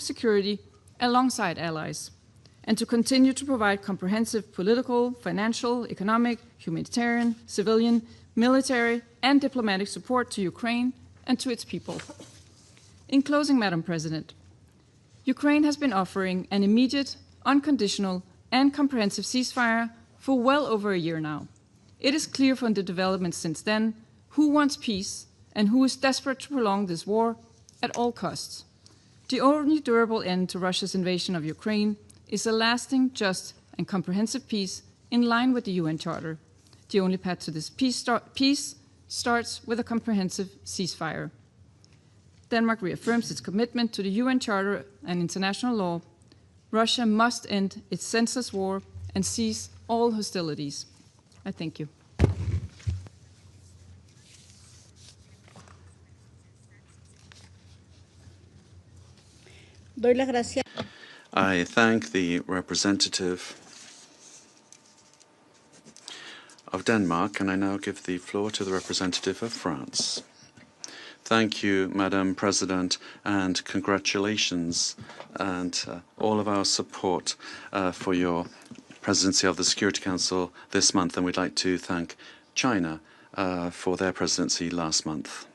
security alongside allies, and to continue to provide comprehensive political, financial, economic, humanitarian, civilian, military, and diplomatic support to Ukraine and to its people. In closing, Madam President, Ukraine has been offering an immediate, unconditional, and comprehensive ceasefire for well over a year now. It is clear from the developments since then who wants peace and who is desperate to prolong this war at all costs. The only durable end to Russia's invasion of Ukraine is a lasting, just, and comprehensive peace in line with the UN Charter. The only path to this peace starts with a comprehensive ceasefire. Denmark reaffirms its commitment to the UN Charter and international law. Russia must end its senseless war and cease all hostilities. I thank you. I thank the representative of Denmark, and I now give the floor to the representative of France. Thank you, Madam President, and congratulations and all of our support for your presidency of the Security Council this month, and we'd like to thank China for their presidency last month.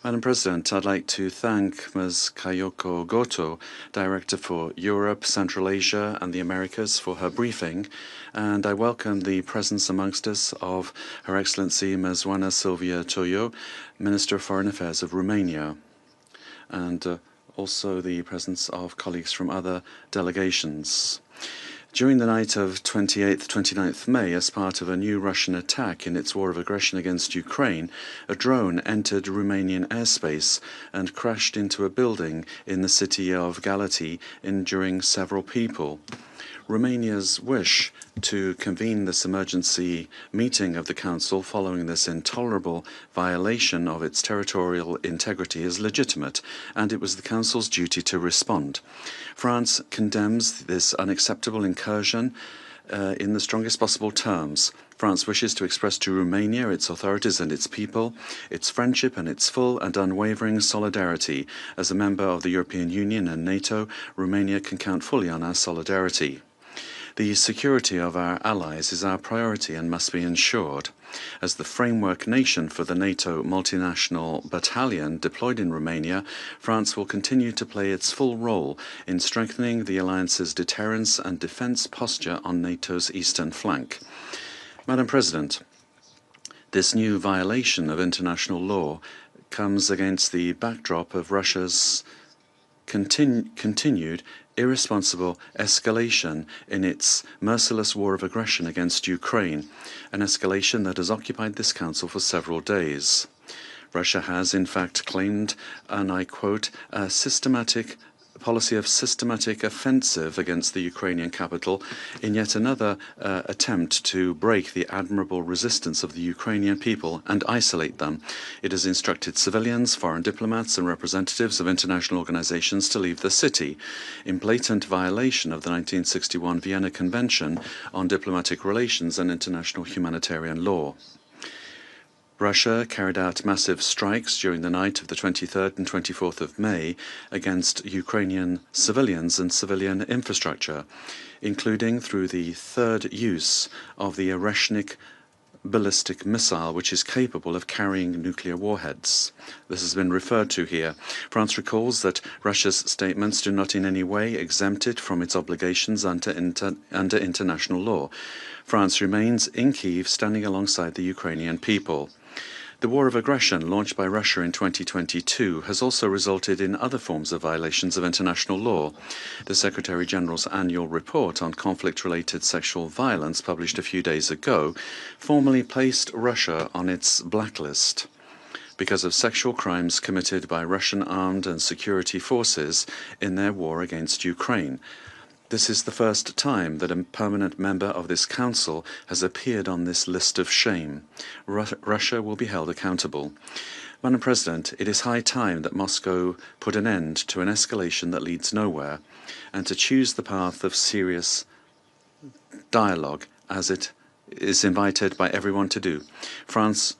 Madam President, I'd like to thank Ms. Kayoko Goto, Director for Europe, Central Asia and the Americas, for her briefing, and I welcome the presence amongst us of Her Excellency Ms. Oana Silvia Toyo, Minister of Foreign Affairs of Romania, and also the presence of colleagues from other delegations. During the night of 28th-29th May, as part of a new Russian attack in its war of aggression against Ukraine, a drone entered Romanian airspace and crashed into a building in the city of Galați, injuring several people. Romania's wish to convene this emergency meeting of the Council following this intolerable violation of its territorial integrity is legitimate, and it was the Council's duty to respond. France condemns this unacceptable incursion in the strongest possible terms. France wishes to express to Romania, its authorities and its people, its friendship and its full and unwavering solidarity. As a member of the European Union and NATO, Romania can count fully on our solidarity. The security of our allies is our priority and must be ensured. As the framework nation for the NATO multinational battalion deployed in Romania, France will continue to play its full role in strengthening the alliance's deterrence and defence posture on NATO's eastern flank. Madam President, this new violation of international law comes against the backdrop of Russia's continued irresponsible escalation in its merciless war of aggression against Ukraine, an escalation that has occupied this Council for several days. Russia has, in fact, claimed, and I quote, a policy of systematic offensive against the Ukrainian capital in yet another attempt to break the admirable resistance of the Ukrainian people and isolate them. It has instructed civilians, foreign diplomats and representatives of international organizations to leave the city, in blatant violation of the 1961 Vienna Convention on Diplomatic Relations and International Humanitarian Law. Russia carried out massive strikes during the night of the 23rd and 24th of May against Ukrainian civilians and civilian infrastructure, including through the third use of the Oreshnik ballistic missile, which is capable of carrying nuclear warheads. This has been referred to here. France recalls that Russia's statements do not in any way exempt it from its obligations under international law. France remains in Kyiv, standing alongside the Ukrainian people. The war of aggression launched by Russia in 2022 has also resulted in other forms of violations of international law. The Secretary-General's annual report on conflict-related sexual violence, published a few days ago, formally placed Russia on its blacklist because of sexual crimes committed by Russian armed and security forces in their war against Ukraine. This is the first time that a permanent member of this Council has appeared on this list of shame. Russia will be held accountable. Madam President, it is high time that Moscow put an end to an escalation that leads nowhere, and to choose the path of serious dialogue, as it is invited by everyone to do. France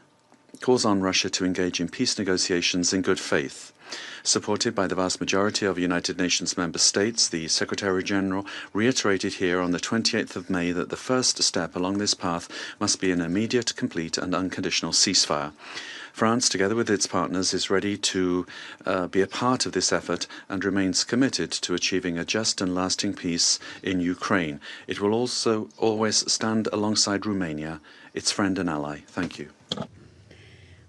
calls on Russia to engage in peace negotiations in good faith. Supported by the vast majority of United Nations member states, the Secretary-General reiterated here on the 28th of May that the first step along this path must be an immediate, complete and unconditional ceasefire. France, together with its partners, is ready to be a part of this effort and remains committed to achieving a just and lasting peace in Ukraine. It will also always stand alongside Romania, its friend and ally. Thank you.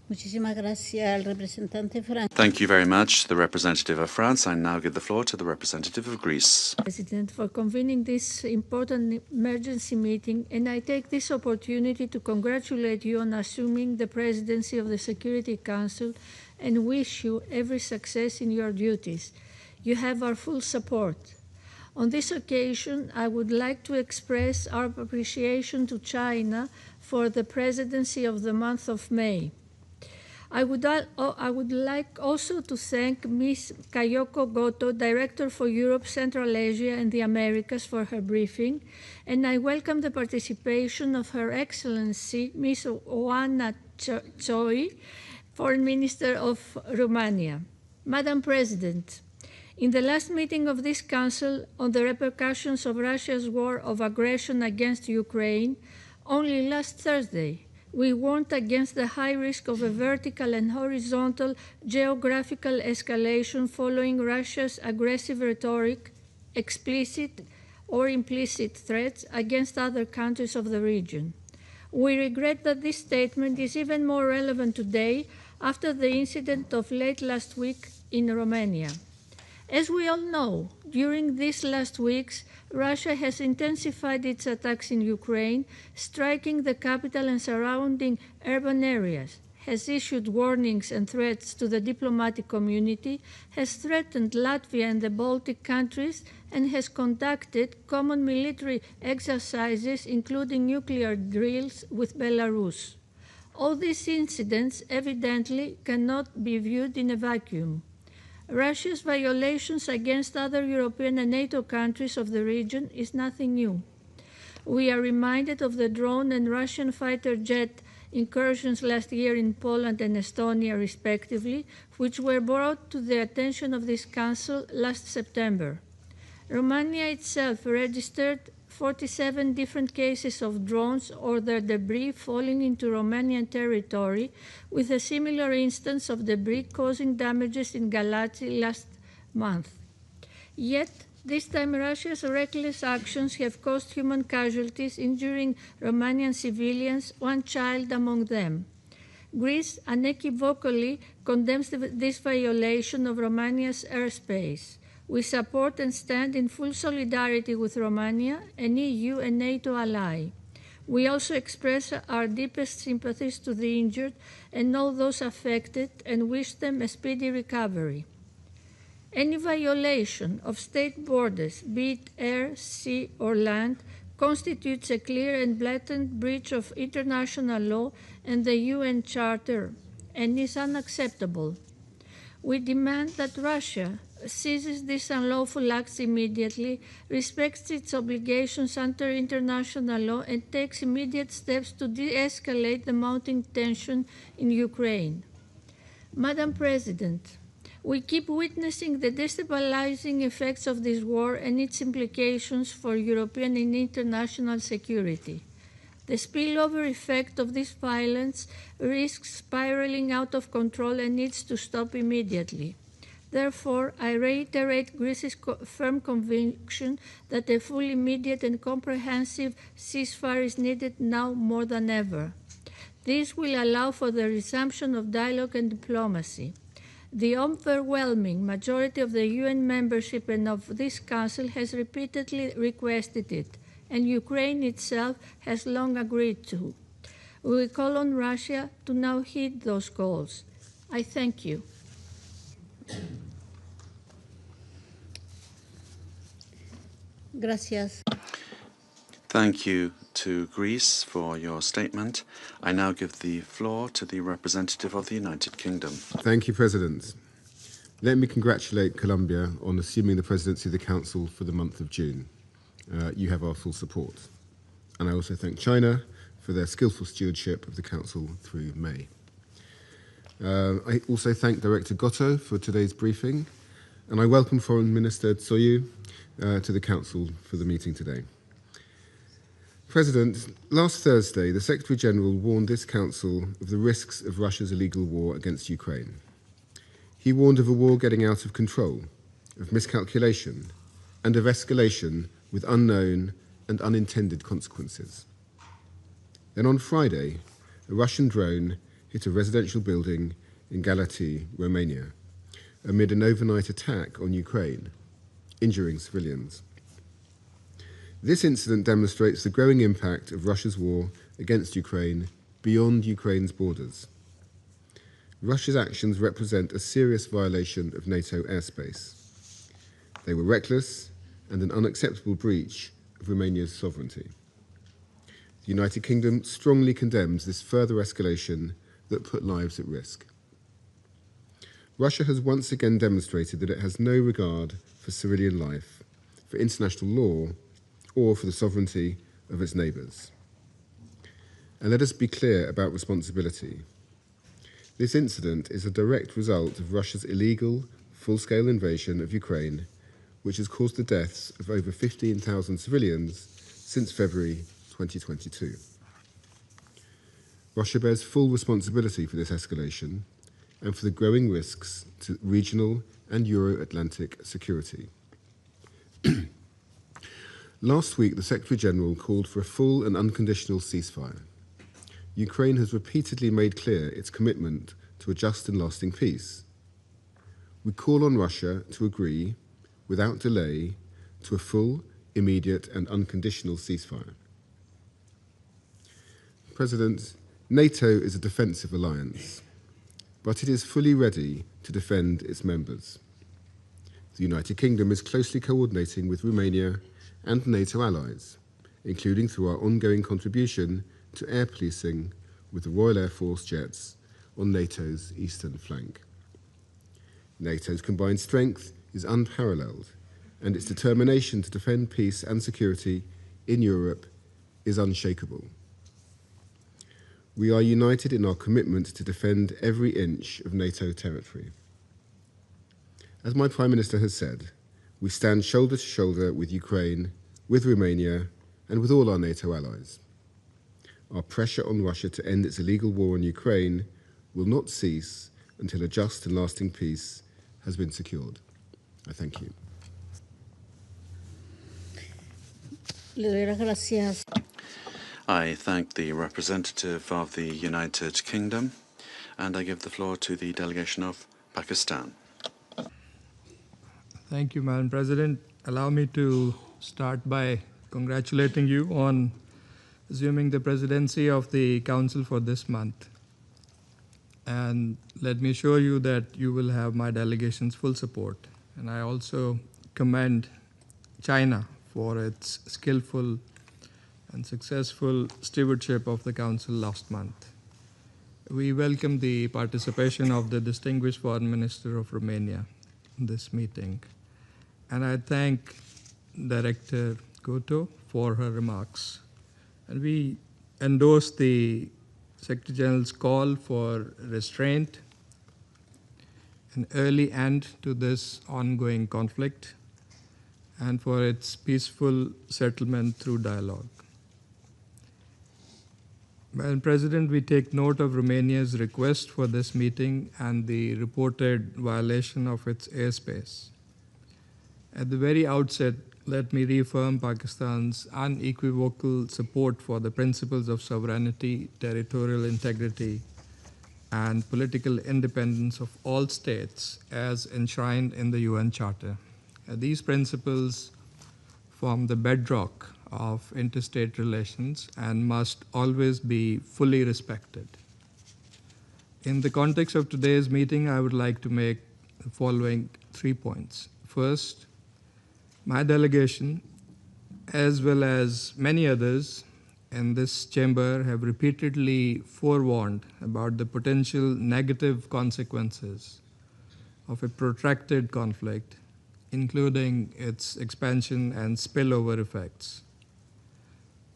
Muchísimas gracias al representante Thank you very much, the representative of France. I now give the floor to the representative of Greece. President, for convening this important emergency meeting, and I take this opportunity to congratulate you on assuming the presidency of the Security Council and wish you every success in your duties. You have our full support. On this occasion, I would like to express our appreciation to China for the presidency of the month of May. I would like also to thank Ms. Kayoko Goto, Director for Europe, Central Asia and the Americas, for her briefing, and I welcome the participation of Her Excellency Ms. Oana Choi, Foreign Minister of Romania. Madam President, in the last meeting of this Council on the repercussions of Russia's war of aggression against Ukraine, only last Thursday, we warned against the high risk of a vertical and horizontal geographical escalation following Russia's aggressive rhetoric, explicit or implicit threats against other countries of the region. We regret that this statement is even more relevant today after the incident of late last week in Romania. As we all know, during these last weeks, Russia has intensified its attacks in Ukraine, striking the capital and surrounding urban areas, has issued warnings and threats to the diplomatic community, has threatened Latvia and the Baltic countries, and has conducted common military exercises, including nuclear drills, with Belarus. All these incidents evidently cannot be viewed in a vacuum. Russia's violations against other European and NATO countries of the region is nothing new. We are reminded of the drone and Russian fighter jet incursions last year in Poland and Estonia, respectively, which were brought to the attention of this Council last September. Romania itself registered 47 different cases of drones or their debris falling into Romanian territory, with a similar instance of debris causing damages in Galați last month. Yet, this time Russia's reckless actions have caused human casualties, injuring Romanian civilians, one child among them. Greece unequivocally condemns this violation of Romania's airspace. We support and stand in full solidarity with Romania, an EU and NATO ally. We also express our deepest sympathies to the injured and all those affected and wish them a speedy recovery. Any violation of state borders, be it air, sea, or land, constitutes a clear and blatant breach of international law and the UN Charter, and is unacceptable. We demand that Russia ceases these unlawful acts immediately, respects its obligations under international law, and takes immediate steps to de-escalate the mounting tension in Ukraine. Madam President, we keep witnessing the destabilizing effects of this war and its implications for European and international security. The spillover effect of this violence risks spiraling out of control and needs to stop immediately. Therefore, I reiterate Greece's firm conviction that a full, immediate, and comprehensive ceasefire is needed now more than ever. This will allow for the resumption of dialogue and diplomacy. The overwhelming majority of the UN membership and of this Council has repeatedly requested it, and Ukraine itself has long agreed to. We call on Russia to now heed those calls. I thank you. Gracias. Thank you to Greece for your statement. I now give the floor to the representative of the United Kingdom. Thank you, President. Let me congratulate Colombia on assuming the presidency of the Council for the month of June. You have our full support. And I also thank China for their skillful stewardship of the Council through May. I also thank Director Gotto for today's briefing, and I welcome Foreign Minister Tsoyu to the Council for the meeting today. President, last Thursday, the Secretary-General warned this Council of the risks of Russia's illegal war against Ukraine. He warned of a war getting out of control, of miscalculation, and of escalation with unknown and unintended consequences. Then on Friday, a Russian drone hit a residential building in Galați, Romania, amid an overnight attack on Ukraine, injuring civilians. This incident demonstrates the growing impact of Russia's war against Ukraine beyond Ukraine's borders. Russia's actions represent a serious violation of NATO airspace. They were reckless and an unacceptable breach of Romania's sovereignty. The United Kingdom strongly condemns this further escalation that put lives at risk. Russia has once again demonstrated that it has no regard for civilian life, for international law, or for the sovereignty of its neighbours. And let us be clear about responsibility. This incident is a direct result of Russia's illegal, full-scale invasion of Ukraine, which has caused the deaths of over 15,000 civilians since February 2022. Russia bears full responsibility for this escalation and for the growing risks to regional and Euro-Atlantic security. Last week, the Secretary-General called for a full and unconditional ceasefire. Ukraine has repeatedly made clear its commitment to a just and lasting peace. We call on Russia to agree, without delay, to a full, immediate and unconditional ceasefire. President, NATO is a defensive alliance, but it is fully ready to defend its members. The United Kingdom is closely coordinating with Romania and NATO allies, including through our ongoing contribution to air policing with the Royal Air Force jets on NATO's eastern flank. NATO's combined strength is unparalleled, and its determination to defend peace and security in Europe is unshakable. We are united in our commitment to defend every inch of NATO territory. As my Prime Minister has said, we stand shoulder to shoulder with Ukraine, with Romania, and with all our NATO allies. Our pressure on Russia to end its illegal war in Ukraine will not cease until a just and lasting peace has been secured. I thank you. Le doy las gracias. I thank the representative of the United Kingdom, and I give the floor to the delegation of Pakistan. Thank you, Madam President. Allow me to start by congratulating you on assuming the presidency of the Council for this month. And let me assure you that you will have my delegation's full support. And I also commend China for its skillful and successful stewardship of the Council last month. We welcome the participation of the distinguished Foreign Minister of Romania in this meeting. And I thank Director Gotto for her remarks. And we endorse the Secretary General's call for restraint, an early end to this ongoing conflict, and for its peaceful settlement through dialogue. Madam President, we take note of Romania's request for this meeting and the reported violation of its airspace. At the very outset, let me reaffirm Pakistan's unequivocal support for the principles of sovereignty, territorial integrity, and political independence of all states as enshrined in the UN Charter. These principles form the bedrock of interstate relations and must always be fully respected. In the context of today's meeting, I would like to make the following 3 points. First, my delegation, as well as many others in this chamber, have repeatedly forewarned about the potential negative consequences of a protracted conflict, including its expansion and spillover effects.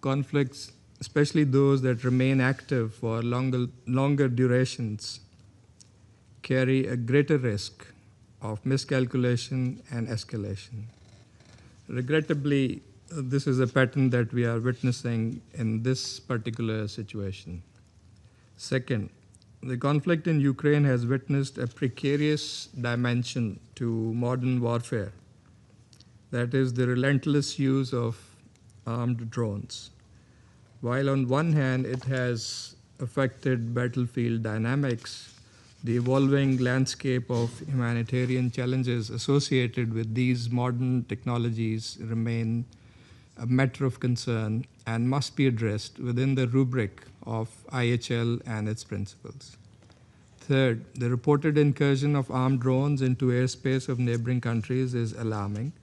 Conflicts, especially those that remain active for longer durations, carry a greater risk of miscalculation and escalation. Regrettably, this is a pattern that we are witnessing in this particular situation. Second, the conflict in Ukraine has witnessed a precarious dimension to modern warfare, that is, the relentless use of armed drones. While on one hand it has affected battlefield dynamics, the evolving landscape of humanitarian challenges associated with these modern technologies remain a matter of concern and must be addressed within the rubric of IHL and its principles. Third, the reported incursion of armed drones into airspace of neighboring countries is alarming,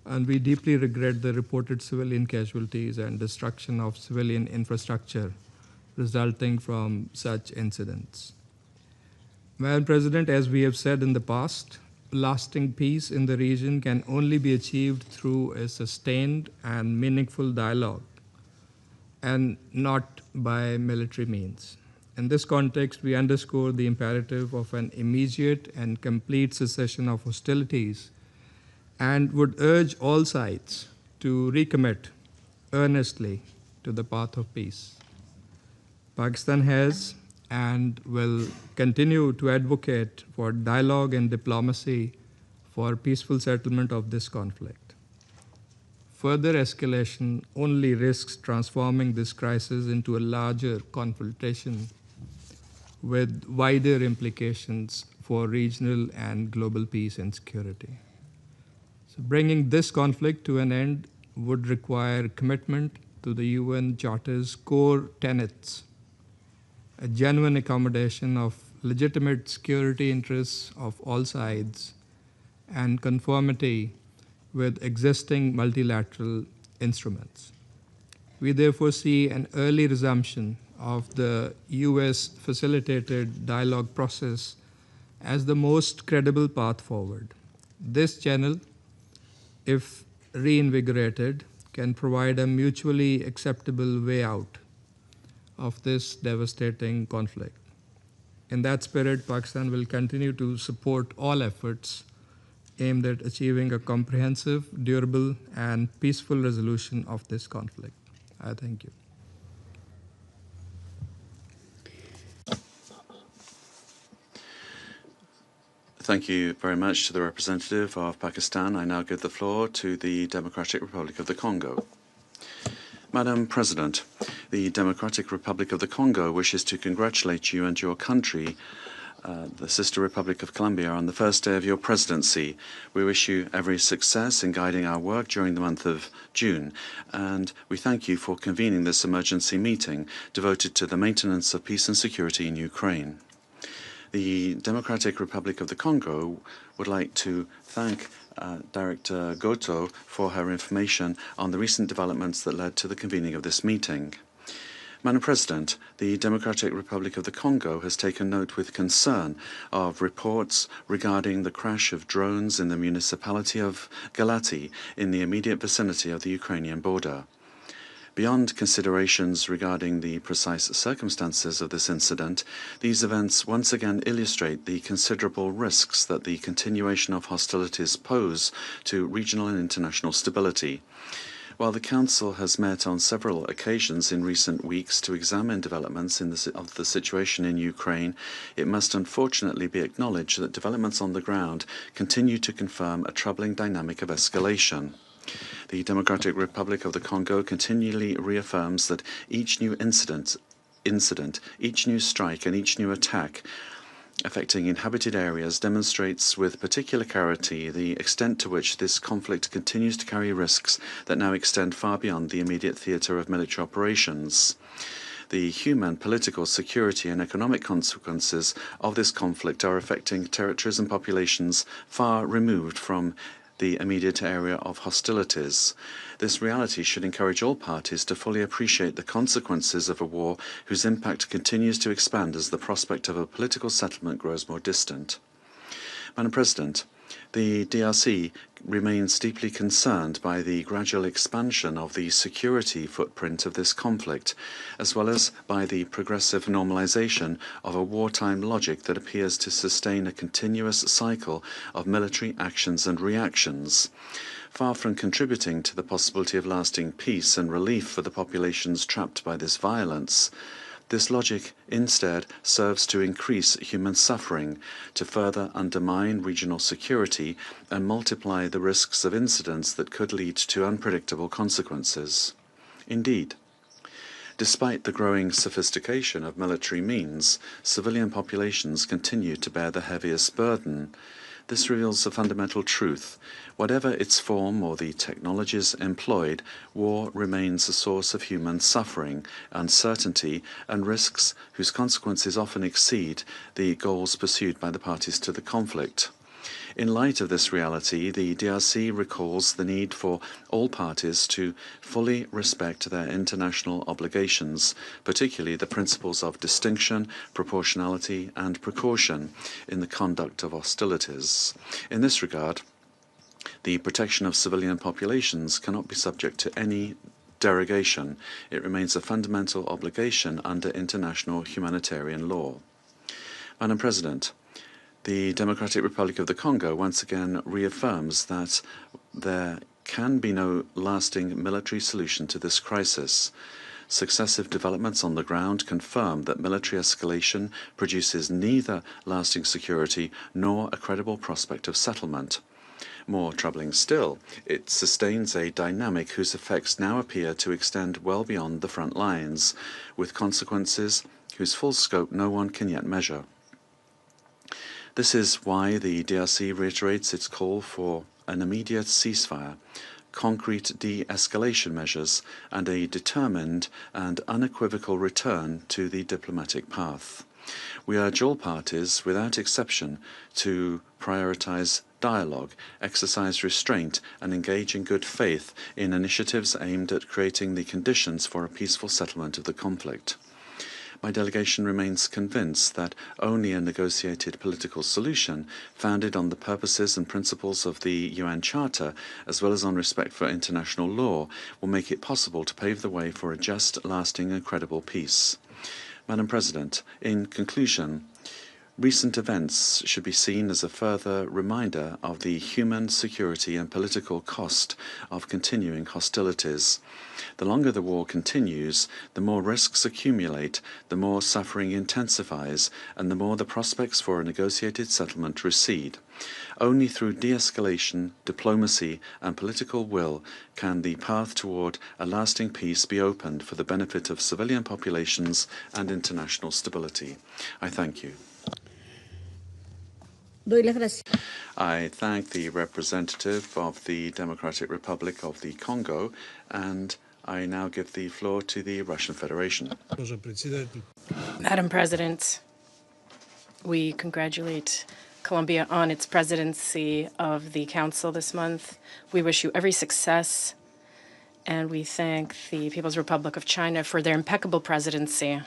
and we deeply regret the reported civilian casualties and destruction of civilian infrastructure resulting from such incidents. Madam President, as we have said in the past, lasting peace in the region can only be achieved through a sustained and meaningful dialogue, and not by military means. In this context, we underscore the imperative of an immediate and complete cessation of hostilities and would urge all sides to recommit earnestly to the path of peace. Pakistan has and will continue to advocate for dialogue and diplomacy for peaceful settlement of this conflict. Further escalation only risks transforming this crisis into a larger confrontation with wider implications for regional and global peace and security. So bringing this conflict to an end would require commitment to the UN Charter's core tenets, a genuine accommodation of legitimate security interests of all sides, and conformity with existing multilateral instruments. We therefore see an early resumption of the US-facilitated dialogue process as the most credible path forward. This channel, if reinvigorated, can provide a mutually acceptable way out of this devastating conflict. In that spirit, Pakistan will continue to support all efforts aimed at achieving a comprehensive, durable, and peaceful resolution of this conflict. I thank you. Thank you very much to the representative of Pakistan. I now give the floor to the Democratic Republic of the Congo. Madam President, the Democratic Republic of the Congo wishes to congratulate you and your country, the sister Republic of Colombia, on the first day of your presidency. We wish you every success in guiding our work during the month of June, and we thank you for convening this emergency meeting devoted to the maintenance of peace and security in Ukraine. The Democratic Republic of the Congo would like to thank Director Goto for her information on the recent developments that led to the convening of this meeting. Madam President, the Democratic Republic of the Congo has taken note with concern of reports regarding the crash of drones in the municipality of Galati in the immediate vicinity of the Ukrainian border. Beyond considerations regarding the precise circumstances of this incident, these events once again illustrate the considerable risks that the continuation of hostilities pose to regional and international stability. While the Council has met on several occasions in recent weeks to examine developments of the situation in Ukraine, it must unfortunately be acknowledged that developments on the ground continue to confirm a troubling dynamic of escalation. The Democratic Republic of the Congo continually reaffirms that each new incident, each new strike and each new attack affecting inhabited areas demonstrates with particular clarity the extent to which this conflict continues to carry risks that now extend far beyond the immediate theatre of military operations. The human, political, security and economic consequences of this conflict are affecting territories and populations far removed from the immediate area of hostilities. This reality should encourage all parties to fully appreciate the consequences of a war whose impact continues to expand as the prospect of a political settlement grows more distant. Madam President, The DRC remains deeply concerned by the gradual expansion of the security footprint of this conflict, as well as by the progressive normalization of a wartime logic that appears to sustain a continuous cycle of military actions and reactions. Far from contributing to the possibility of lasting peace and relief for the populations trapped by this violence, this logic instead serves to increase human suffering, to further undermine regional security, and multiply the risks of incidents that could lead to unpredictable consequences. Indeed, despite the growing sophistication of military means, civilian populations continue to bear the heaviest burden. This reveals a fundamental truth. Whatever its form or the technologies employed, war remains a source of human suffering, uncertainty, and risks whose consequences often exceed the goals pursued by the parties to the conflict. In light of this reality, the DRC recalls the need for all parties to fully respect their international obligations, particularly the principles of distinction, proportionality, and precaution in the conduct of hostilities. In this regard, the protection of civilian populations cannot be subject to any derogation. It remains a fundamental obligation under international humanitarian law. Madam President, the Democratic Republic of the Congo once again reaffirms that there can be no lasting military solution to this crisis. Successive developments on the ground confirm that military escalation produces neither lasting security nor a credible prospect of settlement. More troubling still, it sustains a dynamic whose effects now appear to extend well beyond the front lines, with consequences whose full scope no one can yet measure. This is why the DRC reiterates its call for an immediate ceasefire, concrete de-escalation measures, and a determined and unequivocal return to the diplomatic path. We urge all parties, without exception, to prioritize dialogue, exercise restraint, and engage in good faith in initiatives aimed at creating the conditions for a peaceful settlement of the conflict. My delegation remains convinced that only a negotiated political solution, founded on the purposes and principles of the UN Charter, as well as on respect for international law, will make it possible to pave the way for a just, lasting, and credible peace. Madam President, in conclusion, recent events should be seen as a further reminder of the human, security, and political cost of continuing hostilities. The longer the war continues, the more risks accumulate, the more suffering intensifies, and the more the prospects for a negotiated settlement recede. Only through de-escalation, diplomacy, and political will can the path toward a lasting peace be opened for the benefit of civilian populations and international stability. I thank you. I thank the representative of the Democratic Republic of the Congo, and I now give the floor to the Russian Federation. Madam President, we congratulate Colombia on its presidency of the Council this month. We wish you every success, and we thank the People's Republic of China for their impeccable presidency.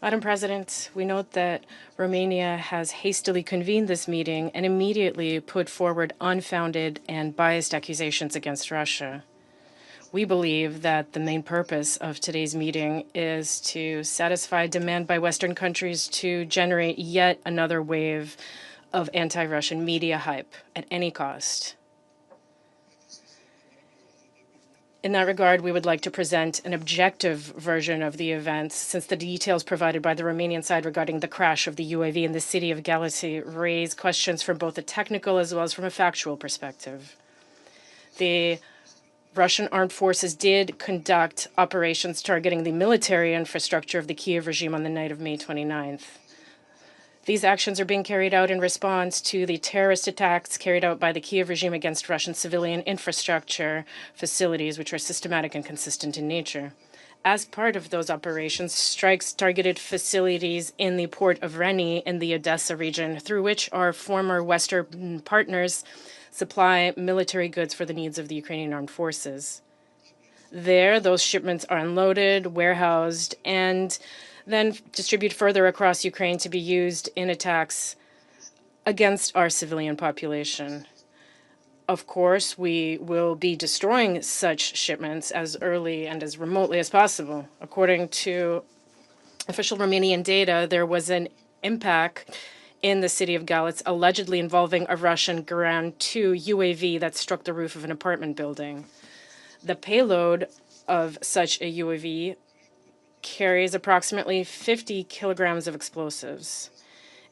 Madam President, we note that Romania has hastily convened this meeting and immediately put forward unfounded and biased accusations against Russia. We believe that the main purpose of today's meeting is to satisfy demand by Western countries to generate yet another wave of anti-Russian media hype at any cost. In that regard, we would like to present an objective version of the events, since the details provided by the Romanian side regarding the crash of the UAV in the city of Galați raise questions from both a technical as well as from a factual perspective. The Russian armed forces did conduct operations targeting the military infrastructure of the Kiev regime on the night of May 29th. These actions are being carried out in response to the terrorist attacks carried out by the Kiev regime against Russian civilian infrastructure facilities, which are systematic and consistent in nature. As part of those operations, strikes targeted facilities in the port of Reni in the Odessa region, through which our former Western partners supply military goods for the needs of the Ukrainian armed forces. There, those shipments are unloaded, warehoused, and then distributed further across Ukraine to be used in attacks against our civilian population. Of course, we will be destroying such shipments as early and as remotely as possible. According to official Romanian data, there was an impact in the city of Galitz allegedly involving a Russian Gran 2 UAV that struck the roof of an apartment building. The payload of such a UAV carries approximately 50 kilograms of explosives.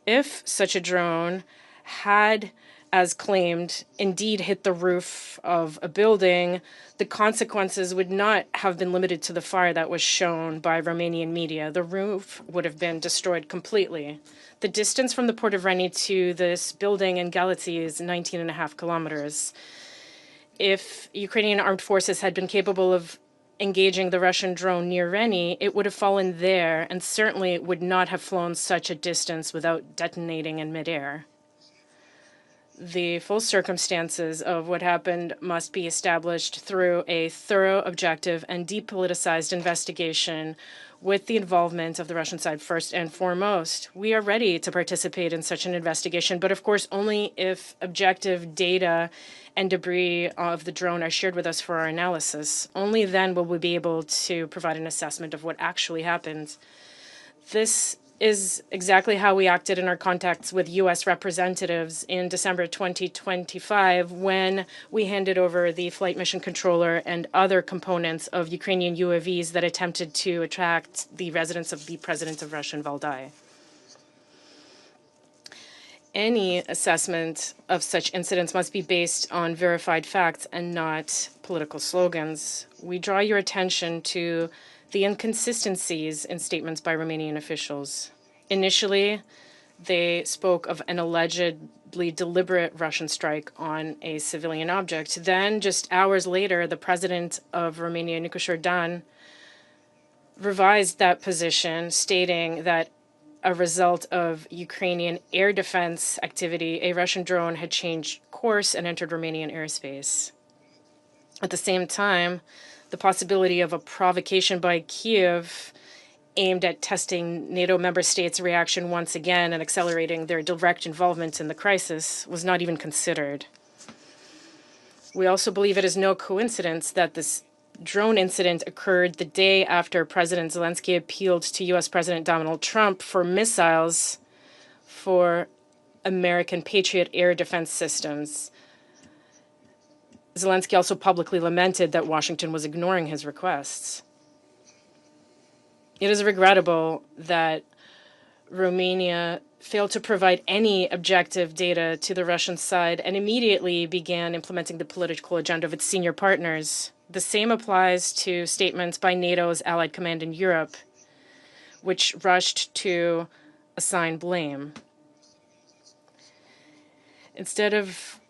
If such a drone had, as claimed, indeed hit the roof of a building, the consequences would not have been limited to the fire that was shown by Romanian media. The roof would have been destroyed completely. The distance from the port of Reni to this building in Galați is 19.5 kilometers. If Ukrainian armed forces had been capable of engaging the Russian drone near Reni, it would have fallen there and certainly would not have flown such a distance without detonating in midair. The full circumstances of what happened must be established through a thorough, objective, and depoliticized investigation with the involvement of the Russian side first and foremost. We are ready to participate in such an investigation, but of course only if objective data and debris of the drone are shared with us for our analysis. Only then will we be able to provide an assessment of what actually happened. This is exactly how we acted in our contacts with U.S. representatives in December 2025 when we handed over the flight mission controller and other components of Ukrainian UAVs that attempted to attract the residence of the president of Russia in Valdai. Any assessment of such incidents must be based on verified facts and not political slogans. We draw your attention to the inconsistencies in statements by Romanian officials. Initially, they spoke of an allegedly deliberate Russian strike on a civilian object. Then, just hours later, the president of Romania, Nicu Șordan, revised that position, stating that a result of Ukrainian air defense activity, a Russian drone had changed course and entered Romanian airspace. At the same time, the possibility of a provocation by Kyiv aimed at testing NATO member states' reaction once again and accelerating their direct involvement in the crisis was not even considered. We also believe it is no coincidence that this drone incident occurred the day after President Zelensky appealed to U.S. President Donald Trump for missiles for American Patriot air defense systems. Zelensky also publicly lamented that Washington was ignoring his requests. It is regrettable that Romania failed to provide any objective data to the Russian side and immediately began implementing the political agenda of its senior partners. The same applies to statements by NATO's Allied Command in Europe, which rushed to assign blame. Instead of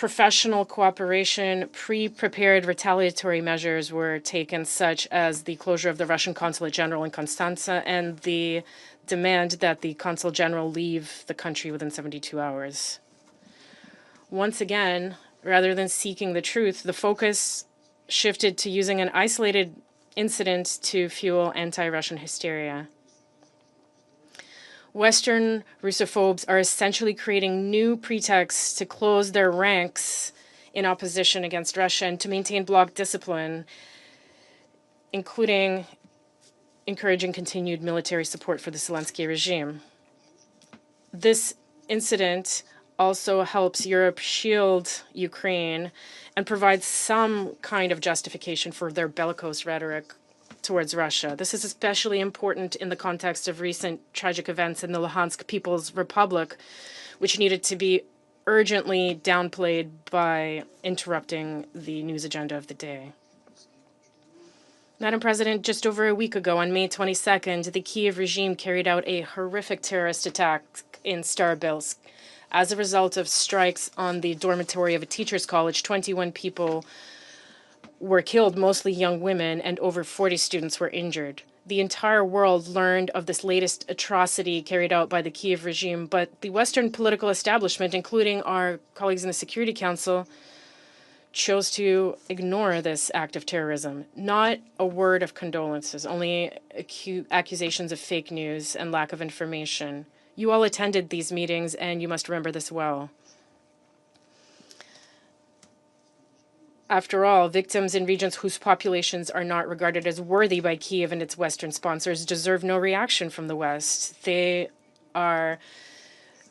professional cooperation, pre-prepared retaliatory measures were taken, such as the closure of the Russian Consulate General in Constanța and the demand that the Consul General leave the country within 72 hours. Once again, rather than seeking the truth, the focus shifted to using an isolated incident to fuel anti-Russian hysteria. Western Russophobes are essentially creating new pretexts to close their ranks in opposition against Russia and to maintain bloc discipline, including encouraging continued military support for the Zelensky regime. This incident also helps Europe shield Ukraine and provides some kind of justification for their bellicose rhetoric towards Russia. This is especially important in the context of recent tragic events in the Luhansk People's Republic, which needed to be urgently downplayed by interrupting the news agenda of the day. Madam President, just over a week ago, on May 22nd, the Kyiv regime carried out a horrific terrorist attack in Starobelsk. As a result of strikes on the dormitory of a teacher's college, 21 people were killed, mostly young women, and over 40 students were injured. The entire world learned of this latest atrocity carried out by the Kyiv regime, but the Western political establishment, including our colleagues in the Security Council, chose to ignore this act of terrorism. Not a word of condolences, only accusations of fake news and lack of information. You all attended these meetings, and you must remember this well. After all, victims in regions whose populations are not regarded as worthy by Kyiv and its Western sponsors deserve no reaction from the West. They are,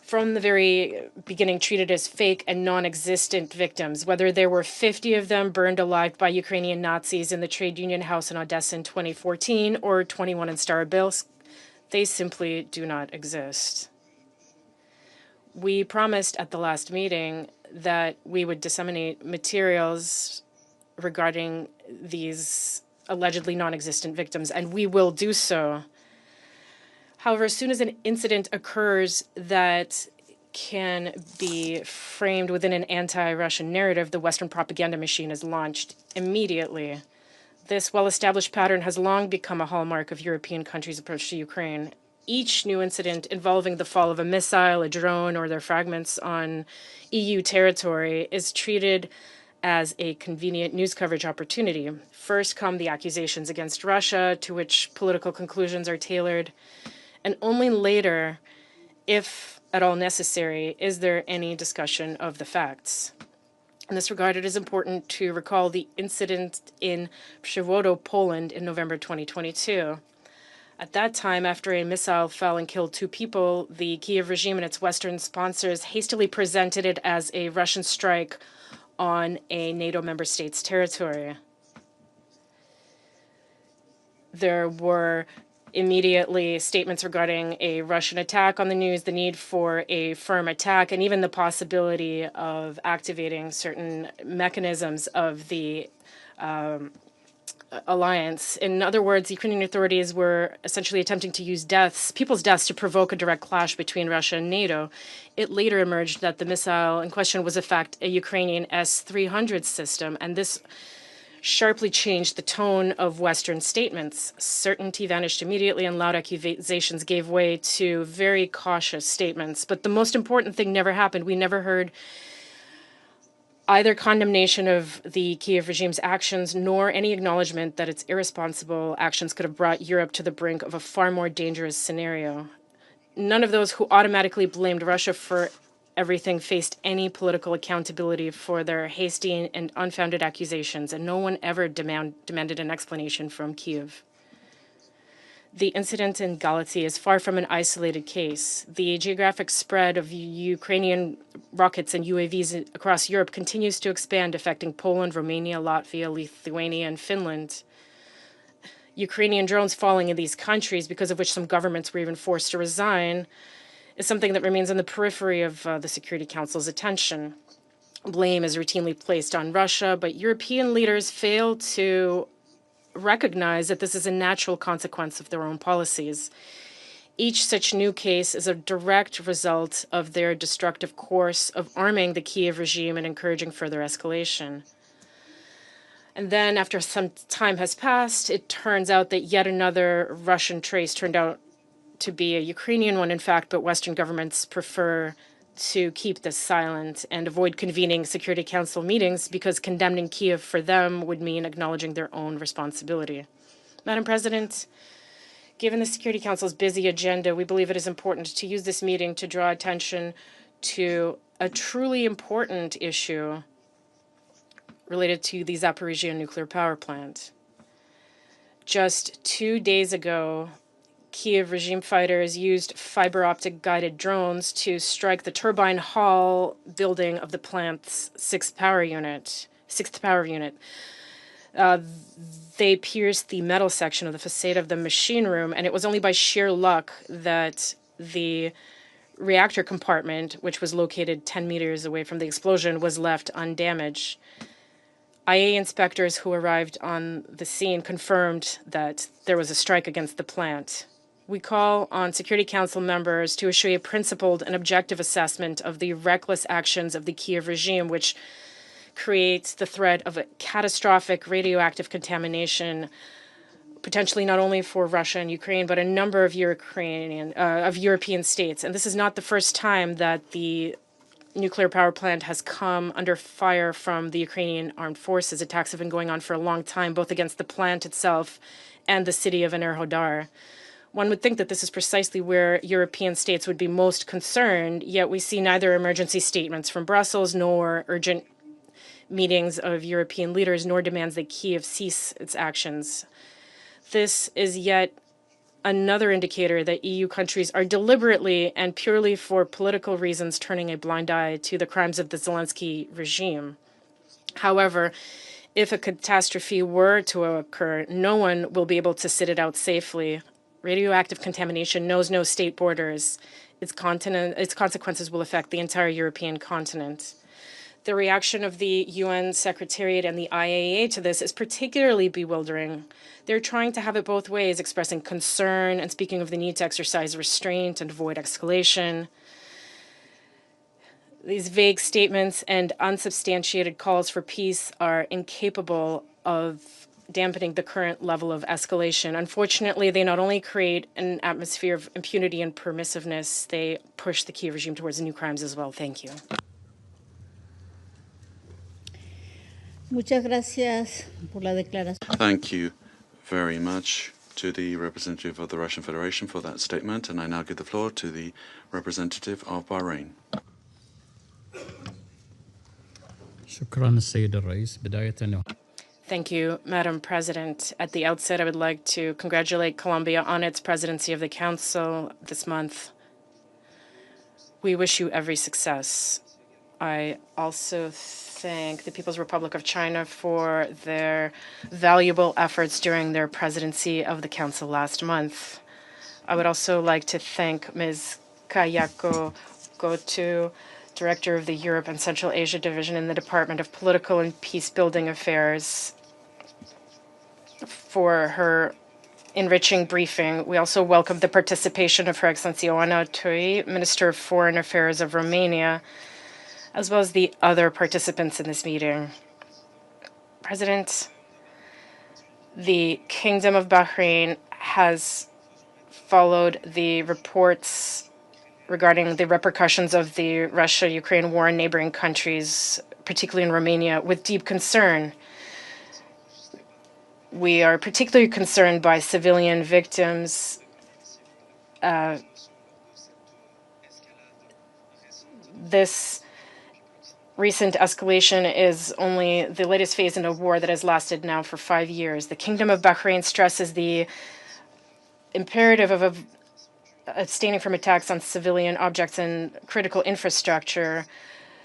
from the very beginning, treated as fake and non-existent victims. Whether there were 50 of them burned alive by Ukrainian Nazis in the trade union house in Odessa in 2014 or 21 in Starobilsk, they simply do not exist. We promised at the last meeting that we would disseminate materials regarding these allegedly non-existent victims, and we will do so. However, as soon as an incident occurs that can be framed within an anti-Russian narrative, the Western propaganda machine is launched immediately. This well-established pattern has long become a hallmark of European countries' approach to Ukraine. Each new incident involving the fall of a missile, a drone, or their fragments on EU territory is treated as a convenient news coverage opportunity. First come the accusations against Russia, to which political conclusions are tailored, and only later, if at all necessary, is there any discussion of the facts. In this regard, it is important to recall the incident in Przewodo, Poland in November 2022. At that time, after a missile fell and killed 2 people, the Kyiv regime and its Western sponsors hastily presented it as a Russian strike on a NATO member state's territory. There were immediately statements regarding a Russian attack on the news, the need for a firm attack, and even the possibility of activating certain mechanisms of the alliance. In other words, Ukrainian authorities were essentially attempting to use people's deaths, to provoke a direct clash between Russia and NATO. It later emerged that the missile in question was, in fact, a Ukrainian S-300 system, and this sharply changed the tone of Western statements. Certainty vanished immediately, and loud accusations gave way to very cautious statements. But the most important thing never happened. We never heard either condemnation of the Kyiv regime's actions, nor any acknowledgement that its irresponsible actions could have brought Europe to the brink of a far more dangerous scenario. None of those who automatically blamed Russia for everything faced any political accountability for their hasty and unfounded accusations, and no one ever demanded an explanation from Kyiv. The incident in Galați is far from an isolated case. The geographic spread of Ukrainian rockets and UAVs across Europe continues to expand, affecting Poland, Romania, Latvia, Lithuania, and Finland. Ukrainian drones falling in these countries, because of which some governments were even forced to resign, is something that remains on the periphery of the Security Council's attention. Blame is routinely placed on Russia, but European leaders fail to recognize that this is a natural consequence of their own policies. Each such new case is a direct result of their destructive course of arming the Kyiv regime and encouraging further escalation. And then, after some time has passed, it turns out that yet another Russian trace turned out to be a Ukrainian one, in fact, but Western governments prefer to keep this silent and avoid convening Security Council meetings, because condemning Kyiv for them would mean acknowledging their own responsibility. Madam President, given the Security Council's busy agenda, we believe it is important to use this meeting to draw attention to a truly important issue related to the Zaporizhzhia nuclear power plant. Just 2 days ago, Kyiv regime fighters used fiber optic guided drones to strike the turbine hall building of the plant's sixth power unit. They pierced the metal section of the facade of the machine room, and it was only by sheer luck that the reactor compartment, which was located 10 meters away from the explosion, was left undamaged. IA inspectors who arrived on the scene confirmed that there was a strike against the plant. We call on Security Council members to issue a principled and objective assessment of the reckless actions of the Kyiv regime, which creates the threat of a catastrophic radioactive contamination, potentially not only for Russia and Ukraine, but a number of European states. And this is not the first time that the nuclear power plant has come under fire from the Ukrainian armed forces. Attacks have been going on for a long time, both against the plant itself and the city of Enerhodar. One would think that this is precisely where European states would be most concerned, yet we see neither emergency statements from Brussels nor urgent meetings of European leaders, nor demands that Kiev cease its actions. This is yet another indicator that EU countries are deliberately and purely for political reasons turning a blind eye to the crimes of the Zelensky regime. However, if a catastrophe were to occur, no one will be able to sit it out safely. Radioactive contamination knows no state borders. Its consequences will affect the entire European continent. The reaction of the UN Secretariat and the IAEA to this is particularly bewildering. They're trying to have it both ways, expressing concern and speaking of the need to exercise restraint and avoid escalation. These vague statements and unsubstantiated calls for peace are incapable of dampening the current level of escalation. Unfortunately, they not only create an atmosphere of impunity and permissiveness, they push the Kiev regime towards new crimes as well. Thank you. Muchas gracias por la declaración. Thank you very much to the representative of the Russian Federation for that statement, and I now give the floor to the representative of Bahrain. Thank you, Madam President. At the outset, I would like to congratulate Colombia on its presidency of the Council this month. We wish you every success. I also thank the People's Republic of China for their valuable efforts during their presidency of the Council last month. I would also like to thank Ms. Kayako Goto, Director of the Europe and Central Asia Division in the Department of Political and Peace-Building Affairs, for her enriching briefing. We also welcome the participation of Her Excellency Oana Tui, Minister of Foreign Affairs of Romania, as well as the other participants in this meeting. President, the Kingdom of Bahrain has followed the reports regarding the repercussions of the Russia-Ukraine war in neighboring countries, particularly in Romania, with deep concern. We are particularly concerned by civilian victims. This recent escalation is only the latest phase in a war that has lasted now for 5 years. The Kingdom of Bahrain stresses the imperative of abstaining from attacks on civilian objects and critical infrastructure.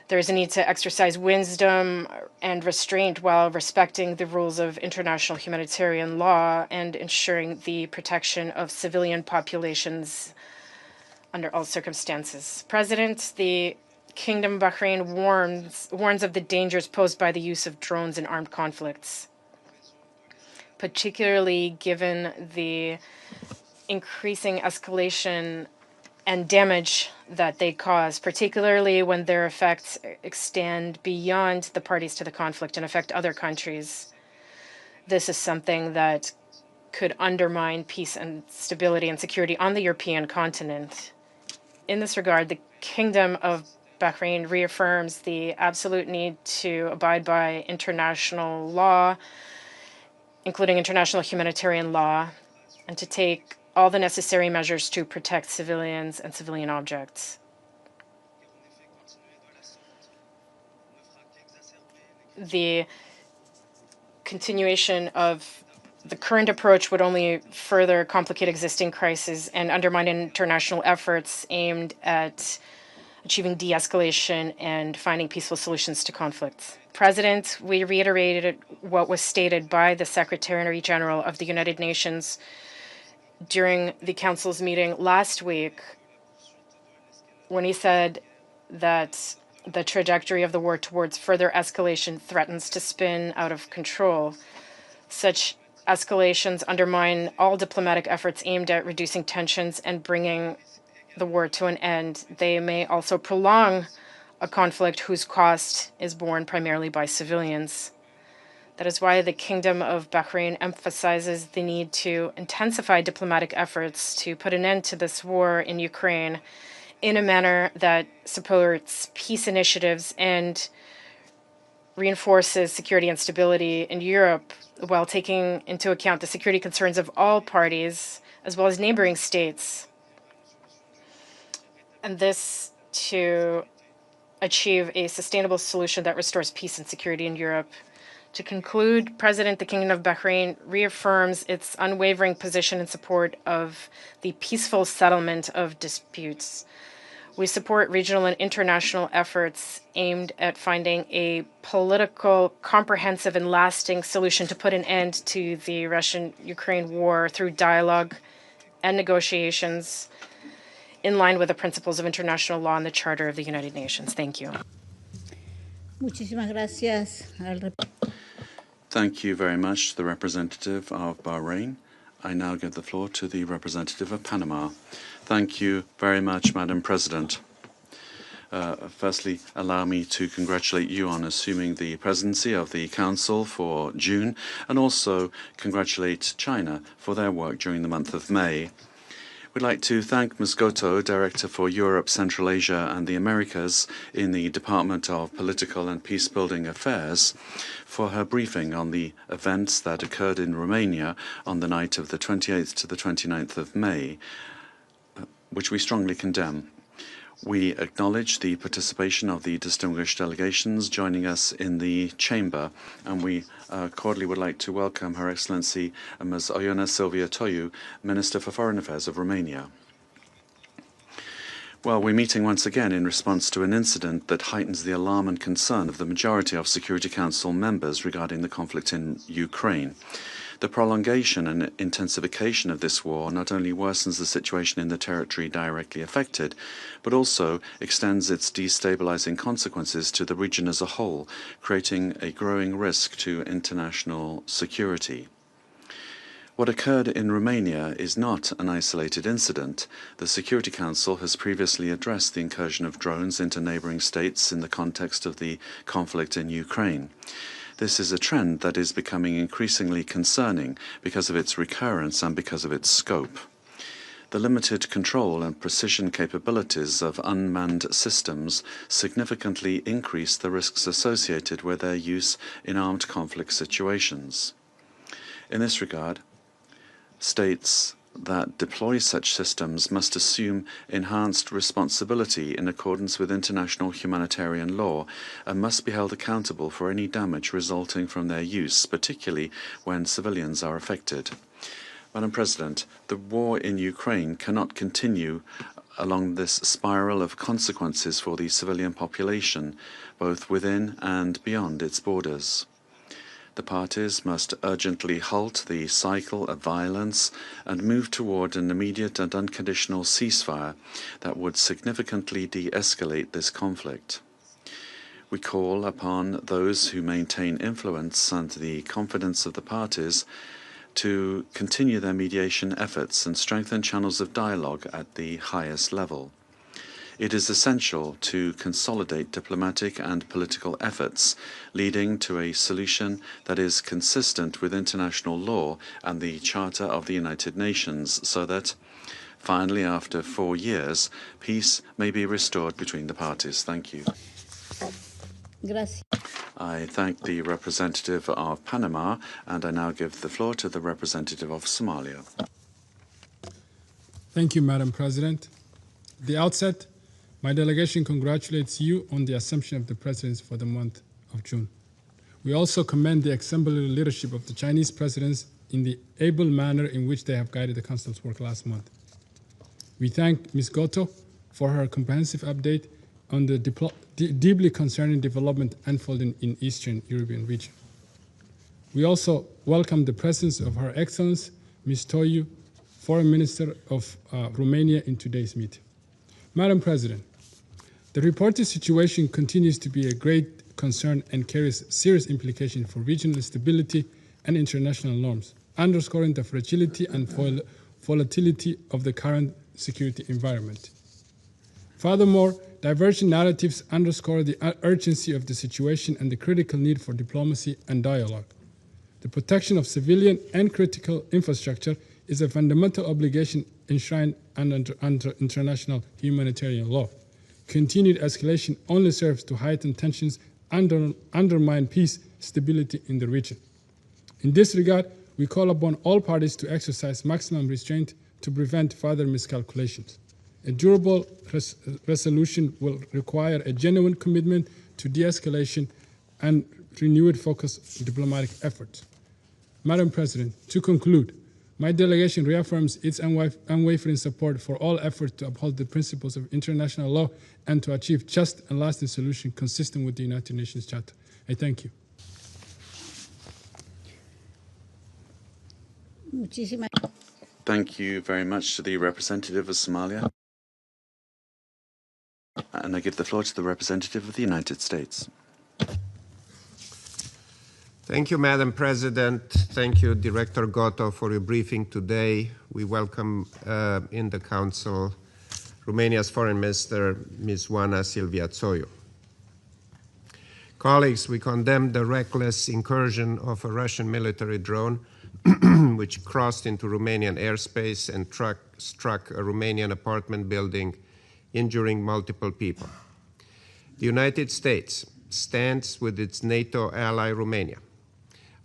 There is a need to exercise wisdom and restraint while respecting the rules of international humanitarian law and ensuring the protection of civilian populations under all circumstances. President, the Kingdom of Bahrain warns of the dangers posed by the use of drones in armed conflicts, particularly given the increasing escalation and damage that they cause, particularly when their effects extend beyond the parties to the conflict and affect other countries. This is something that could undermine peace and stability and security on the European continent. In this regard, the Kingdom of Bahrain reaffirms the absolute need to abide by international law, including international humanitarian law, and to take all the necessary measures to protect civilians and civilian objects. The continuation of the current approach would only further complicate existing crises and undermine international efforts aimed at achieving de-escalation and finding peaceful solutions to conflicts. President, we reiterated what was stated by the Secretary General of the United Nations during the Council's meeting last week, when he said that the trajectory of the war towards further escalation threatens to spin out of control. Such escalations undermine all diplomatic efforts aimed at reducing tensions and bringing the war to an end. They may also prolong a conflict whose cost is borne primarily by civilians. That is why the Kingdom of Bahrain emphasizes the need to intensify diplomatic efforts to put an end to this war in Ukraine in a manner that supports peace initiatives and reinforces security and stability in Europe, while taking into account the security concerns of all parties, as well as neighboring states, and this to achieve a sustainable solution that restores peace and security in Europe. To conclude, the Kingdom of Bahrain reaffirms its unwavering position in support of the peaceful settlement of disputes. We support regional and international efforts aimed at finding a political, comprehensive, and lasting solution to put an end to the Russian-Ukraine war through dialogue and negotiations in line with the principles of international law and the Charter of the United Nations. Thank you. Muchísimas gracias al Thank you very much to the representative of Bahrain. I now give the floor to the representative of Panama. Thank you very much, Madam President. Firstly, allow me to congratulate you on assuming the presidency of the Council for June, and also congratulate China for their work during the month of May. We'd like to thank Ms. Goto, Director for Europe, Central Asia and the Americas in the Department of Political and Peacebuilding Affairs, for her briefing on the events that occurred in Romania on the night of the 28th to the 29th of May, which we strongly condemn. We acknowledge the participation of the distinguished delegations joining us in the chamber, and we cordially would like to welcome Her Excellency Ms. Oiona Silvia Toiu, Minister for Foreign Affairs of Romania. Well, we're meeting once again in response to an incident that heightens the alarm and concern of the majority of Security Council members regarding the conflict in Ukraine. The prolongation and intensification of this war not only worsens the situation in the territory directly affected, but also extends its destabilizing consequences to the region as a whole, creating a growing risk to international security. What occurred in Romania is not an isolated incident. The Security Council has previously addressed the incursion of drones into neighboring states in the context of the conflict in Ukraine. This is a trend that is becoming increasingly concerning because of its recurrence and because of its scope. The limited control and precision capabilities of unmanned systems significantly increase the risks associated with their use in armed conflict situations. In this regard, states that deploy such systems must assume enhanced responsibility in accordance with international humanitarian law and must be held accountable for any damage resulting from their use, particularly when civilians are affected. Madam President, the war in Ukraine cannot continue along this spiral of consequences for the civilian population, both within and beyond its borders. The parties must urgently halt the cycle of violence and move toward an immediate and unconditional ceasefire that would significantly de-escalate this conflict. We call upon those who maintain influence and the confidence of the parties to continue their mediation efforts and strengthen channels of dialogue at the highest level. It is essential to consolidate diplomatic and political efforts, leading to a solution that is consistent with international law and the Charter of the United Nations, so that, finally, after 4 years, peace may be restored between the parties. Thank you. Gracias. I thank the representative of Panama, and I now give the floor to the representative of Somalia. Thank you, Madam President. At the outset, my delegation congratulates you on the assumption of the presidency for the month of June. We also commend the exemplary leadership of the Chinese presidents in the able manner in which they have guided the Council's work last month. We thank Ms. Goto for her comprehensive update on the deeply concerning development unfolding in Eastern European region. We also welcome the presence of Her Excellency Ms. Toiu, Foreign Minister of Romania, in today's meeting. Madam President, the reported situation continues to be a great concern and carries serious implications for regional stability and international norms, underscoring the fragility and volatility of the current security environment. Furthermore, divergent narratives underscore the urgency of the situation and the critical need for diplomacy and dialogue. The protection of civilian and critical infrastructure is a fundamental obligation enshrined under international humanitarian law. Continued escalation only serves to heighten tensions and undermine peace, stability in the region. In this regard, we call upon all parties to exercise maximum restraint to prevent further miscalculations. A durable resolution will require a genuine commitment to de-escalation and renewed focus on diplomatic efforts. Madam President, to conclude, my delegation reaffirms its unwavering support for all efforts to uphold the principles of international law and to achieve just and lasting solution consistent with the United Nations Charter. I thank you. Muchísimas Thank you very much to the representative of Somalia. And I give the floor to the representative of the United States. Thank you, Madam President. Thank you, Director Goto, for your briefing today. We welcome in the Council Romania's Foreign Minister, Ms. Oana Silvia Tsoiu. Colleagues, we condemn the reckless incursion of a Russian military drone which crossed into Romanian airspace and struck a Romanian apartment building, injuring multiple people. The United States stands with its NATO ally Romania.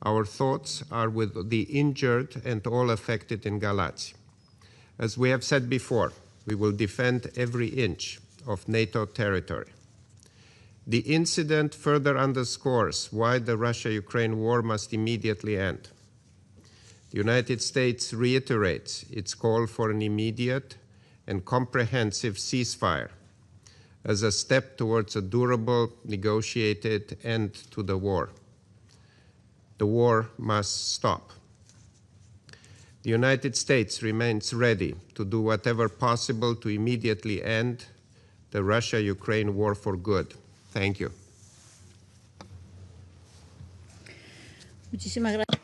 Our thoughts are with the injured and all affected in Galați. As we have said before, we will defend every inch of NATO territory. The incident further underscores why the Russia-Ukraine war must immediately end. The United States reiterates its call for an immediate and comprehensive ceasefire as a step towards a durable, negotiated end to the war. The war must stop. The United States remains ready to do whatever possible to immediately end the Russia-Ukraine war for good. Thank you. Muchísimas gracias.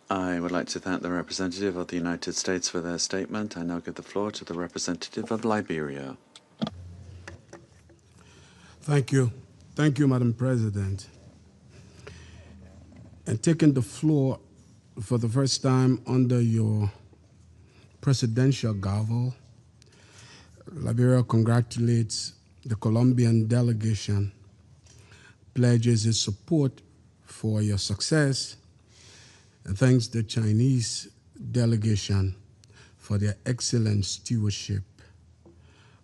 I would like to thank the representative of the United States for their statement. I now give the floor to the representative of Liberia. Thank you. Thank you, Madam President. And taking the floor for the first time under your presidential gavel, Liberia congratulates the Colombian delegation, pledges its support for your success, and thanks the Chinese delegation for their excellent stewardship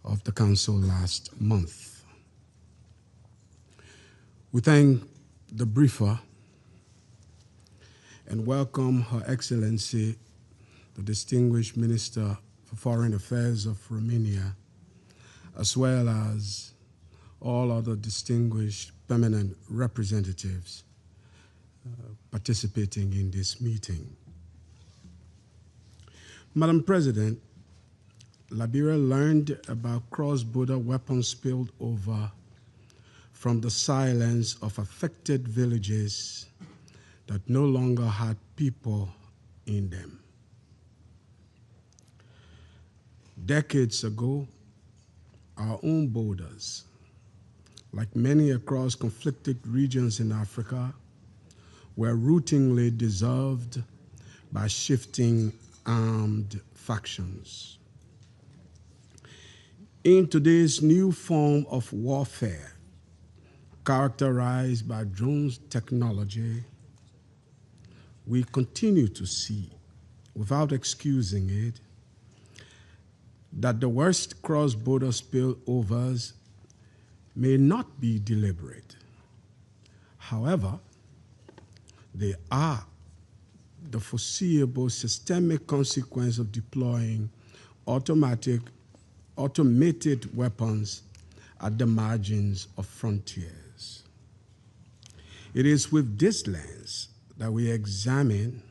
of the Council last month. We thank the briefer and welcome Her Excellency, the distinguished Minister for Foreign Affairs of Romania, as well as all other distinguished permanent representatives participating in this meeting. Madam President, Liberia learned about cross-border weapons spilled over from the silence of affected villages that no longer had people in them. Decades ago, our own borders, like many across conflicted regions in Africa, were routinely dissolved by shifting armed factions. In today's new form of warfare, characterized by drones technology, we continue to see, without excusing it, that the worst cross-border spillovers may not be deliberate. However, they are the foreseeable systemic consequence of deploying automated weapons at the margins of frontiers. It is with this lens that we examine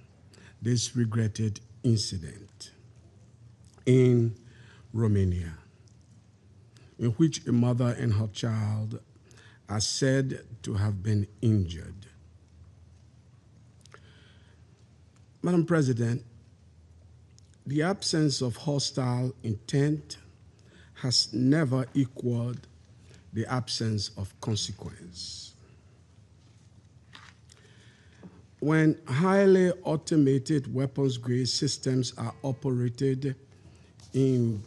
this regretted incident in Romania, in which a mother and her child are said to have been injured. Madam President, the absence of hostile intent has never equaled the absence of consequence. When highly automated weapons-grade systems are operated in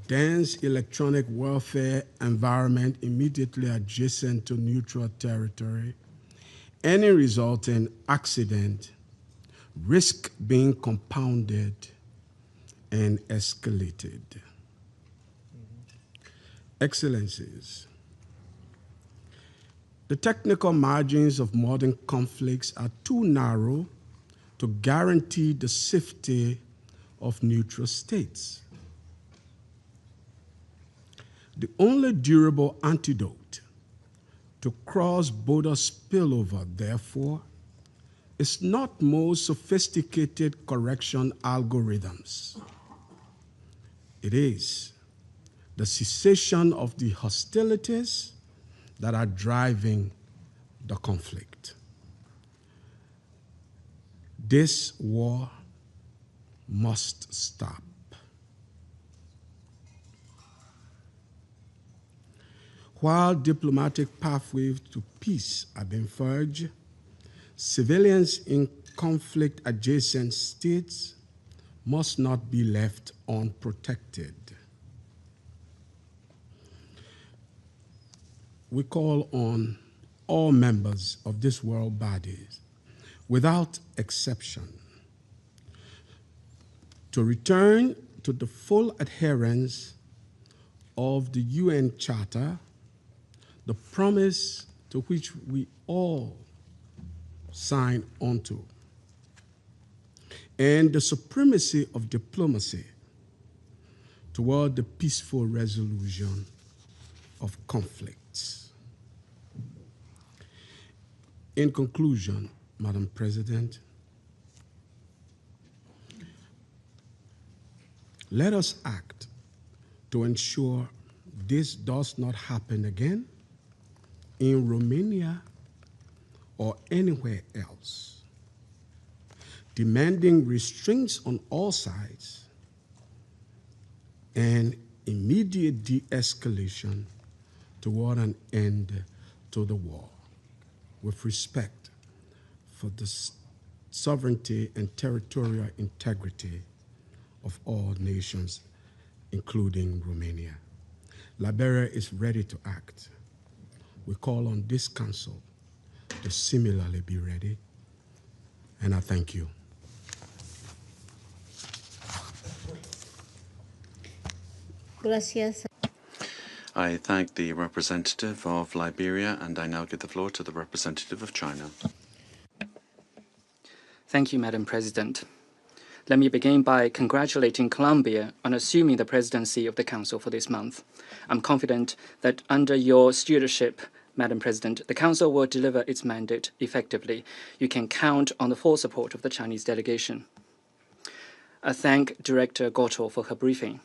dense electronic warfare environment immediately adjacent to neutral territory, any resulting accident risk being compounded and escalated. Excellencies, the technical margins of modern conflicts are too narrow to guarantee the safety of neutral states. The only durable antidote to cross-border spillover, therefore, is not more sophisticated correction algorithms. It is the cessation of the hostilities that are driving the conflict. This war must stop. While diplomatic pathways to peace are being forged, civilians in conflict-adjacent states must not be left unprotected. We call on all members of this world body, without exception, to return to the full adherence of the UN Charter, the promise to which we all sign onto, and the supremacy of diplomacy toward the peaceful resolution of conflicts. In conclusion, Madam President, let us act to ensure this does not happen again in Romania or anywhere else, demanding restraints on all sides and immediate de-escalation toward an end to the war, with respect for the sovereignty and territorial integrity of all nations, including Romania. Liberia is ready to act. We call on this council to similarly be ready, and I thank you. Gracias. I thank the representative of Liberia, and I now give the floor to the representative of China. Thank you, Madam President. Let me begin by congratulating Colombia on assuming the presidency of the Council for this month. I'm confident that under your stewardship, Madam President, the Council will deliver its mandate effectively. You can count on the full support of the Chinese delegation. I thank Director Goto for her briefing.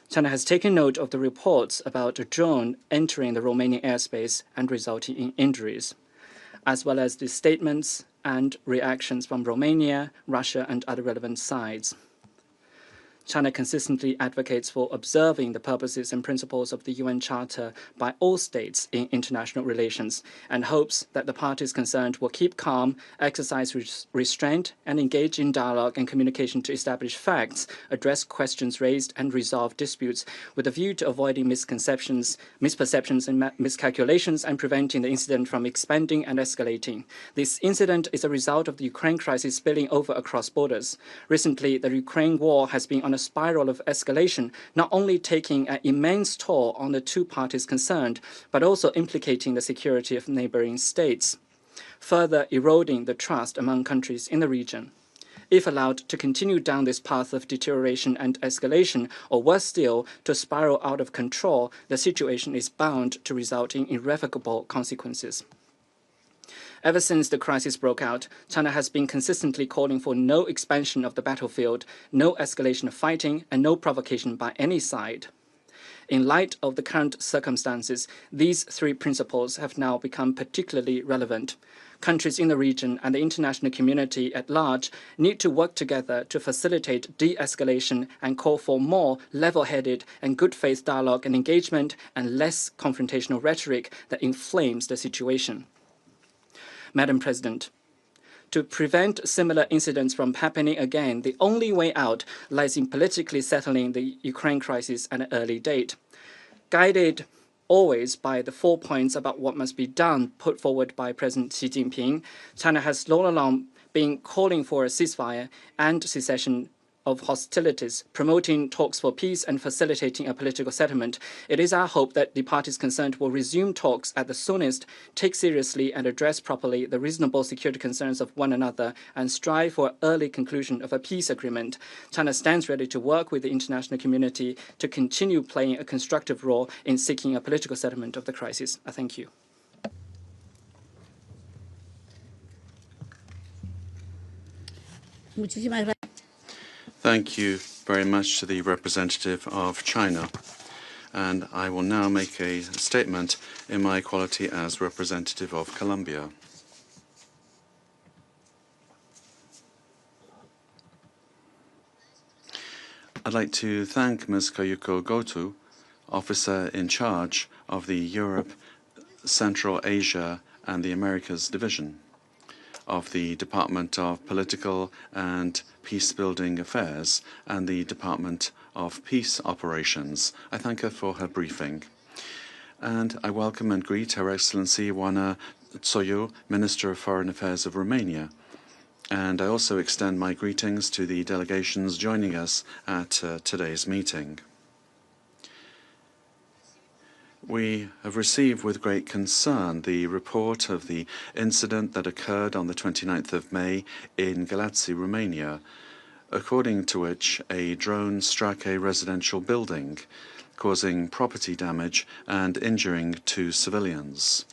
China has taken note of the reports about a drone entering the Romanian airspace and resulting in injuries, as well as the statements and reactions from Romania, Russia, and other relevant sides. China consistently advocates for observing the purposes and principles of the UN Charter by all states in international relations and hopes that the parties concerned will keep calm, exercise restraint, and engage in dialogue and communication to establish facts, address questions raised, and resolve disputes with a view to avoiding misconceptions, misperceptions, and miscalculations and preventing the incident from expanding and escalating. This incident is a result of the Ukraine crisis spilling over across borders. Recently, the Ukraine war has been on a spiral of escalation, not only taking an immense toll on the two parties concerned, but also implicating the security of neighboring states, further eroding the trust among countries in the region. If allowed to continue down this path of deterioration and escalation, or worse still, to spiral out of control, the situation is bound to result in irrevocable consequences. Ever since the crisis broke out, China has been consistently calling for no expansion of the battlefield, no escalation of fighting, and no provocation by any side. In light of the current circumstances, these three principles have now become particularly relevant. Countries in the region and the international community at large need to work together to facilitate de-escalation and call for more level-headed and good-faith dialogue and engagement and less confrontational rhetoric that inflames the situation. Madam President, to prevent similar incidents from happening again, the only way out lies in politically settling the Ukraine crisis at an early date. Guided always by the 4 points about what must be done put forward by President Xi Jinping, China has all along been calling for a ceasefire and cessation of hostilities, promoting talks for peace and facilitating a political settlement. It is our hope that the parties concerned will resume talks at the soonest, take seriously and address properly the reasonable security concerns of one another, and strive for early conclusion of a peace agreement. China stands ready to work with the international community to continue playing a constructive role in seeking a political settlement of the crisis. I thank you. Muchísimas gracias. Thank you very much to the representative of China. And I will now make a statement in my quality as representative of Colombia. I'd like to thank Ms. Kayuko Goto, officer in charge of the Europe, Central Asia and the Americas Division of the Department of Political and Peacebuilding Affairs and the Department of Peace Operations. I thank her for her briefing. And I welcome and greet Her Excellency Oana Tsoyu, Minister of Foreign Affairs of Romania. And I also extend my greetings to the delegations joining us at today's meeting. We have received with great concern the report of the incident that occurred on the 29th of May in Galați, Romania, according to which a drone struck a residential building, causing property damage and injuring 2 civilians.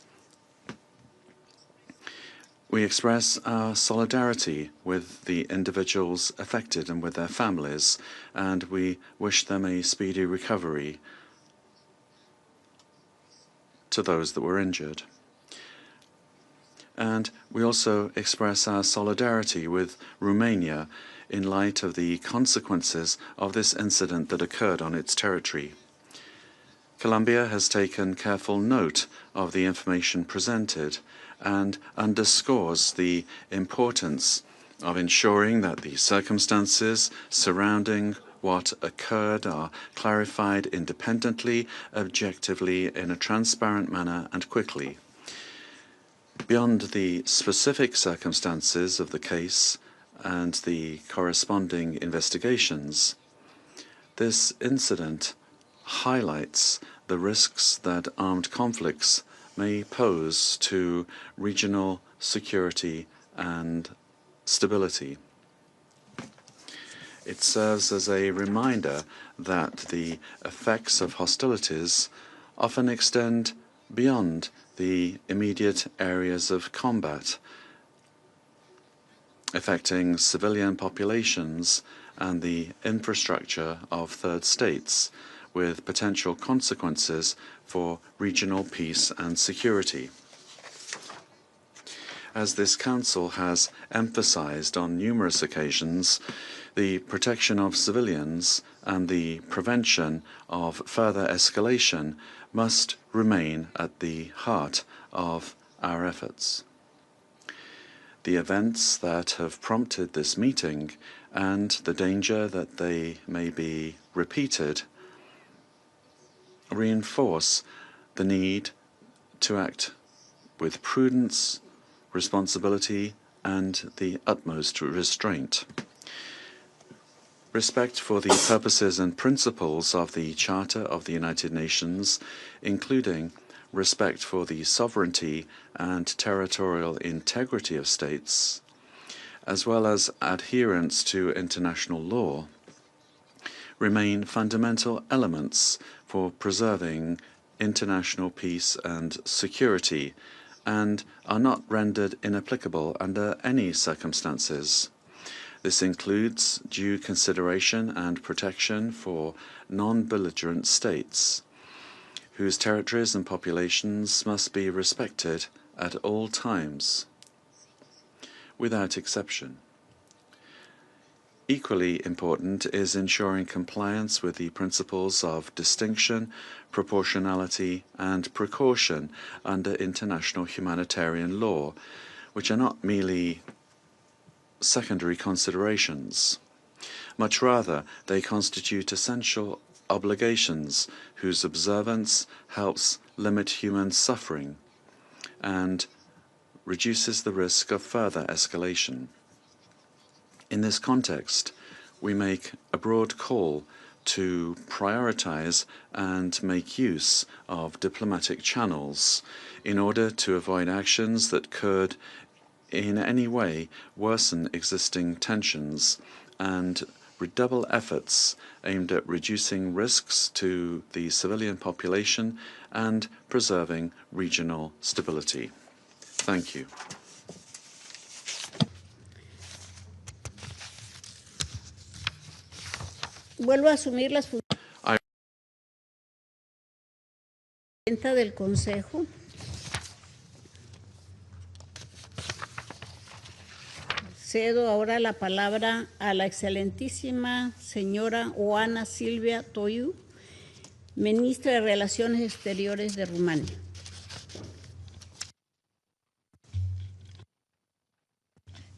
We express our solidarity with the individuals affected and with their families, and we wish them a speedy recovery to those that were injured. And we also express our solidarity with Romania in light of the consequences of this incident that occurred on its territory. Colombia has taken careful note of the information presented and underscores the importance of ensuring that the circumstances surrounding what occurred are clarified independently, objectively, in a transparent manner and quickly. Beyond the specific circumstances of the case and the corresponding investigations, this incident highlights the risks that armed conflicts may pose to regional security and stability. It serves as a reminder that the effects of hostilities often extend beyond the immediate areas of combat, affecting civilian populations and the infrastructure of third states, with potential consequences for regional peace and security. As this Council has emphasized on numerous occasions, the protection of civilians and the prevention of further escalation must remain at the heart of our efforts. The events that have prompted this meeting and the danger that they may be repeated reinforce the need to act with prudence, responsibility, and the utmost restraint. Respect for the purposes and principles of the Charter of the United Nations, including respect for the sovereignty and territorial integrity of states, as well as adherence to international law, remain fundamental elements for preserving international peace and security, and are not rendered inapplicable under any circumstances. This includes due consideration and protection for non-belligerent states, whose territories and populations must be respected at all times, without exception. Equally important is ensuring compliance with the principles of distinction, proportionality, and precaution under international humanitarian law, which are not merely secondary considerations. Much rather, they constitute essential obligations whose observance helps limit human suffering and reduces the risk of further escalation. In this context, we make a broad call to prioritize and make use of diplomatic channels in order to avoid actions that could in any way worsen existing tensions and redouble efforts aimed at reducing risks to the civilian population and preserving regional stability. Thank you. Vuelvo a asumir las funciones de presidenta del Consejo. Cedo ahora la palabra a la excelentísima señora Oana Silvia Toiu, ministra de Relaciones Exteriores de Rumania.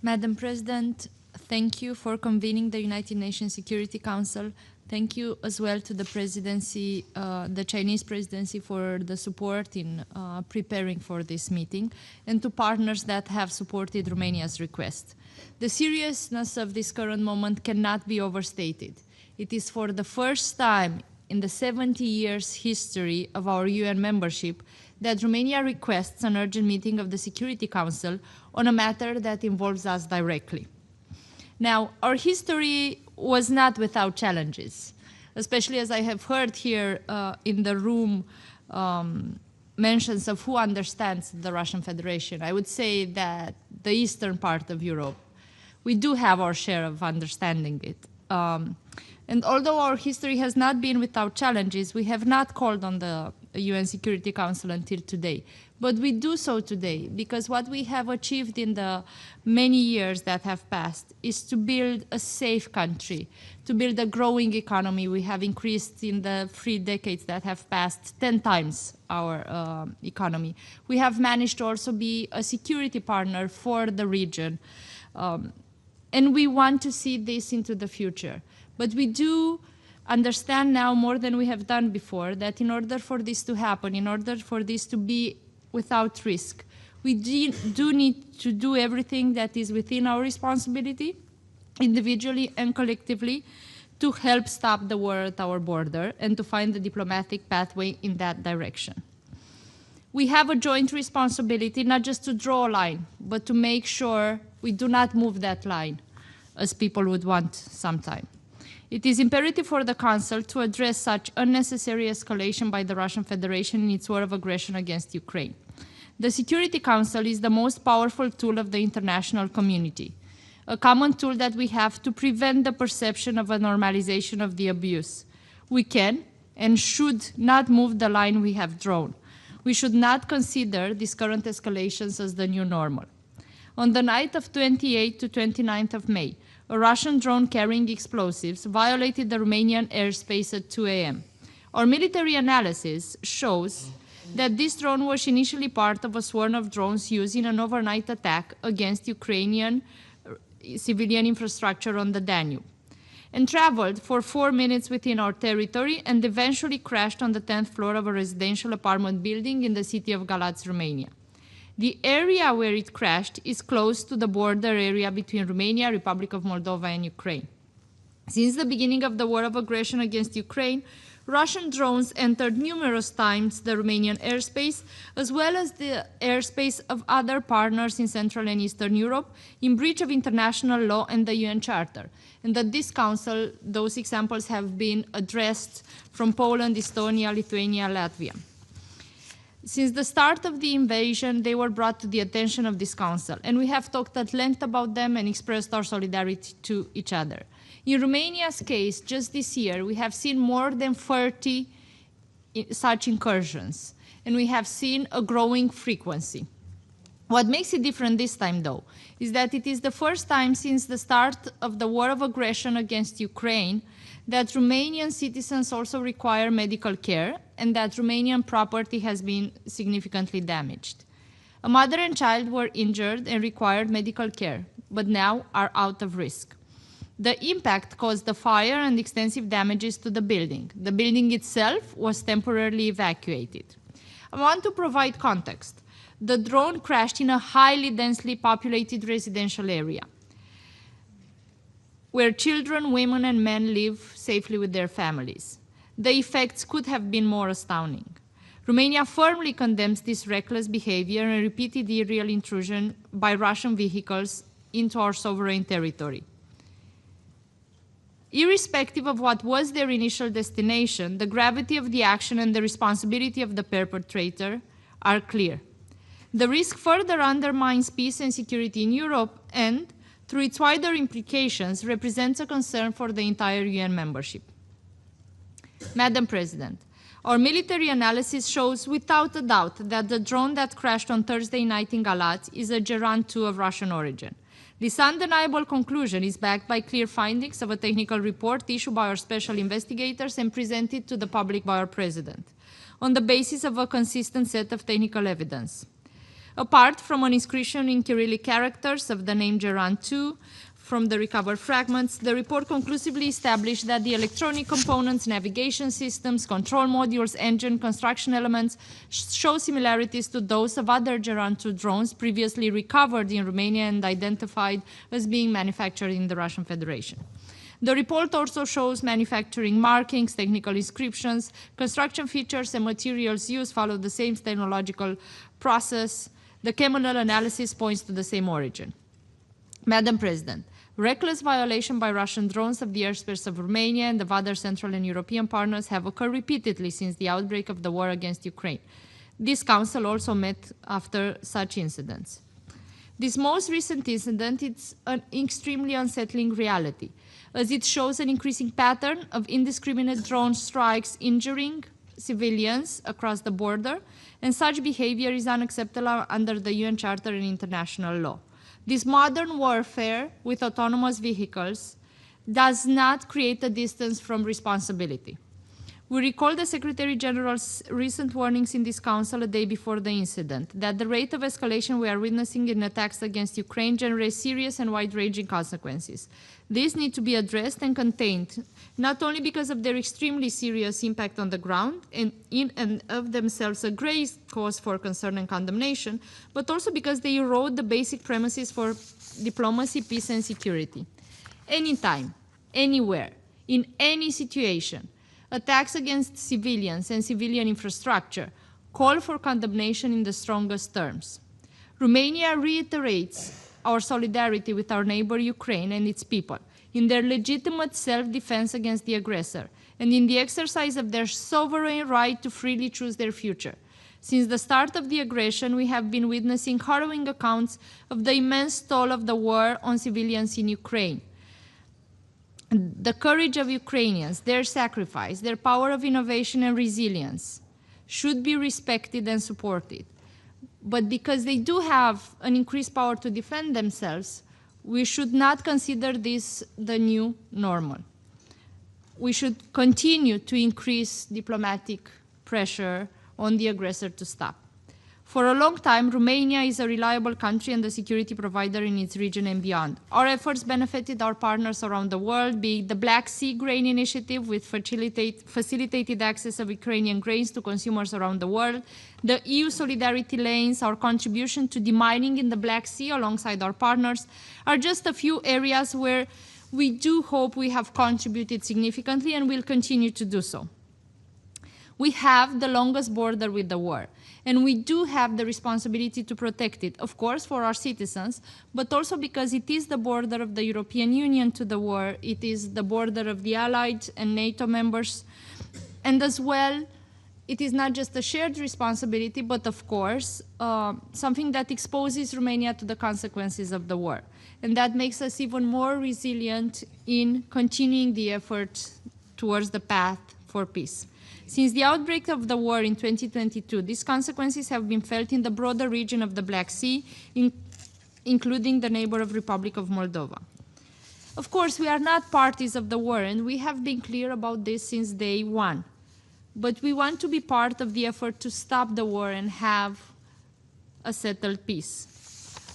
Madam President, thank you for convening the United Nations Security Council. Thank you as well to the presidency, the Chinese presidency, for the support in preparing for this meeting, and to partners that have supported Romania's request. The seriousness of this current moment cannot be overstated. It is for the first time in the 70 years history of our UN membership that Romania requests an urgent meeting of the Security Council on a matter that involves us directly. Now, our history was not without challenges, especially as I have heard here in the room mentions of who understands the Russian Federation. I would say that the eastern part of Europe, we do have our share of understanding it. And although our history has not been without challenges, we have not called on the UN Security Council until today. But we do so today because what we have achieved in the many years that have passed is to build a safe country, to build a growing economy. We have increased in the 3 decades that have passed 10 times our economy. We have managed to also be a security partner for the region. And we want to see this into the future. But we do understand now more than we have done before that in order for this to happen, in order for this to be without risk, we do need to do everything that is within our responsibility, individually and collectively, to help stop the war at our border and to find the diplomatic pathway in that direction. We have a joint responsibility not just to draw a line, but to make sure we do not move that line as people would want sometime. It is imperative for the Council to address such unnecessary escalation by the Russian Federation in its war of aggression against Ukraine. The Security Council is the most powerful tool of the international community, a common tool that we have to prevent the perception of a normalization of the abuse. We can and should not move the line we have drawn. We should not consider these current escalations as the new normal. On the night of 28 to 29th of May, a Russian drone carrying explosives violated the Romanian airspace at 2 a.m. Our military analysis shows that this drone was initially part of a swarm of drones used in an overnight attack against Ukrainian civilian infrastructure on the Danube, and traveled for 4 minutes within our territory and eventually crashed on the 10th floor of a residential apartment building in the city of Galați, Romania. The area where it crashed is close to the border area between Romania, Republic of Moldova, and Ukraine. Since the beginning of the war of aggression against Ukraine, Russian drones entered numerous times the Romanian airspace, as well as the airspace of other partners in Central and Eastern Europe, in breach of international law and the UN Charter. And at this Council, those examples have been addressed from Poland, Estonia, Lithuania, Latvia. Since the start of the invasion, they were brought to the attention of this Council, and we have talked at length about them and expressed our solidarity to each other. In Romania's case, just this year, we have seen more than 30 such incursions, and we have seen a growing frequency. What makes it different this time, though, is that it is the first time since the start of the war of aggression against Ukraine that Romanian citizens also require medical care and that Romanian property has been significantly damaged. A mother and child were injured and required medical care, but now are out of risk. The impact caused the fire and extensive damages to the building. The building itself was temporarily evacuated. I want to provide context. The the drone crashed in a highly densely populated residential area. where children, women, and men live safely with their families. The effects could have been more astounding. Romania firmly condemns this reckless behavior and repeated illegal intrusion by Russian vehicles into our sovereign territory. Irrespective of what was their initial destination, the gravity of the action and the responsibility of the perpetrator are clear. The risk further undermines peace and security in Europe and, through its wider implications, represents a concern for the entire UN membership. Madam President, our military analysis shows without a doubt that the drone that crashed on Thursday night in Galat is a Geran 2 of Russian origin. This undeniable conclusion is backed by clear findings of a technical report issued by our special investigators and presented to the public by our President, on the basis of a consistent set of technical evidence. Apart from an inscription in Cyrillic characters of the name Geran 2 from the recovered fragments, the report conclusively established that the electronic components, navigation systems, control modules, engine, construction elements show similarities to those of other Geran 2 drones previously recovered in Romania and identified as being manufactured in the Russian Federation. The report also shows manufacturing markings, technical inscriptions, construction features, and materials used follow the same technological process. The chemical analysis points to the same origin. Madam President, reckless violation by Russian drones of the airspace of Romania and of other Central and European partners have occurred repeatedly since the outbreak of the war against Ukraine. This Council also met after such incidents. This most recent incident is an extremely unsettling reality, as it shows an increasing pattern of indiscriminate drone strikes injuring civilians across the border, and such behavior is unacceptable under the UN Charter and international law. This modern warfare with autonomous vehicles does not create a distance from responsibility. We recall the Secretary General's recent warnings in this Council a day before the incident, that the rate of escalation we are witnessing in attacks against Ukraine generates serious and wide-ranging consequences. These need to be addressed and contained, not only because of their extremely serious impact on the ground and in and of themselves a great cause for concern and condemnation, but also because they erode the basic premises for diplomacy, peace, and security. Anytime, anywhere, in any situation, attacks against civilians and civilian infrastructure call for condemnation in the strongest terms. Romania reiterates our solidarity with our neighbor Ukraine and its people in their legitimate self-defense against the aggressor and in the exercise of their sovereign right to freely choose their future. Since the start of the aggression, we have been witnessing harrowing accounts of the immense toll of the war on civilians in Ukraine. The courage of Ukrainians, their sacrifice, their power of innovation and resilience should be respected and supported. But because they do have an increased power to defend themselves, we should not consider this the new normal. We should continue to increase diplomatic pressure on the aggressor to stop. For a long time, Romania is a reliable country and a security provider in its region and beyond. Our efforts benefited our partners around the world, be it the Black Sea Grain Initiative, which facilitated access of Ukrainian grains to consumers around the world, the EU Solidarity Lanes, our contribution to demining in the Black Sea alongside our partners, are just a few areas where we do hope we have contributed significantly and will continue to do so. We have the longest border with the war, and we do have the responsibility to protect it, of course, for our citizens, but also because it is the border of the European Union to the war, it is the border of the Allied and NATO members, and as well, it is not just a shared responsibility, but of course, something that exposes Romania to the consequences of the war. And that makes us even more resilient in continuing the effort towards the path for peace. Since the outbreak of the war in 2022, these consequences have been felt in the broader region of the Black Sea, including the neighbor Republic of Moldova. Of course, we are not parties of the war, and we have been clear about this since day one. But we want to be part of the effort to stop the war and have a settled peace.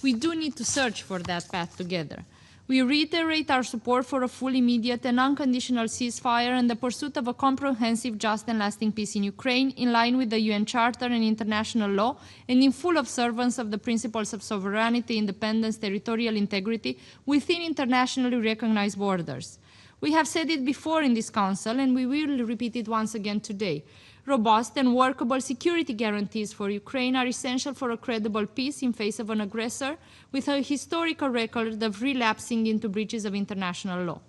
We do need to search for that path together. We reiterate our support for a full, immediate, and unconditional ceasefire and the pursuit of a comprehensive, just, and lasting peace in Ukraine, in line with the UN Charter and international law, and in full observance of the principles of sovereignty, independence, territorial integrity within internationally recognized borders. We have said it before in this Council, and we will repeat it once again today. Robust and workable security guarantees for Ukraine are essential for a credible peace in face of an aggressor with a historical record of relapsing into breaches of international law.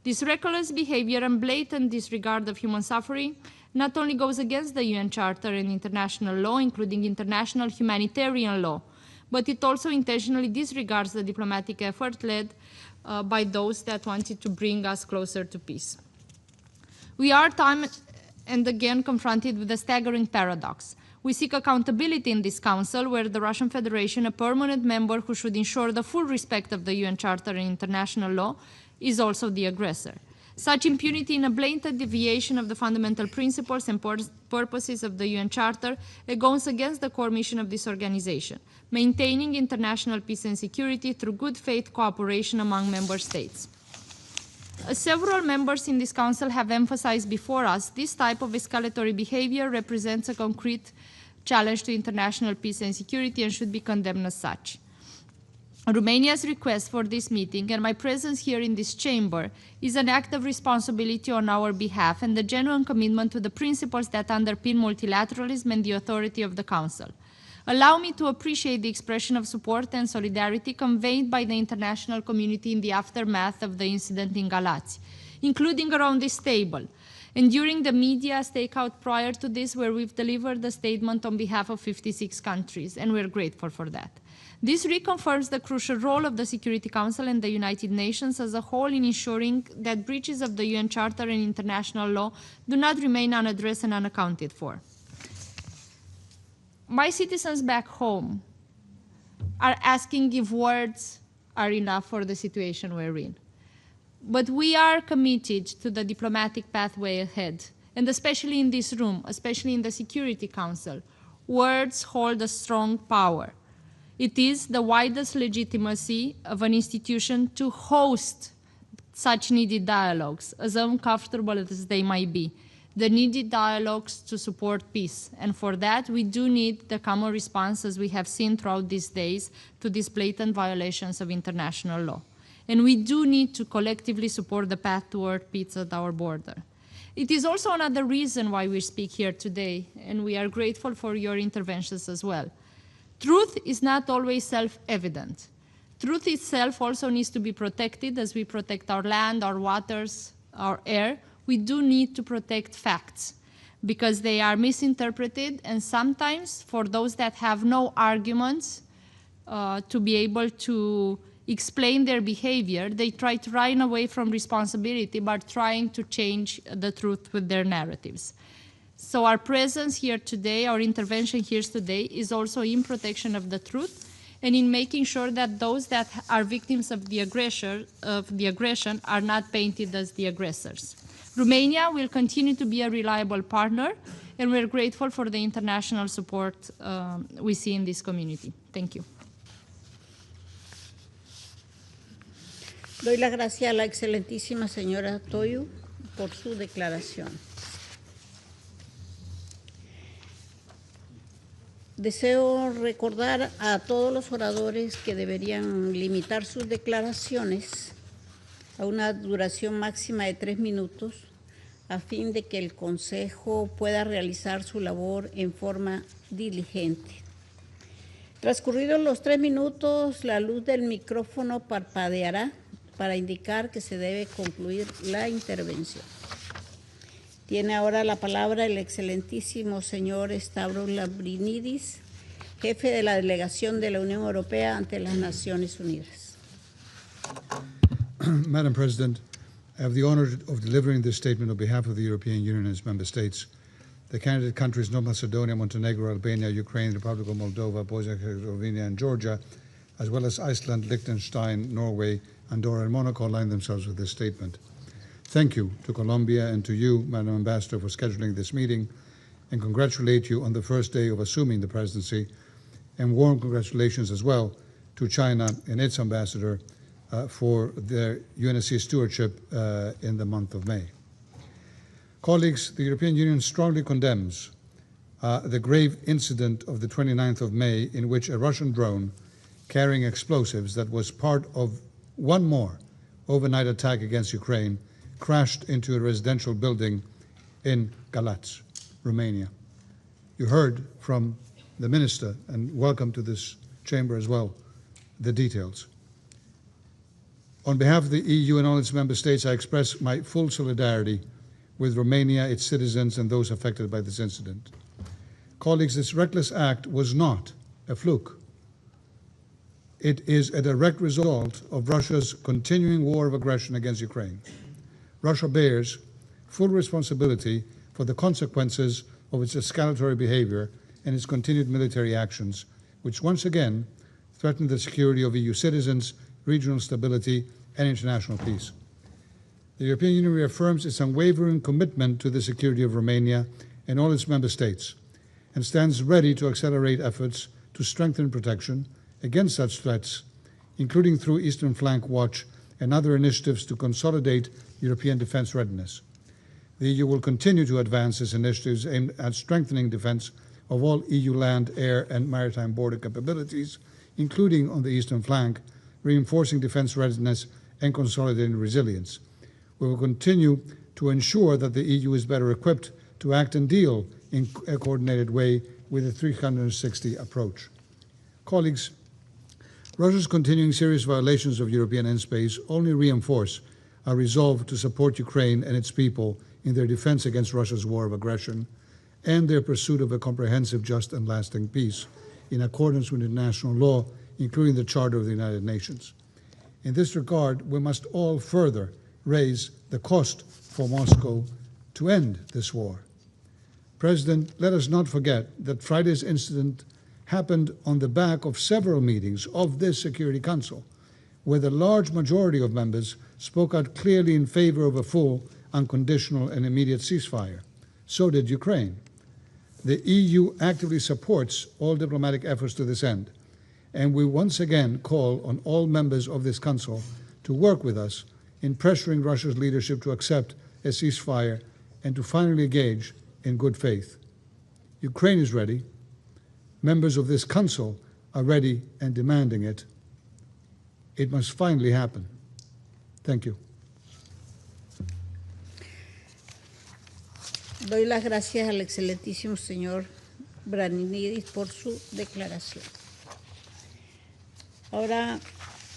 This reckless behavior and blatant disregard of human suffering not only goes against the UN Charter and international law, including international humanitarian law, but it also intentionally disregards the diplomatic effort led by those that wanted to bring us closer to peace. We are time and again confronted with a staggering paradox. We seek accountability in this Council, where the Russian Federation, a permanent member who should ensure the full respect of the UN Charter and international law, is also the aggressor. Such impunity in a blatant deviation of the fundamental principles and purposes of the UN Charter goes against the core mission of this organization, maintaining international peace and security through good faith cooperation among member states. As several members in this Council have emphasized before us, this type of escalatory behavior represents a concrete challenge to international peace and security and should be condemned as such. Romania's request for this meeting and my presence here in this chamber is an act of responsibility on our behalf and a genuine commitment to the principles that underpin multilateralism and the authority of the Council. Allow me to appreciate the expression of support and solidarity conveyed by the international community in the aftermath of the incident in Galați, including around this table, and during the media stakeout prior to this, where we've delivered a statement on behalf of 56 countries, and we're grateful for that. This reconfirms the crucial role of the Security Council and the United Nations as a whole in ensuring that breaches of the UN Charter and international law do not remain unaddressed and unaccounted for. My citizens back home are asking if words are enough for the situation we're in. But we are committed to the diplomatic pathway ahead, and especially in this room, especially in the Security Council, words hold a strong power. It is the widest legitimacy of an institution to host such needed dialogues, as uncomfortable as they might be. The needed dialogues to support peace. And for that, we do need the common response, as we have seen throughout these days, to these blatant violations of international law. And we do need to collectively support the path toward peace at our border. It is also another reason why we speak here today, and we are grateful for your interventions as well. Truth is not always self-evident. Truth itself also needs to be protected as we protect our land, our waters, our air. We do need to protect facts because they are misinterpreted, and sometimes for those that have no arguments to be able to explain their behavior, they try to run away from responsibility by trying to change the truth with their narratives. So our presence here today, our intervention here today, is also in protection of the truth and in making sure that those that are victims of the aggression are not painted as the aggressors. Romania will continue to be a reliable partner, and we're grateful for the international support we see in this community. Thank you. Doy la gracia a la excelentísima señora Toyu por su declaración. Deseo recordar a todos los oradores que deberían limitar sus declaraciones a una duración máxima de 3 minutos a fin de que el Consejo pueda realizar su labor en forma diligente. Transcurridos los 3 minutos, la luz del micrófono parpadeará para indicar que se debe concluir la intervención. Tiene ahora la palabra el excelentísimo señor Stavros Lambrinidis, jefe de la delegación de la Unión Europea ante las Naciones Unidas. Madam President, I have the honor of delivering this statement on behalf of the European Union and its member states. The candidate countries North Macedonia, Montenegro, Albania, Ukraine, the Republic of Moldova, Bosnia-Herzegovina, and Georgia, as well as Iceland, Liechtenstein, Norway, Andorra, and Monaco, align themselves with this statement. Thank you to Colombia and to you, Madam Ambassador, for scheduling this meeting, and congratulate you on the first day of assuming the presidency, and warm congratulations as well to China and its ambassador for their UNSC stewardship in the month of May. Colleagues, the European Union strongly condemns the grave incident of the 29th of May in which a Russian drone carrying explosives that was part of one more overnight attack against Ukraine crashed into a residential building in Galați, Romania. You heard from the minister, and welcome to this chamber as well, the details. On behalf of the EU and all its member states, I express my full solidarity with Romania, its citizens, and those affected by this incident. Colleagues, this reckless act was not a fluke. It is a direct result of Russia's continuing war of aggression against Ukraine. Russia bears full responsibility for the consequences of its escalatory behavior and its continued military actions, which once again threaten the security of EU citizens, regional stability, and international peace. The European Union reaffirms its unwavering commitment to the security of Romania and all its member states, and stands ready to accelerate efforts to strengthen protection against such threats, including through Eastern Flank Watch and other initiatives to consolidate European defense readiness. The EU will continue to advance its initiatives aimed at strengthening defense of all EU land, air, and maritime border capabilities, including on the Eastern Flank, reinforcing defense readiness and consolidating resilience. We will continue to ensure that the EU is better equipped to act and deal in a coordinated way with a 360 approach. Colleagues, Russia's continuing serious violations of European airspace only reinforce our resolve to support Ukraine and its people in their defense against Russia's war of aggression and their pursuit of a comprehensive, just, and lasting peace in accordance with international law, including the Charter of the United Nations. In this regard, we must all further raise the cost for Moscow to end this war. President, let us not forget that Friday's incident happened on the back of several meetings of this Security Council, where the large majority of members spoke out clearly in favor of a full, unconditional, and immediate ceasefire. So did Ukraine. The EU actively supports all diplomatic efforts to this end, and we once again call on all members of this Council to work with us in pressuring Russia's leadership to accept a ceasefire and to finally engage in good faith. Ukraine is ready. Members of this Council are ready and demanding it. It must finally happen. Thank you. Doy las gracias al excelentísimo señor Branidis por su declaración. Ahora,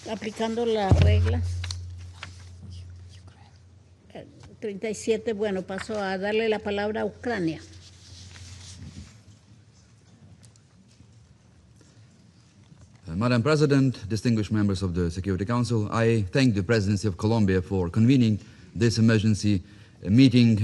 aplicando la regla 37, bueno, paso a darle la palabra a Ucrania. Madam President, distinguished members of the Security Council, I thank the Presidency of Colombia for convening this emergency meeting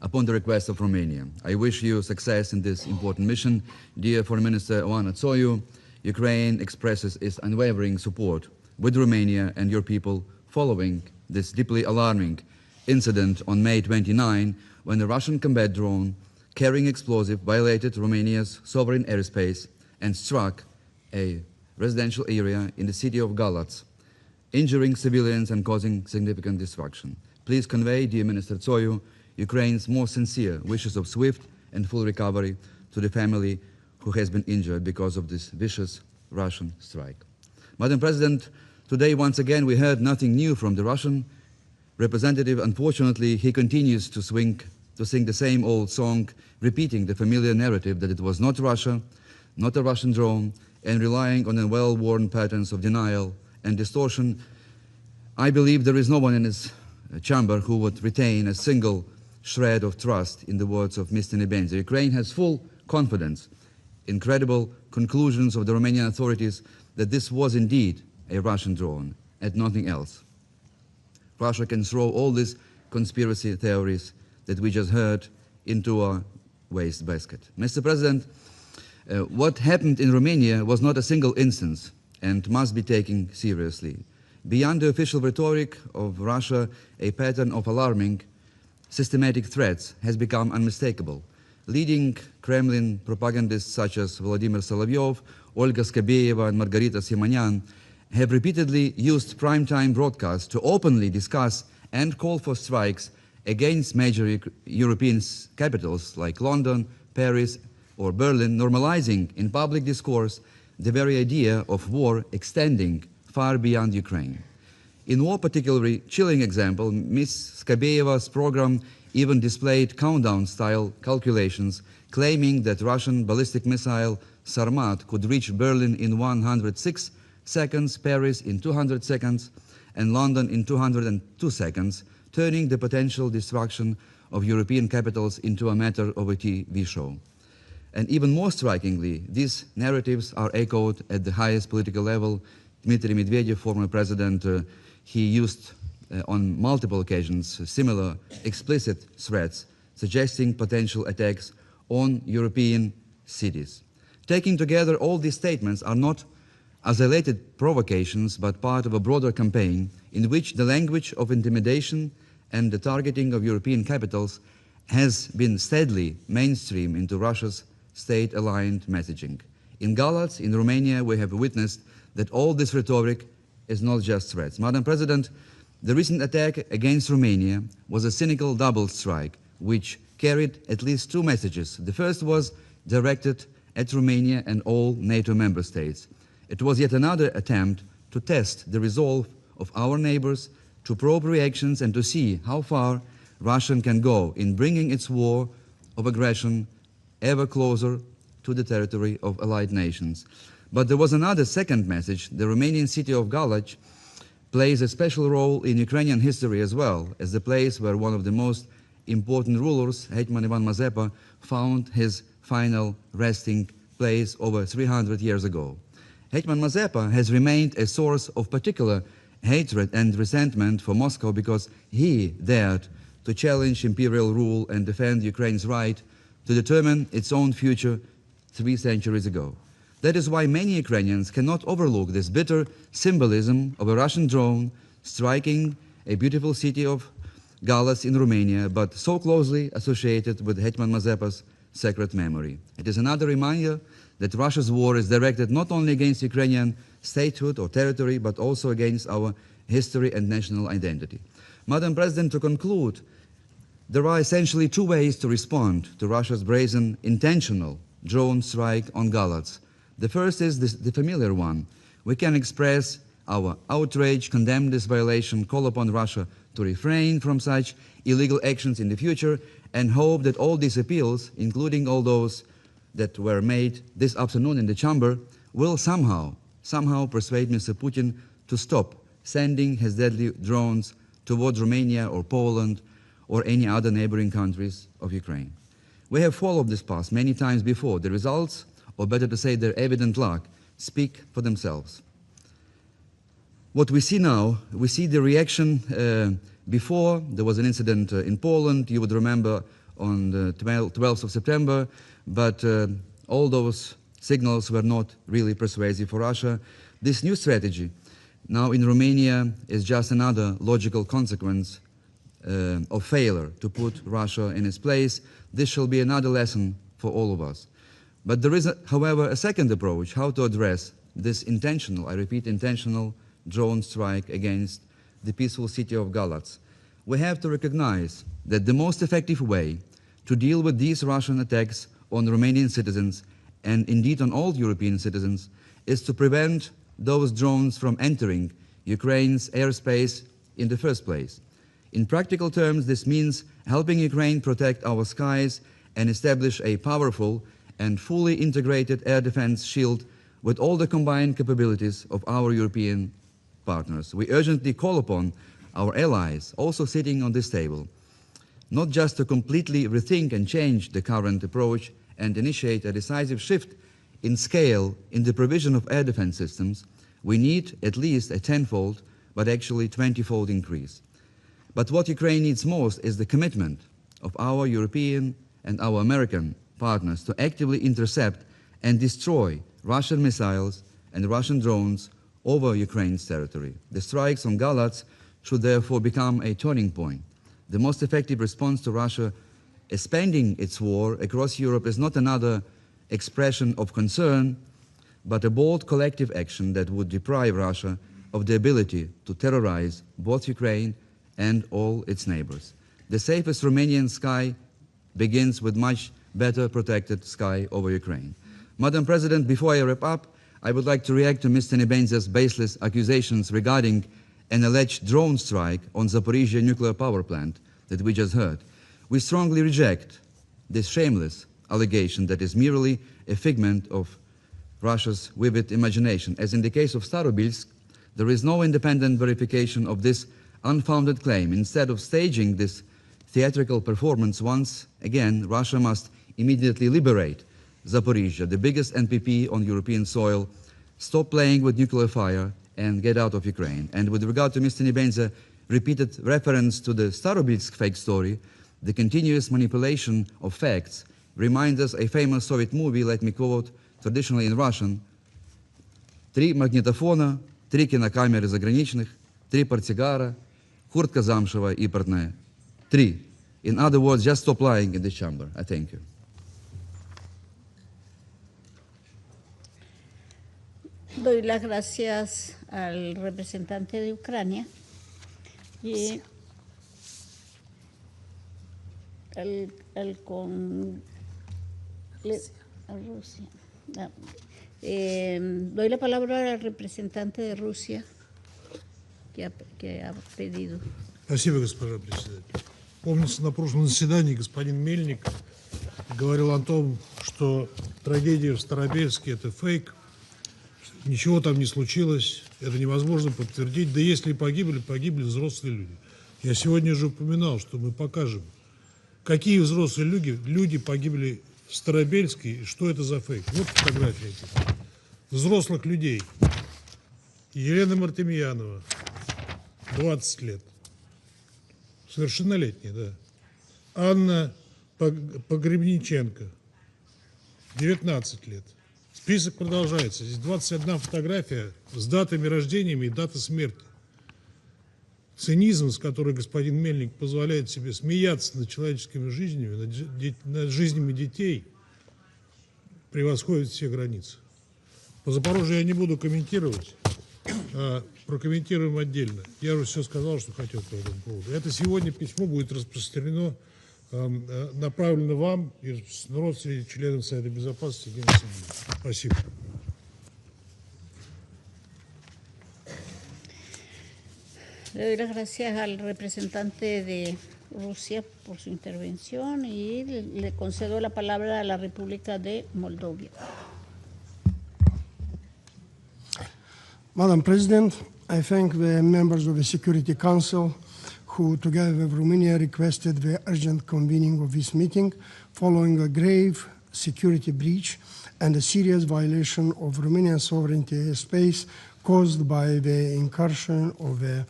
upon the request of Romania. I wish you success in this important mission. Dear Foreign Minister Oana Tsoyu, Ukraine expresses its unwavering support with Romania and your people following this deeply alarming incident on May 29, when a Russian combat drone carrying explosive violated Romania's sovereign airspace and struck a residential area in the city of Galați, injuring civilians and causing significant destruction. Please convey, dear Minister Tsoyu, Ukraine's most sincere wishes of swift and full recovery to the family who has been injured because of this vicious Russian strike. Madam President, today once again we heard nothing new from the Russian representative. Unfortunately, he continues to sing the same old song, repeating the familiar narrative that it was not Russia, not a Russian drone, and relying on the well-worn patterns of denial and distortion. I believe there is no one in this chamber who would retain a single shred of trust in the words of Mr. Nebenza. Ukraine has full confidence in credible conclusions of the Romanian authorities that this was indeed a Russian drone and nothing else. Russia can throw all these conspiracy theories that we just heard into a waste basket. Mr. President, what happened in Romania was not a single instance and must be taken seriously. Beyond the official rhetoric of Russia, a pattern of alarming, systematic threats has become unmistakable. Leading Kremlin propagandists such as Vladimir Solovyov, Olga Skabeyeva, and Margarita Simonyan have repeatedly used primetime broadcasts to openly discuss and call for strikes against major European capitals like London, Paris, or Berlin, normalizing in public discourse the very idea of war extending far beyond Ukraine. In one particularly chilling example, Ms. Skabeyeva's program even displayed countdown-style calculations claiming that Russian ballistic missile Sarmat could reach Berlin in 106 seconds, Paris in 200 seconds, and London in 202 seconds, turning the potential destruction of European capitals into a matter of a TV show. And even more strikingly, these narratives are echoed at the highest political level. Dmitry Medvedev, former president, he used on multiple occasions similar explicit threats, suggesting potential attacks on European cities. Taking together, all these statements are not isolated provocations, but part of a broader campaign in which the language of intimidation and the targeting of European capitals has been steadily mainstream into Russia's state-aligned messaging. In Galatz, in Romania, we have witnessed that all this rhetoric is not just threats. Madam President, the recent attack against Romania was a cynical double strike, which carried at least two messages. The first was directed at Romania and all NATO member states. It was yet another attempt to test the resolve of our neighbors, to probe reactions and to see how far Russia can go in bringing its war of aggression ever closer to the territory of allied nations. But there was another second message. The Romanian city of Galați plays a special role in Ukrainian history as well, as the place where one of the most important rulers, Hetman Ivan Mazepa, found his final resting place over 300 years ago. Hetman Mazepa has remained a source of particular hatred and resentment for Moscow because he dared to challenge imperial rule and defend Ukraine's right to determine its own future 3 centuries ago. That is why many Ukrainians cannot overlook this bitter symbolism of a Russian drone striking a beautiful city of Galatz in Romania, but so closely associated with Hetman Mazepa's sacred memory. It is another reminder that Russia's war is directed not only against Ukrainian statehood or territory, but also against our history and national identity. Madam President, to conclude, there are essentially two ways to respond to Russia's brazen, intentional drone strike on Galatz. The first is the familiar one. We can express our outrage, condemn this violation, call upon Russia to refrain from such illegal actions in the future, and hope that all these appeals, including all those that were made this afternoon in the chamber, will somehow persuade Mr. Putin to stop sending his deadly drones towards Romania or Poland or any other neighboring countries of Ukraine. We have followed this path many times before. The results, or better to say their evident lack, speak for themselves. What we see now, we see the reaction before. There was an incident in Poland, you would remember, on the 12th of September, but all those signals were not really persuasive for Russia. This new strategy now in Romania is just another logical consequence of failure to put Russia in its place. This shall be another lesson for all of us. But there is, however, a second approach, how to address this intentional, I repeat, intentional drone strike against the peaceful city of Galatz. We have to recognize that the most effective way to deal with these Russian attacks on Romanian citizens, and indeed on all European citizens, is to prevent those drones from entering Ukraine's airspace in the first place. In practical terms, this means helping Ukraine protect our skies and establish a powerful and fully integrated air defense shield with all the combined capabilities of our European partners. We urgently call upon our allies, also sitting on this table, not just to completely rethink and change the current approach and initiate a decisive shift in scale in the provision of air defense systems. We need at least a 10-fold, but actually 20-fold increase. But what Ukraine needs most is the commitment of our European and our American partners to actively intercept and destroy Russian missiles and Russian drones over Ukraine's territory. The strikes on Galatz should therefore become a turning point. The most effective response to Russia expanding its war across Europe is not another expression of concern, but a bold collective action that would deprive Russia of the ability to terrorize both Ukraine and all its neighbors. The safest Romanian sky begins with much better protected sky over Ukraine. Madam President, before I wrap up, I would like to react to Mr. Nebenza's baseless accusations regarding an alleged drone strike on Zaporizhzhia nuclear power plant that we just heard. We strongly reject this shameless allegation that is merely a figment of Russia's vivid imagination. As in the case of Starobilsk, there is no independent verification of this unfounded claim. Instead of staging this theatrical performance once again, Russia must immediately liberate Zaporizhzhia, the biggest NPP on European soil, stop playing with nuclear fire, and get out of Ukraine. And with regard to Mr. Nebenza's repeated reference to the Starobilsk fake story, the continuous manipulation of facts reminds us a famous Soviet movie, let me quote traditionally in Russian: «Три магнитофона, 3 кинокамеры заграничных, 3 портсигара, куртка замшевая и портная. 3. In other words, just stop lying in this chamber. I thank you. Doy las gracias al representante de Ucrania y a Rusia. Doy la palabra al representante de Rusia que ha pedido. Спасибо, госпожа председатель. Помнится, на прошлом заседании господин Мельник говорил о том, что трагедия в Старобельске – это фейк, ничего там не случилось, это невозможно подтвердить. Да если погибли, погибли взрослые люди. Я сегодня же упоминал, что мы покажем, какие взрослые люди погибли в Старобельске и что это за фейк. Вот фотографии взрослых людей. Елена Мартемьянова, 20 лет. Совершеннолетняя, да. Анна Погребниченко, 19 лет. Список продолжается. Здесь 21 фотография с датами рождения и датой смерти. Цинизм, с которым господин Мельник позволяет себе смеяться над человеческими жизнями, над жизнями детей, превосходит все границы. По Запорожью я не буду комментировать, а прокомментируем отдельно. Я уже все сказал, что хотел по этому поводу. Это сегодня письмо будет распространено, направлено вам и родственникам членам Совета Безопасности Генеральной Ассамблеи. Спасибо. Le doy las gracias al representante de Rusia por su intervención y le concedo la palabra a la República de Moldova. Madam President, I thank the members of the Security Council who, together with Romania, requested the urgent convening of this meeting following a grave security breach and a serious violation of Romanian sovereignty airspace caused by the incursion of a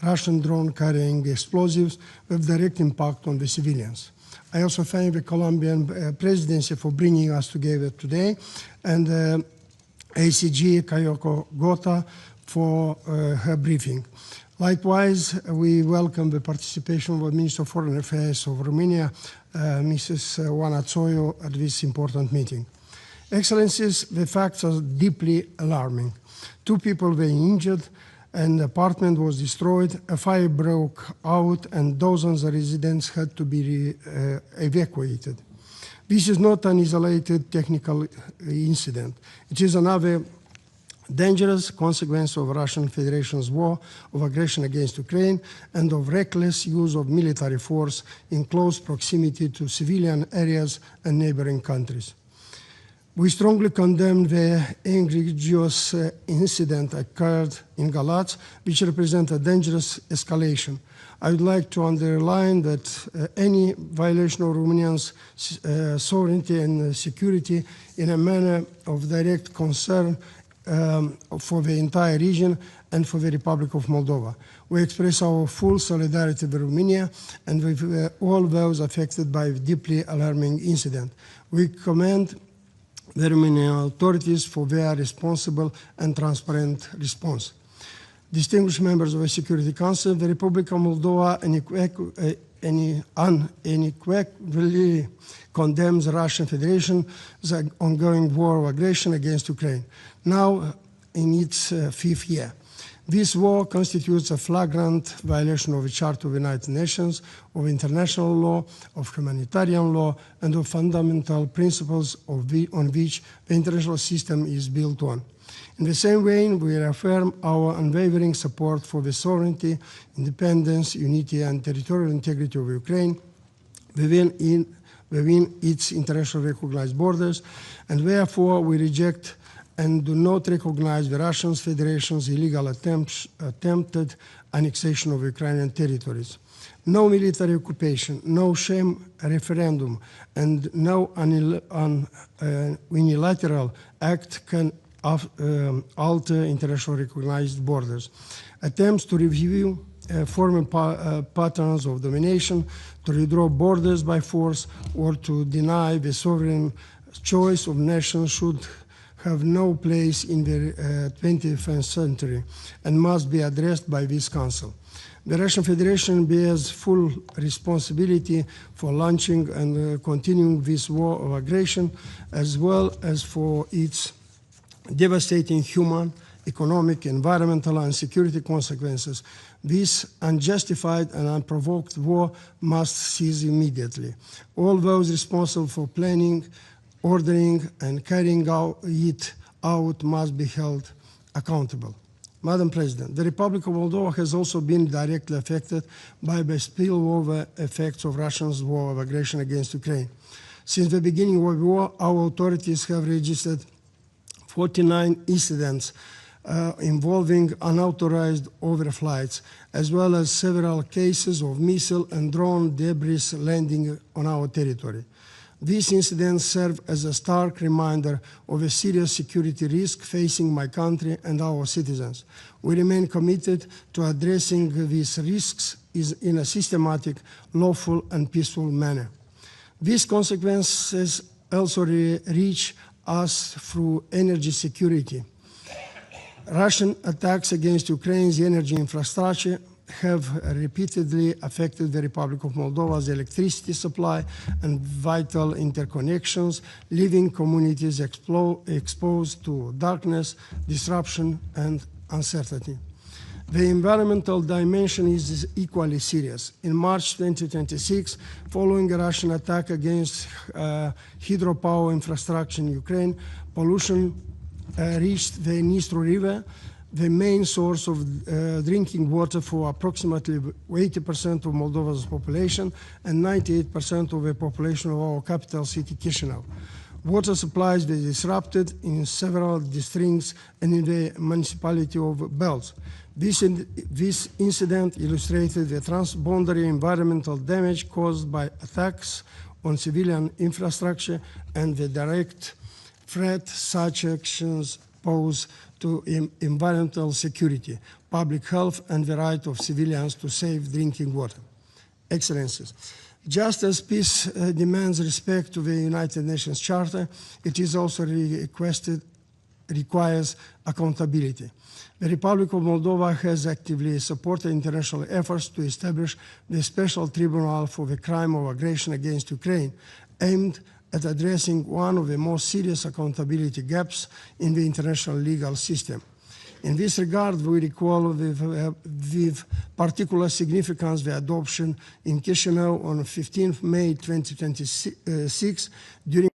Russian drone carrying explosives with direct impact on the civilians. I also thank the Colombian presidency for bringing us together today and ACG Kayoko Gota for her briefing. Likewise, we welcome the participation of the Minister of Foreign Affairs of Romania, Mrs. Oana Tsoyo, at this important meeting. Excellencies, the facts are deeply alarming. 2 people were injured, an apartment was destroyed, a fire broke out, and dozens of residents had to be evacuated. This is not an isolated technical incident. It is another dangerous consequence of Russian Federation's war of aggression against Ukraine and of reckless use of military force in close proximity to civilian areas and neighboring countries. We strongly condemn the egregious incident occurred in Galați, which represents a dangerous escalation. I would like to underline that any violation of Romania's sovereignty and security in a manner of direct concern for the entire region and for the Republic of Moldova. We express our full solidarity with Romania and with all those affected by the deeply alarming incident. We commend the Romanian authorities for their responsible and transparent response. Distinguished members of the Security Council, the Republic of Moldova unequivocally condemns the Russian Federation's ongoing war of aggression against Ukraine, now in its fifth year. This war constitutes a flagrant violation of the Charter of the United Nations, of international law, of humanitarian law, and of fundamental principles on which the international system is built on. In the same vein, we reaffirm our unwavering support for the sovereignty, independence, unity, and territorial integrity of Ukraine within its internationally recognized borders, and therefore we reject and do not recognize the Russian Federation's illegal attempted annexation of Ukrainian territories. No military occupation, no sham referendum, and no unilateral act can alter internationally recognized borders. Attempts to review former patterns of domination, to redraw borders by force, or to deny the sovereign choice of nations should have no place in the 21st century and must be addressed by this Council. The Russian Federation bears full responsibility for launching and continuing this war of aggression, as well as for its devastating human, economic, environmental, and security consequences. This unjustified and unprovoked war must cease immediately. All those responsible for planning, ordering, and carrying it out must be held accountable. Madam President, the Republic of Moldova has also been directly affected by the spillover effects of Russia's war of aggression against Ukraine. Since the beginning of the war, our authorities have registered 49 incidents involving unauthorized overflights, as well as several cases of missile and drone debris landing on our territory. These incidents serve as a stark reminder of a serious security risk facing my country and our citizens. We remain committed to addressing these risks in a systematic, lawful, and peaceful manner. These consequences also reach us through energy security. Russian attacks against Ukraine's energy infrastructure have repeatedly affected the Republic of Moldova's electricity supply and vital interconnections, leaving communities exposed to darkness, disruption, and uncertainty. The environmental dimension is equally serious. In March 2026, following a Russian attack against hydropower infrastructure in Ukraine, pollution reached the Dnistru River, the main source of drinking water for approximately 80% of Moldova's population and 98% of the population of our capital city, Chisinau. Water supplies were disrupted in several districts and in the municipality of Belz. This incident illustrated the transboundary environmental damage caused by attacks on civilian infrastructure and the direct threat such actions pose to environmental security, public health, and the right of civilians to safe drinking water. Excellencies, just as peace demands respect to the United Nations Charter, it is also requires accountability. The Republic of Moldova has actively supported international efforts to establish the Special Tribunal for the Crime of Aggression against Ukraine, aimed at addressing one of the most serious accountability gaps in the international legal system. In this regard, we recall with particular significance the adoption in Chisinau on 15 May 2026 during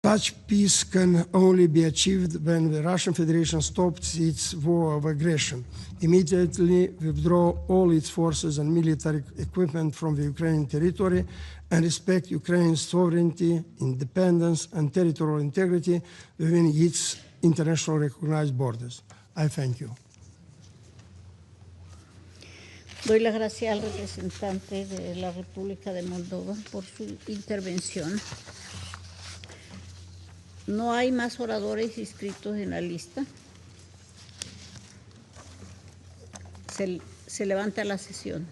Such peace can only be achieved when the Russian Federation stops its war of aggression, immediately withdraw all its forces and military equipment from the Ukrainian territory, and respect Ukraine's sovereignty, independence, and territorial integrity within its internationally recognized borders. I thank you. Doy las gracias al representante de la República de Moldova por su intervención. No hay más oradores inscritos en la lista. Se levanta la sesión.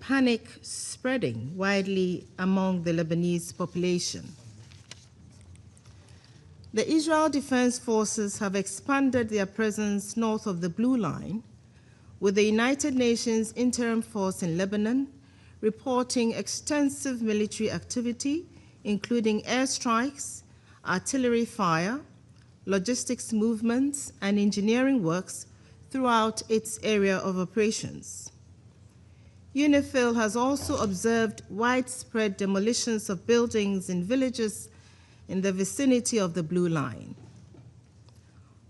panic spreading widely among the Lebanese population. The Israel Defense Forces have expanded their presence north of the Blue Line, with the United Nations Interim Force in Lebanon reporting extensive military activity, including airstrikes, artillery fire, logistics movements, and engineering works throughout its area of operations. UNIFIL has also observed widespread demolitions of buildings in villages in the vicinity of the Blue Line.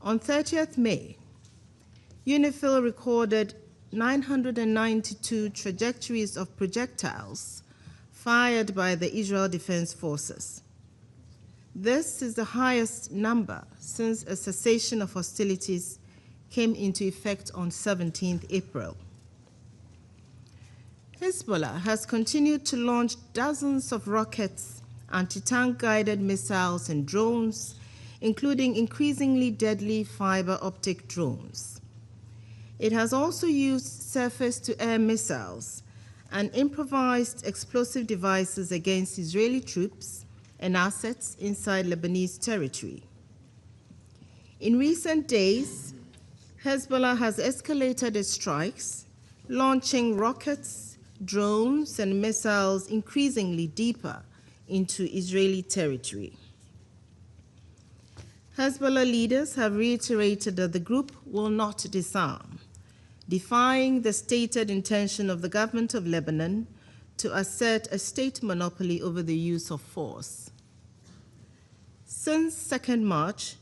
On 30th May, UNIFIL recorded 992 trajectories of projectiles fired by the Israel Defense Forces. This is the highest number since a cessation of hostilities came into effect on 17th April. Hezbollah has continued to launch dozens of rockets, anti-tank guided missiles, and drones, including increasingly deadly fiber optic drones. It has also used surface-to-air missiles and improvised explosive devices against Israeli troops and assets inside Lebanese territory. In recent days, Hezbollah has escalated its strikes, launching rockets, drones, and missiles increasingly deeper into Israeli territory. Hezbollah leaders have reiterated that the group will not disarm, defying the stated intention of the government of Lebanon to assert a state monopoly over the use of force. Since 2nd March,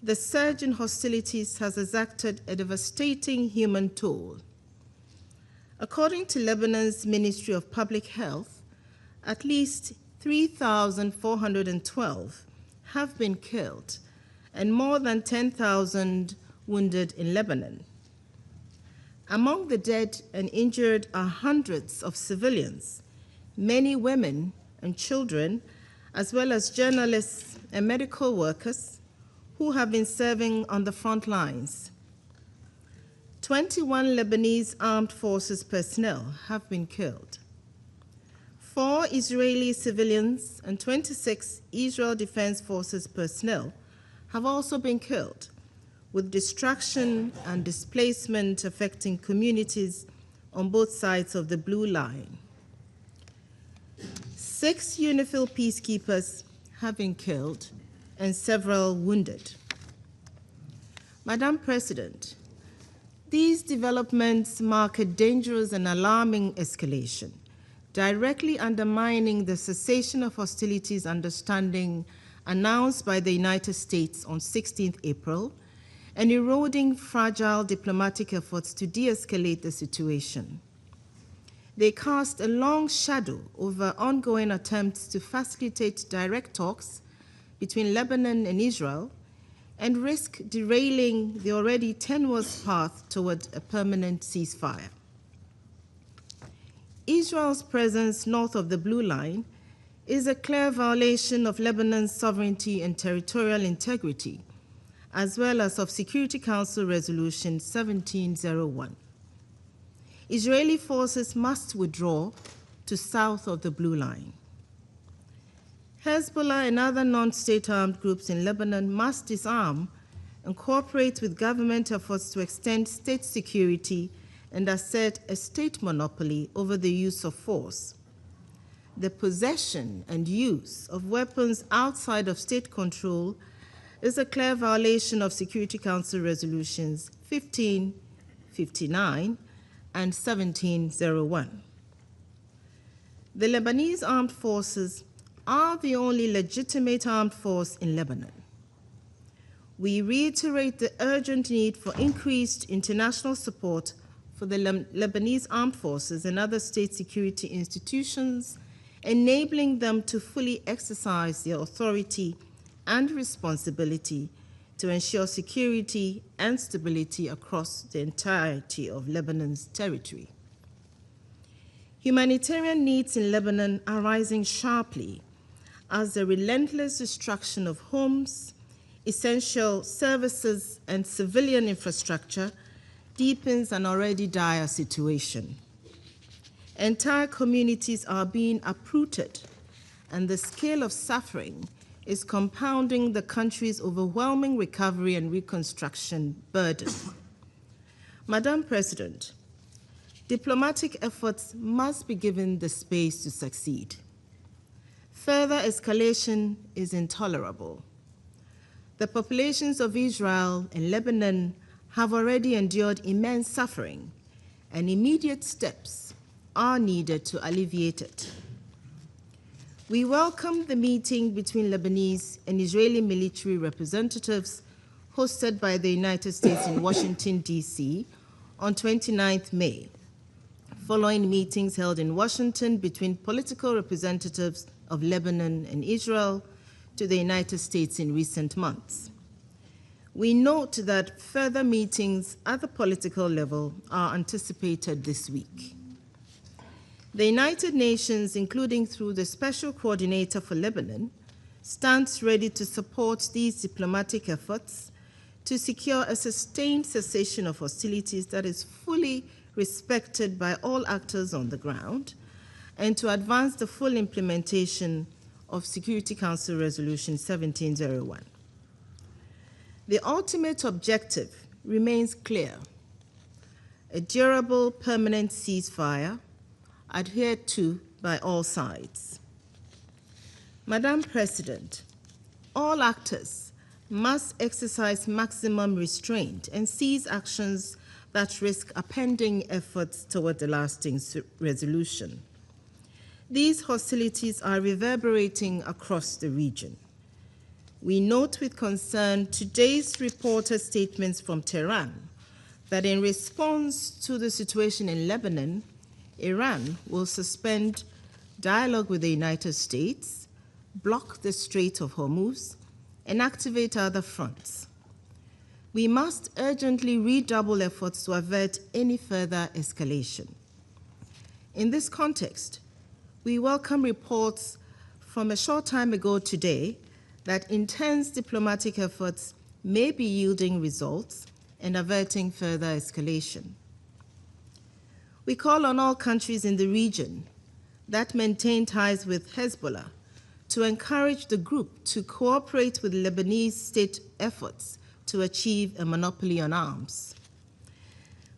the surge in hostilities has exacted a devastating human toll. According to Lebanon's Ministry of Public Health, at least 3,412 have been killed and more than 10,000 wounded in Lebanon. Among the dead and injured are hundreds of civilians, many women and children, as well as journalists and medical workers who have been serving on the front lines. 21 Lebanese armed forces personnel have been killed. 4 Israeli civilians and 26 Israel Defense Forces personnel have also been killed, with destruction and displacement affecting communities on both sides of the Blue Line. 6 UNIFIL peacekeepers have been killed and several wounded. Madam President, these developments mark a dangerous and alarming escalation, directly undermining the cessation of hostilities understanding announced by the United States on 16th April and eroding fragile diplomatic efforts to de-escalate the situation. They cast a long shadow over ongoing attempts to facilitate direct talks between Lebanon and Israel and risk derailing the already tenuous path toward a permanent ceasefire. Israel's presence north of the Blue Line is a clear violation of Lebanon's sovereignty and territorial integrity, as well as of Security Council Resolution 1701. Israeli forces must withdraw to south of the Blue Line. Hezbollah and other non-state armed groups in Lebanon must disarm and cooperate with government efforts to extend state security and assert a state monopoly over the use of force. The possession and use of weapons outside of state control is a clear violation of Security Council Resolutions 1559 and 1701. The Lebanese armed forces are the only legitimate armed force in Lebanon. We reiterate the urgent need for increased international support for the Lebanese armed forces and other state security institutions, enabling them to fully exercise their authority and responsibility to ensure security and stability across the entirety of Lebanon's territory. Humanitarian needs in Lebanon are rising sharply as the relentless destruction of homes, essential services, and civilian infrastructure deepens an already dire situation. Entire communities are being uprooted, and the scale of suffering is compounding the country's overwhelming recovery and reconstruction burden. Madam President, diplomatic efforts must be given the space to succeed. Further escalation is intolerable. The populations of Israel and Lebanon have already endured immense suffering, and immediate steps are needed to alleviate it. We welcome the meeting between Lebanese and Israeli military representatives hosted by the United States in Washington, D.C. on 29th May, following meetings held in Washington between political representatives of Lebanon and Israel to the United States in recent months. We note that further meetings at the political level are anticipated this week. The United Nations, including through the Special Coordinator for Lebanon, stands ready to support these diplomatic efforts to secure a sustained cessation of hostilities that is fully respected by all actors on the ground, and to advance the full implementation of Security Council Resolution 1701. The ultimate objective remains clear: a durable, permanent ceasefire adhered to by all sides. Madam President, all actors must exercise maximum restraint and cease actions that risk upending efforts toward a lasting resolution. These hostilities are reverberating across the region. We note with concern today's reported statements from Tehran that in response to the situation in Lebanon, Iran will suspend dialogue with the United States, block the Strait of Hormuz, and activate other fronts. We must urgently redouble efforts to avert any further escalation. In this context, we welcome reports from a short time ago today that intense diplomatic efforts may be yielding results and averting further escalation. We call on all countries in the region that maintain ties with Hezbollah to encourage the group to cooperate with Lebanese state efforts to achieve a monopoly on arms.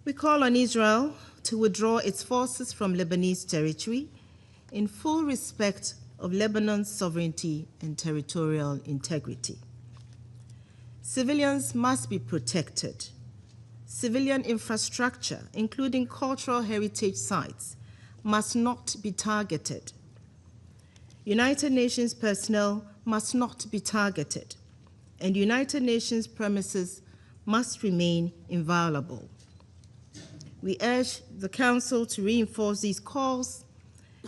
We call on Israel to withdraw its forces from Lebanese territory in full respect of Lebanon's sovereignty and territorial integrity. Civilians must be protected. Civilian infrastructure, including cultural heritage sites, must not be targeted. United Nations personnel must not be targeted, and United Nations premises must remain inviolable. We urge the Council to reinforce these calls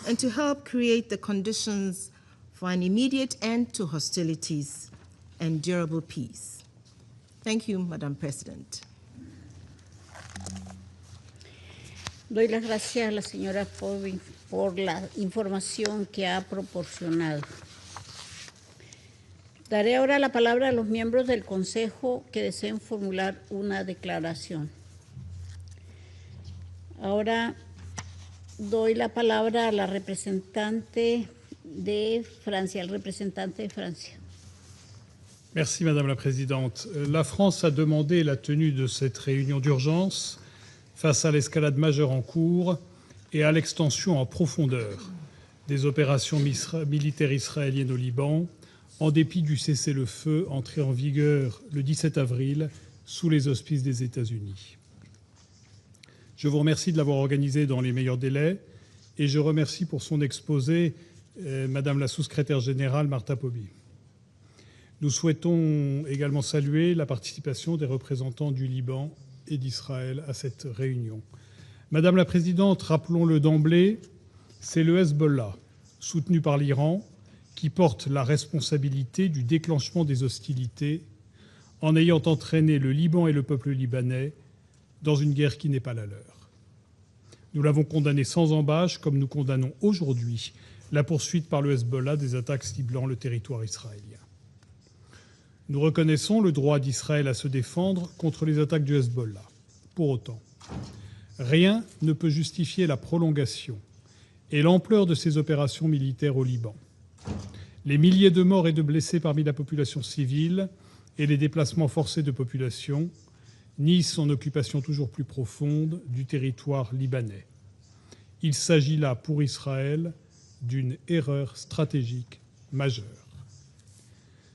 and to help create the conditions for an immediate end to hostilities and durable peace. Thank you, Madam President. Doy las gracias a la señora Povin por la información que ha proporcionado. Daré ahora la palabra a los miembros del Consejo que deseen formular una declaración. Ahora doy la palabra a la representante de Francia, al representante de Francia. Merci Madame la Présidente. La France a demandé la tenue de cette réunion d'urgence face à l'escalade majeure en cours et à l'extension en profondeur des opérations militaires israéliennes au Liban, en dépit du cessez-le-feu entré en vigueur le 17 avril sous les auspices des États-Unis. Je vous remercie de l'avoir organisé dans les meilleurs délais et je remercie pour son exposé Madame la sous-secrétaire générale Marta Pobi. Nous souhaitons également saluer la participation des représentants du Liban et d'Israël à cette réunion. Madame la Présidente, rappelons-le d'emblée, c'est le Hezbollah, soutenu par l'Iran, qui porte la responsabilité du déclenchement des hostilités en ayant entraîné le Liban et le peuple libanais dans une guerre qui n'est pas la leur. Nous l'avons condamné sans ambages, comme nous condamnons aujourd'hui la poursuite par le Hezbollah des attaques ciblant le territoire israélien. Nous reconnaissons le droit d'Israël à se défendre contre les attaques du Hezbollah. Pour autant, rien ne peut justifier la prolongation et l'ampleur de ces opérations militaires au Liban. Les milliers de morts et de blessés parmi la population civile et les déplacements forcés de population nient son occupation toujours plus profonde du territoire libanais. Il s'agit là, pour Israël, d'une erreur stratégique majeure.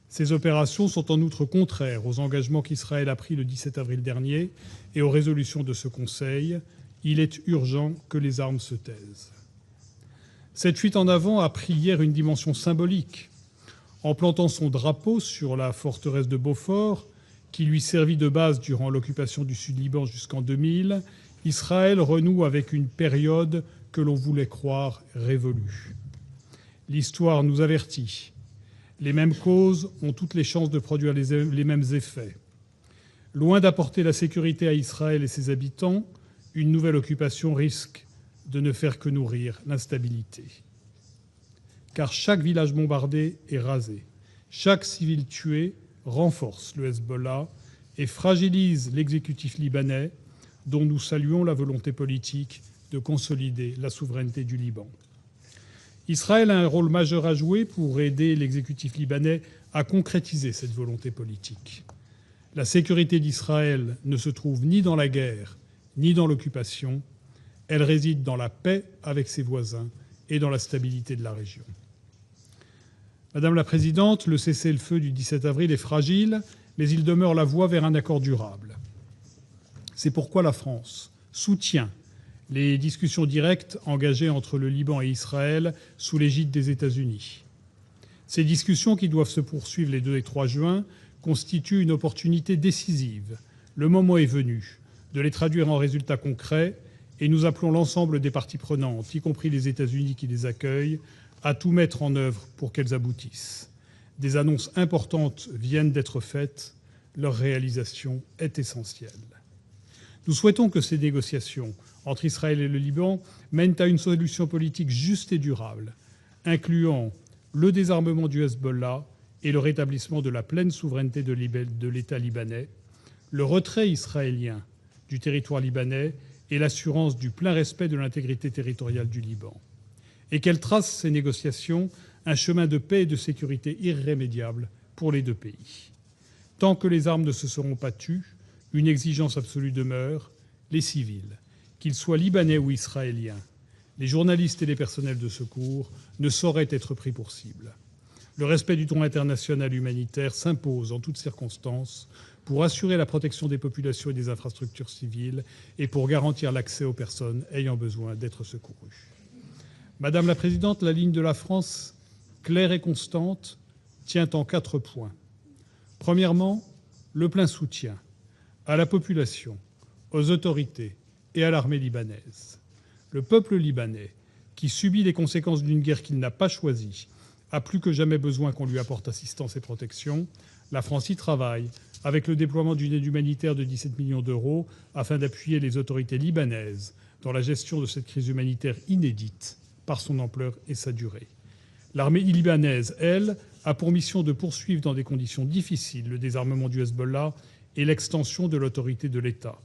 Ces opérations sont en outre contraires aux engagements qu'Israël a pris le 17 avril dernier et aux résolutions de ce Conseil. Il est urgent que les armes se taisent. Cette fuite en avant a pris hier une dimension symbolique. En plantant son drapeau sur la forteresse de Beaufort, qui lui servit de base durant l'occupation du Sud-Liban jusqu'en 2000, Israël renoue avec une période que l'on voulait croire révolue. L'histoire nous avertit. Les mêmes causes ont toutes les chances de produire les mêmes effets. Loin d'apporter la sécurité à Israël et ses habitants, une nouvelle occupation risque de ne faire que nourrir l'instabilité. Car chaque village bombardé est rasé, chaque civil tué renforce le Hezbollah et fragilise l'exécutif libanais, dont nous saluons la volonté politique de consolider la souveraineté du Liban. Israël a un rôle majeur à jouer pour aider l'exécutif libanais à concrétiser cette volonté politique. La sécurité d'Israël ne se trouve ni dans la guerre, ni dans l'occupation. Elle réside dans la paix avec ses voisins et dans la stabilité de la région. Madame la Présidente, le cessez-le-feu du 17 avril est fragile, mais il demeure la voie vers un accord durable. C'est pourquoi la France soutient les discussions directes engagées entre le Liban et Israël sous l'égide des États-Unis. Ces discussions, qui doivent se poursuivre les 2 et 3 juin, constituent une opportunité décisive. Le moment est venu de les traduire en résultats concrets et nous appelons l'ensemble des parties prenantes, y compris les États-Unis qui les accueillent, à tout mettre en œuvre pour qu'elles aboutissent. Des annonces importantes viennent d'être faites. Leur réalisation est essentielle. Nous souhaitons que ces négociations entre Israël et le Liban mènent à une solution politique juste et durable, incluant le désarmement du Hezbollah et le rétablissement de la pleine souveraineté de l'État libanais, le retrait israélien du territoire libanais et l'assurance du plein respect de l'intégrité territoriale du Liban, et qu'elle trace ces négociations un chemin de paix et de sécurité irrémédiable pour les 2 pays. Tant que les armes ne se seront pas tues, une exigence absolue demeure, les civils, qu'ils soient libanais ou israéliens, les journalistes et les personnels de secours, ne sauraient être pris pour cible. Le respect du droit international humanitaire s'impose en toutes circonstances pour assurer la protection des populations et des infrastructures civiles et pour garantir l'accès aux personnes ayant besoin d'être secourues. Madame la Présidente, la ligne de la France, claire et constante, tient en 4 points. Premièrement, le plein soutien à la population, aux autorités et à l'armée libanaise. Le peuple libanais, qui subit les conséquences d'une guerre qu'il n'a pas choisie, a plus que jamais besoin qu'on lui apporte assistance et protection. La France y travaille avec le déploiement d'une aide humanitaire de 17 millions d'euros afin d'appuyer les autorités libanaises dans la gestion de cette crise humanitaire inédite par son ampleur et sa durée. L'armée libanaise, elle, a pour mission de poursuivre dans des conditions difficiles le désarmement du Hezbollah et l'extension de l'autorité de l'État.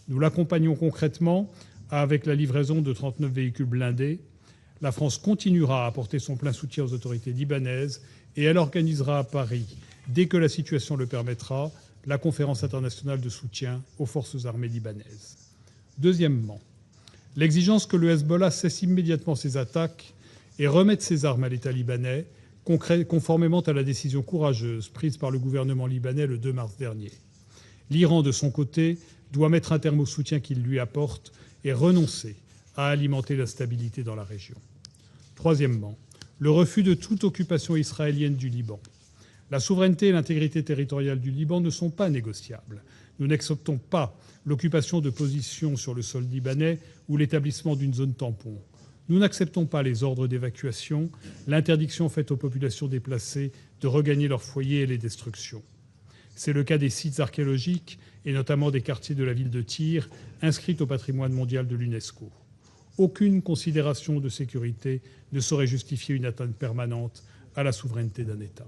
Nous l'accompagnons concrètement avec la livraison de 39 véhicules blindés. La France continuera à apporter son plein soutien aux autorités libanaises et elle organisera à Paris, dès que la situation le permettra, la conférence internationale de soutien aux forces armées libanaises. Deuxièmement, l'exigence que le Hezbollah cesse immédiatement ses attaques et remette ses armes à l'État libanais, conformément à la décision courageuse prise par le gouvernement libanais le 2 mars dernier. L'Iran, de son côté, doit mettre un terme au soutien qu'il lui apporte et renoncer à alimenter l'instabilité dans la région. Troisièmement, le refus de toute occupation israélienne du Liban. La souveraineté et l'intégrité territoriale du Liban ne sont pas négociables. Nous n'acceptons pas l'occupation de positions sur le sol libanais ou l'établissement d'une zone tampon. Nous n'acceptons pas les ordres d'évacuation, l'interdiction faite aux populations déplacées de regagner leur foyer et les destructions. C'est le cas des sites archéologiques et notamment des quartiers de la ville de Tyr, inscrits au patrimoine mondial de l'UNESCO. Aucune considération de sécurité ne saurait justifier une atteinte permanente à la souveraineté d'un État.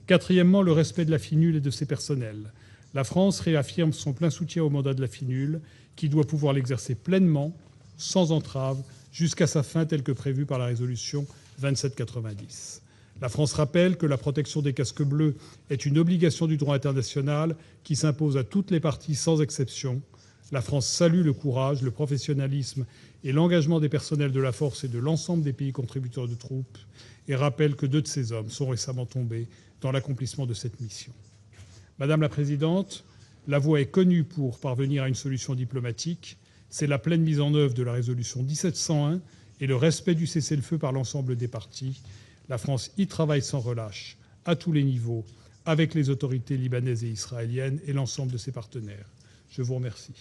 Quatrièmement, le respect de la FINUL et de ses personnels. La France réaffirme son plein soutien au mandat de la FINUL, qui doit pouvoir l'exercer pleinement, sans entrave, jusqu'à sa fin telle que prévue par la résolution 2790. La France rappelle que la protection des casques bleus est une obligation du droit international qui s'impose à toutes les parties sans exception. La France salue le courage, le professionnalisme et l'engagement des personnels de la force et de l'ensemble des pays contributeurs de troupes et rappelle que 2 de ces hommes sont récemment tombés dans l'accomplissement de cette mission. Madame la Présidente, la voie est connue pour parvenir à une solution diplomatique. C'est la pleine mise en œuvre de la résolution 1701 et le respect du cessez-le-feu par l'ensemble des parties. La France y travaille sans relâche, à tous les niveaux, avec les autorités libanaises et israéliennes et l'ensemble de ses partenaires. Je vous remercie.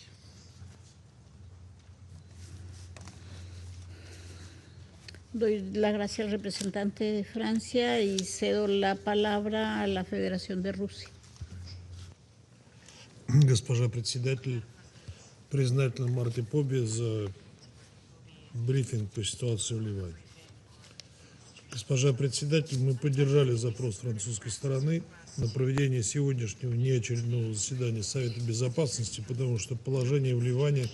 Doy las gracias al representante de Francia y cedo la palabra a la Federación de Rusia. Госпожа председатель, признательна Марте Побе за брифинг по ситуации в Ливане. Госпожа председатель, мы поддержали запрос французской стороны на проведение сегодняшнего неочередного заседания Совета Безопасности, потому что положение в Ливане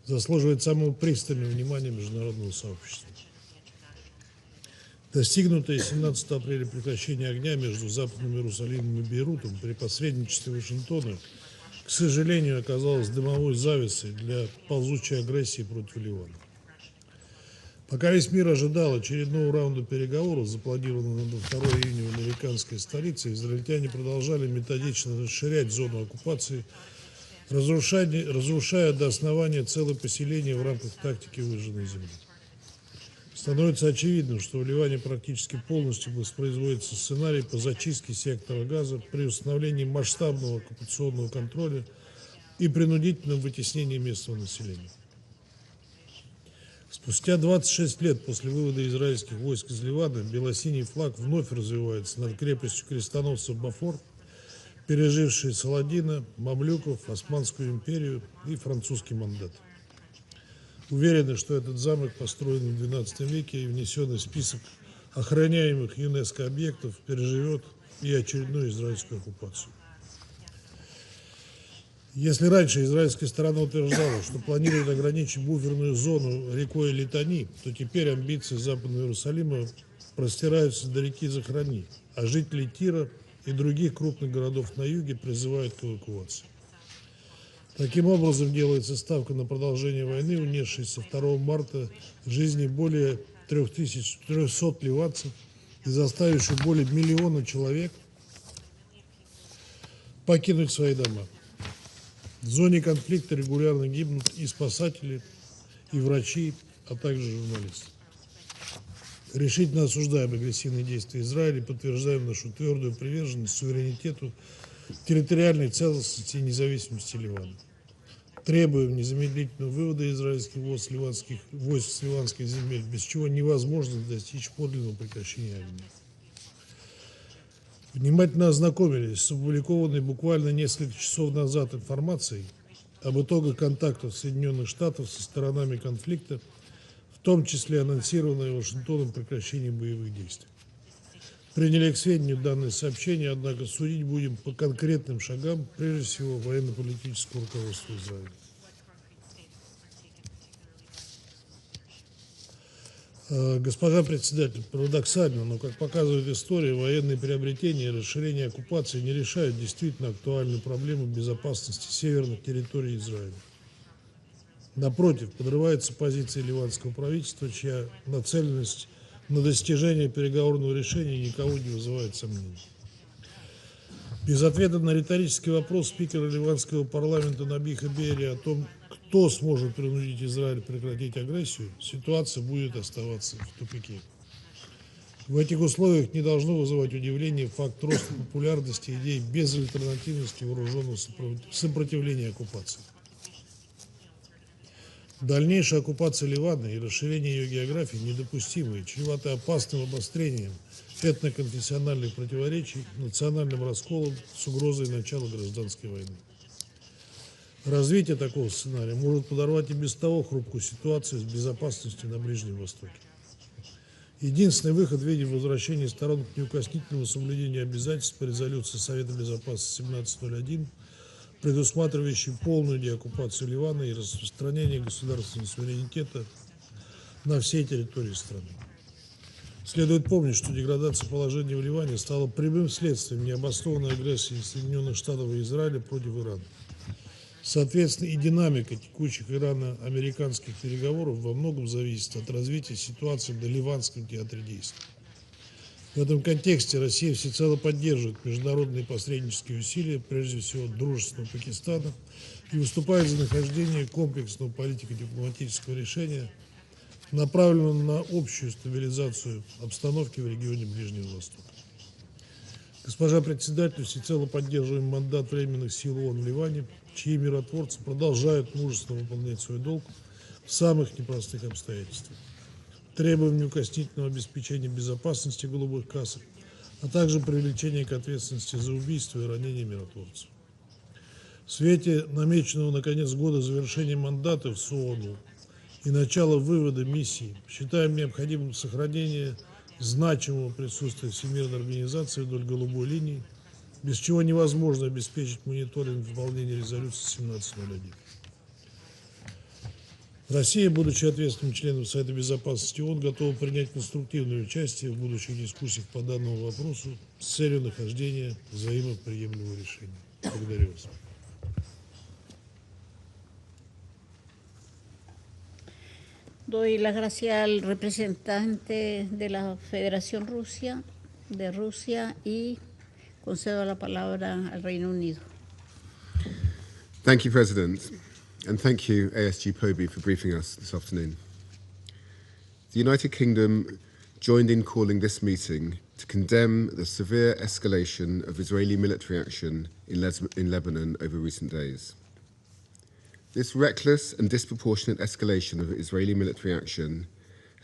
заслуживает самого пристального внимания международного сообщества. Достигнутое 17 апреля прекращение огня между Западным Иерусалимом и Бейрутом при посредничестве Вашингтона, к сожалению, оказалось дымовой завесой для ползучей агрессии против Ливана. Пока весь мир ожидал очередного раунда переговоров, запланированного на 2 июня в американской столице, израильтяне продолжали методично расширять зону оккупации, разрушая до основания целые поселения в рамках тактики выжженной земли. Становится очевидным, что в Ливане практически полностью воспроизводится сценарий по зачистке сектора Газа при установлении масштабного оккупационного контроля и принудительном вытеснении местного населения. Спустя 26 лет после вывода израильских войск из Ливана бело-синий флаг вновь развивается над крепостью крестоносцев Beaufort, пережившей Саладина, мамлюков, Османскую империю и французский мандат. Уверены, что этот замок построен в XII веке и внесенный в список охраняемых ЮНЕСКО объектов переживет и очередную израильскую оккупацию. Если раньше израильская сторона утверждала, что планирует ограничить буферную зону рекой Литани, то теперь амбиции Западного Иерусалима простираются до реки Захрани, а жители Тира и других крупных городов на юге призывают к эвакуации. Таким образом, делается ставка на продолжение войны, унесшей со 2 марта жизни более 3300 ливанцев и заставившей более 1 миллиона человек покинуть свои дома. В зоне конфликта регулярно гибнут и спасатели, и врачи, а также журналисты. Решительно осуждаем агрессивные действия Израиля и подтверждаем нашу твердую приверженность суверенитету, территориальной целостности и независимости Ливана. Требуем незамедлительного вывода израильских войск с ливанских земель, без чего невозможно достичь подлинного прекращения огня. Внимательно ознакомились с опубликованной буквально несколько часов назад информацией об итогах контактов Соединенных Штатов со сторонами конфликта, в том числе анонсированное Вашингтоном прекращение боевых действий. Приняли к сведению данное сообщение, однако судить будем по конкретным шагам, прежде всего военно-политического руководства Израиля. Госпожа председатель, парадоксально, но, как показывает история, военные приобретения и расширение оккупации не решают действительно актуальную проблему безопасности северных территорий Израиля. Напротив, подрываются позиции ливанского правительства, чья нацеленность на достижение переговорного решения никого не вызывает сомнений. Без ответа на риторический вопрос спикера ливанского парламента Набиха Берри о том, кто сможет принудить Израиль прекратить агрессию, ситуация будет оставаться в тупике. В этих условиях не должно вызывать удивление факт роста популярности идей безальтернативности вооруженного сопротивления оккупации. Дальнейшая оккупация Ливана и расширение ее географии недопустимы и чреваты опасным обострением этноконфессиональных противоречий, национальным расколом с угрозой начала гражданской войны. Развитие такого сценария может подорвать и без того хрупкую ситуацию с безопасностью на Ближнем Востоке. Единственный выход в виде возвращения сторон к неукоснительному соблюдению обязательств по резолюции Совета Безопасности 1701, предусматривающей полную деоккупацию Ливана и распространение государственного суверенитета на всей территории страны. Следует помнить, что деградация положения в Ливане стала прямым следствием необоснованной агрессии Соединенных Штатов и Израиля против Ирана. Соответственно, и динамика текущих ирано-американских переговоров во многом зависит от развития ситуации на Ливанском театре действий. В этом контексте Россия всецело поддерживает международные посреднические усилия, прежде всего дружественного Пакистана, и выступает за нахождение комплексного политико-дипломатического решения, направленного на общую стабилизацию обстановки в регионе Ближнего Востока. Госпожа председатель, всецело поддерживаем мандат временных сил ООН в Ливане, чьи миротворцы продолжают мужественно выполнять свой долг в самых непростых обстоятельствах. Требуем неукоснительного обеспечения безопасности голубых касок, а также привлечения к ответственности за убийство и ранение миротворцев. В свете намеченного на конец года завершения мандата в ООН и начала вывода миссии считаем необходимым сохранение значимого присутствия Всемирной организации вдоль голубой линии, без чего невозможно обеспечить мониторинг выполнения резолюции 1701. Россия, будучи ответственным членом Совета Безопасности ООН, готова принять конструктивное участие в будущих дискуссиях по данному вопросу с целью нахождения взаимоприемлемого решения. Благодарю вас. Doy las gracias al representante de la Federación de Rusia y concedo la palabra al Reino Unido. Thank you, President, and thank you, ASG POBI, for briefing us this afternoon. The United Kingdom joined in calling this meeting to condemn the severe escalation of Israeli military action in Lebanon over recent days. This reckless and disproportionate escalation of Israeli military action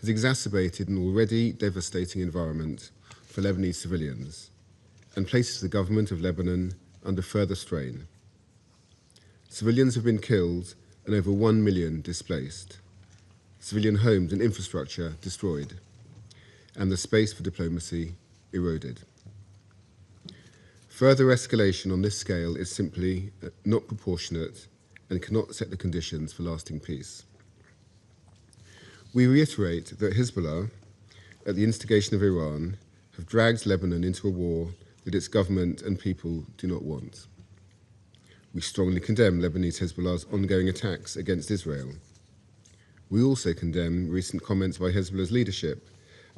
has exacerbated an already devastating environment for Lebanese civilians and places the government of Lebanon under further strain. Civilians have been killed and over 1 million displaced, civilian homes and infrastructure destroyed, and the space for diplomacy eroded. Further escalation on this scale is simply not proportionate and cannot set the conditions for lasting peace. We reiterate that Hezbollah, at the instigation of Iran, have dragged Lebanon into a war that its government and people do not want. We strongly condemn Lebanese Hezbollah's ongoing attacks against Israel. We also condemn recent comments by Hezbollah's leadership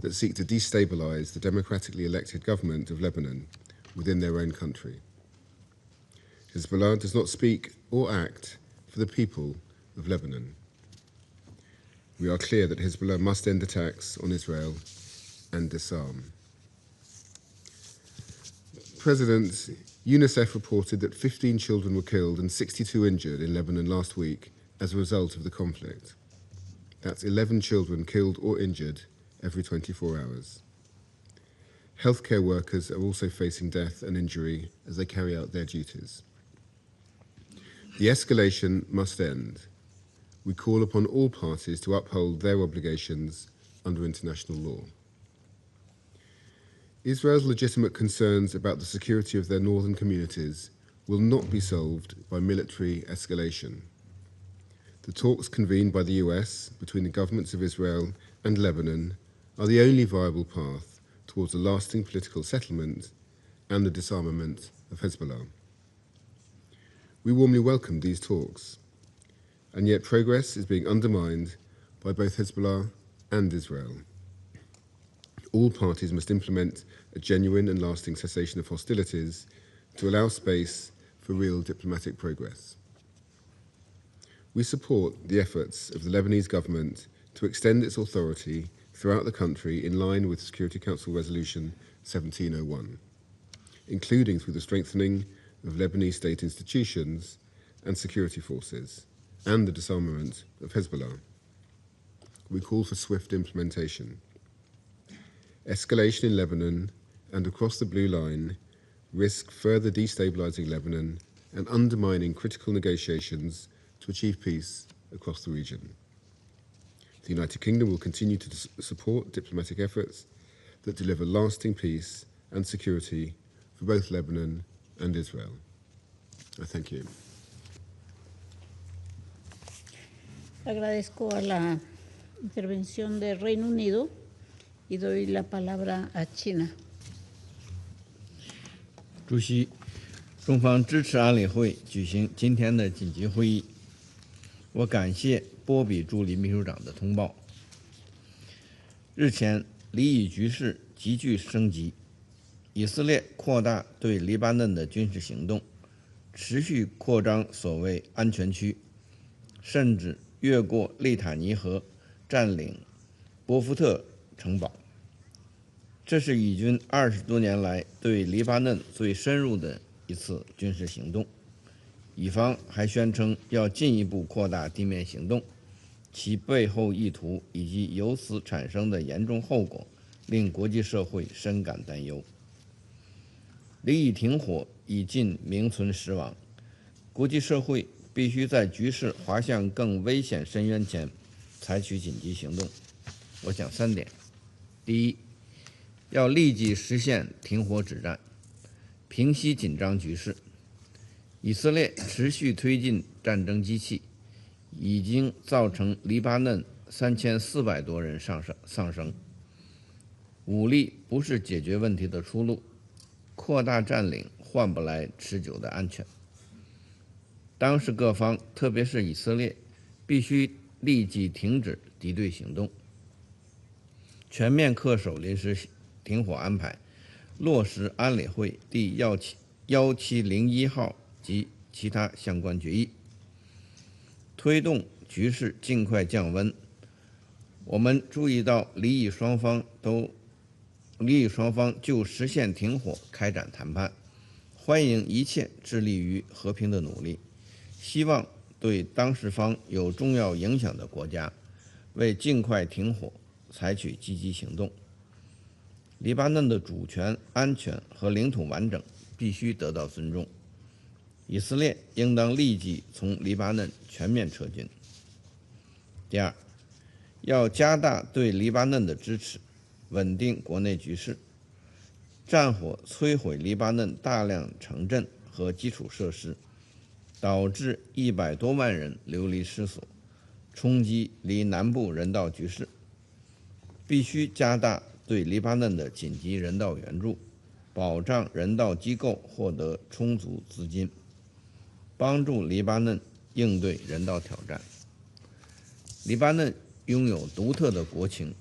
that seek to destabilize the democratically elected government of Lebanon within their own country. Hezbollah does not speak or act for the people of Lebanon. We are clear that Hezbollah must end attacks on Israel and disarm. President, UNICEF reported that 15 children were killed and 62 injured in Lebanon last week as a result of the conflict. That's 11 children killed or injured every 24 hours. Healthcare workers are also facing death and injury as they carry out their duties. The escalation must end. We call upon all parties to uphold their obligations under international law. Israel's legitimate concerns about the security of their northern communities will not be solved by military escalation. The talks convened by the US between the governments of Israel and Lebanon are the only viable path towards a lasting political settlement and the disarmament of Hezbollah. We warmly welcome these talks, and yet progress is being undermined by both Hezbollah and Israel. All parties must implement a genuine and lasting cessation of hostilities to allow space for real diplomatic progress. We support the efforts of the Lebanese government to extend its authority throughout the country in line with Security Council Resolution 1701, including through the strengthening of Lebanese state institutions and security forces, and the disarmament of Hezbollah. We call for swift implementation. Escalation in Lebanon and across the Blue Line risk further destabilizing Lebanon and undermining critical negotiations to achieve peace across the region. The United Kingdom will continue to support diplomatic efforts that deliver lasting peace and security for both Lebanon and Israel. I thank you. Agradezco a la intervención del Reino Unido y doy la palabra a China. 主席，中方支持安理会举行今天的紧急会议。我感谢波比助理秘书长的通报。日前，黎以局势急剧升级，以色列扩大对黎巴嫩的军事行动，持续扩张所谓安全区，甚至越过利塔尼河占领波福特城堡。这是以军20多年来对黎巴嫩最深入的一次军事行动。以方还宣称要进一步扩大地面行动，其背后意图以及由此产生的严重后果，令国际社会深感担忧。黎以停火已近名存实亡，国际社会必须在局势滑向更危险深渊前采取紧急行动。我讲3点：第一，要立即实现停火止战，平息紧张局势。以色列持续推进战争机器，已经造成黎巴嫩3400多人丧生。武力不是解决问题的出路，扩大占领换不来持久的安全。当事各方，特别是以色列，必须立即停止敌对行动，全面恪守临时停火安排，落实安理会第1701号及其他相关决议，推动局势尽快降温。我们注意到黎以双方就实现停火开展谈判，欢迎一切致力于和平的努力，希望对当事方有重要影响的国家为尽快停火采取积极行动。黎巴嫩的主权、安全和领土完整必须得到尊重。以色列应当立即从黎巴嫩全面撤军。第二，要加大对黎巴嫩的支持，稳定国内局势。战火摧毁黎巴嫩大量城镇和基础设施，导致100多万人流离失所，冲击黎南部人道局势。必须加大对黎巴嫩的紧急人道援助，保障人道机构获得充足资金，帮助黎巴嫩应对人道挑战。黎巴嫩拥有独特的国情，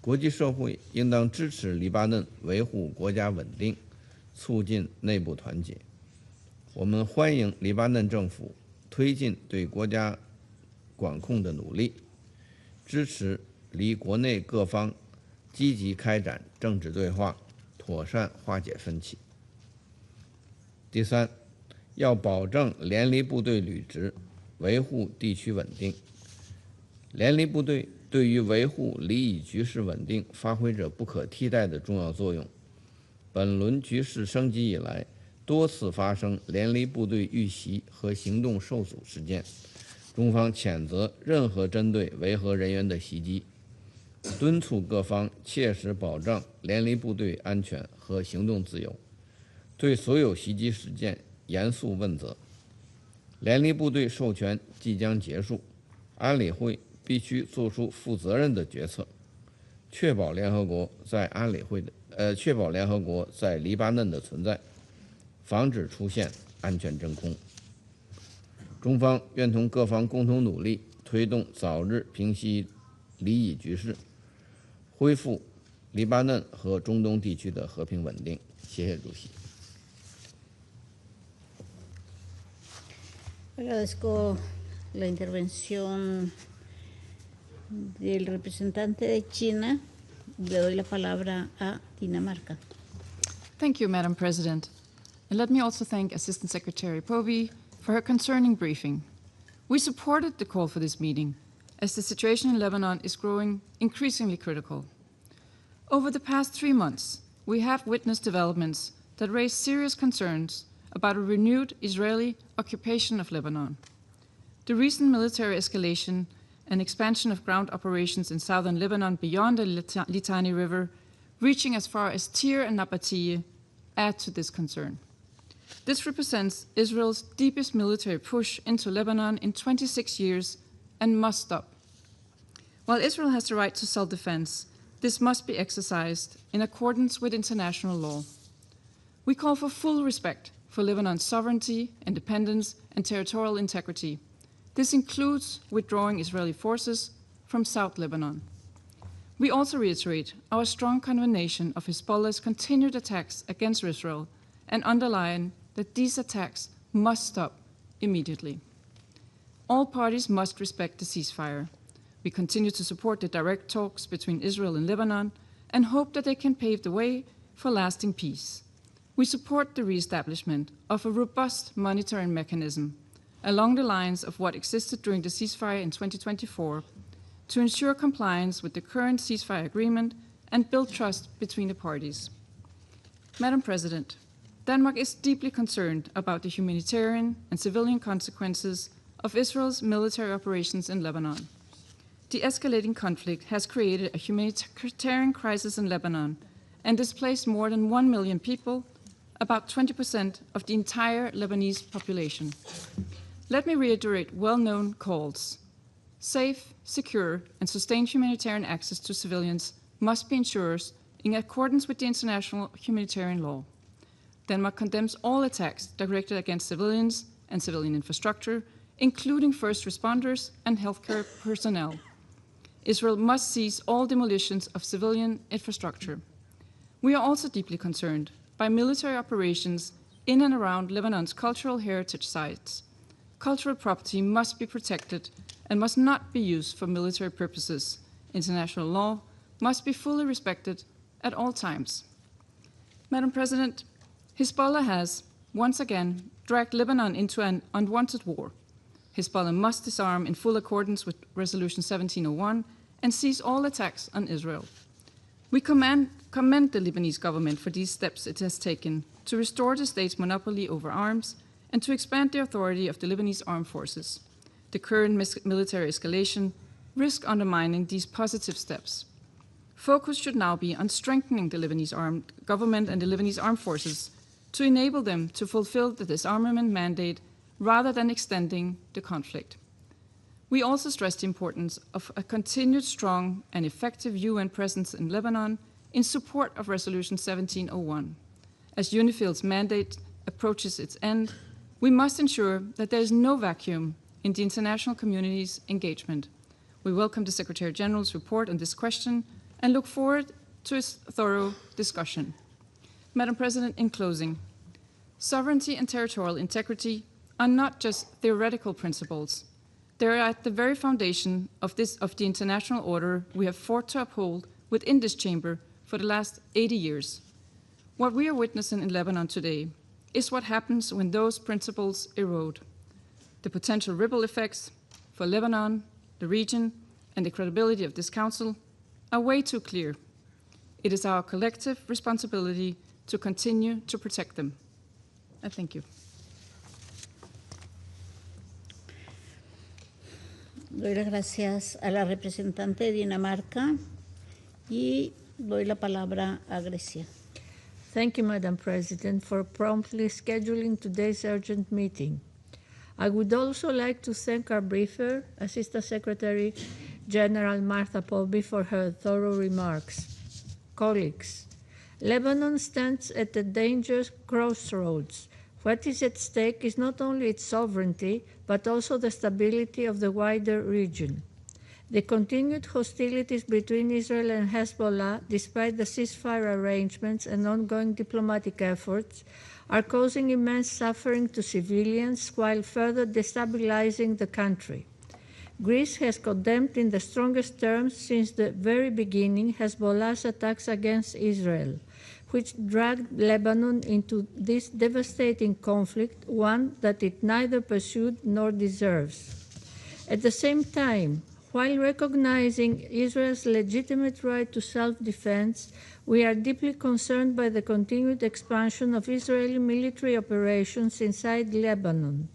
国际社会应当支持黎巴嫩维护国家稳定，促进内部团结。我们欢迎黎巴嫩政府推进对国家管控的努力，支持黎国内各方积极开展政治对话，妥善化解分歧。第三，要保证联黎部队履职，维护地区稳定。联黎部队对于维护黎以局势稳定发挥着不可替代的重要作用。本轮局势升级以来，多次发生联黎部队遇袭和行动受阻事件，中方谴责任何针对维和人员的袭击，敦促各方切实保障联黎部队安全和行动自由，对所有袭击事件严肃问责。联黎部队授权即将结束，安理会必须做出负责任的决策，确保联合国在黎巴嫩的存在，防止出现安全真空。中方愿同各方共同努力，推动早日平息黎以局势，恢复黎巴嫩和中东地区的和平稳定。谢谢主席。Agradezco la intervención del representante de China. Le doy la palabra a Dinamarca. Thank you, Madam President. And let me also thank Assistant Secretary Povey for her concerning briefing. We supported the call for this meeting, as the situation in Lebanon is growing increasingly critical. Over the past 3 months, we have witnessed developments that raise serious concerns about a renewed Israeli occupation of Lebanon. The recent military escalation and expansion of ground operations in southern Lebanon beyond the Litani River, reaching as far as Tyre and Nabatea, add to this concern. This represents Israel's deepest military push into Lebanon in 26 years and must stop. While Israel has the right to self-defense, this must be exercised in accordance with international law. We call for full respect for Lebanon's sovereignty, independence, and territorial integrity. This includes withdrawing Israeli forces from South Lebanon. We also reiterate our strong condemnation of Hezbollah's continued attacks against Israel and underline that these attacks must stop immediately. All parties must respect the ceasefire. We continue to support the direct talks between Israel and Lebanon and hope that they can pave the way for lasting peace. We support the re-establishment of a robust monitoring mechanism along the lines of what existed during the ceasefire in 2024 to ensure compliance with the current ceasefire agreement and build trust between the parties. Madam President, Denmark is deeply concerned about the humanitarian and civilian consequences of Israel's military operations in Lebanon. The escalating conflict has created a humanitarian crisis in Lebanon and displaced more than 1 million people, about 20% of the entire Lebanese population. Let me reiterate well-known calls. Safe, secure, and sustained humanitarian access to civilians must be ensured in accordance with the international humanitarian law. Denmark condemns all attacks directed against civilians and civilian infrastructure, including first responders and healthcare personnel. Israel must cease all demolitions of civilian infrastructure. We are also deeply concerned by military operations in and around Lebanon's cultural heritage sites. Cultural property must be protected and must not be used for military purposes. International law must be fully respected at all times. Madam President, Hezbollah has, once again, dragged Lebanon into an unwanted war. Hezbollah must disarm in full accordance with Resolution 1701 and cease all attacks on Israel. We commend the Lebanese government for these steps it has taken to restore the state's monopoly over arms and to expand the authority of the Lebanese armed forces. The current military escalation risks undermining these positive steps. Focus should now be on strengthening the Lebanese armed government and the Lebanese armed forces to enable them to fulfill the disarmament mandate rather than extending the conflict. We also stress the importance of a continued strong and effective UN presence in Lebanon in support of Resolution 1701. As UNIFIL's mandate approaches its end, we must ensure that there is no vacuum in the international community's engagement. We welcome the Secretary General's report on this question and look forward to its thorough discussion. Madam President, in closing, sovereignty and territorial integrity are not just theoretical principles. They are at the very foundation of the international order we have fought to uphold within this chamber for the last 80 years. What we are witnessing in Lebanon today is what happens when those principles erode. The potential ripple effects for Lebanon, the region, and the credibility of this Council are way too clear. It is our collective responsibility to continue to protect them. I thank you. Doy las gracias a la representante de Dinamarca y doy la palabra a Grecia. Thank you, Madam President, for promptly scheduling today's urgent meeting. I would also like to thank our briefer, Assistant Secretary General Martha Polby, for her thorough remarks. Colleagues, Lebanon stands at a dangerous crossroads. What is at stake is not only its sovereignty, but also the stability of the wider region. The continued hostilities between Israel and Hezbollah, despite the ceasefire arrangements and ongoing diplomatic efforts, are causing immense suffering to civilians while further destabilizing the country. Greece has condemned in the strongest terms since the very beginning Hezbollah's attacks against Israel, which dragged Lebanon into this devastating conflict, one that it neither pursued nor deserves. At the same time, while recognizing Israel's legitimate right to self-defense, we are deeply concerned by the continued expansion of Israeli military operations inside Lebanon.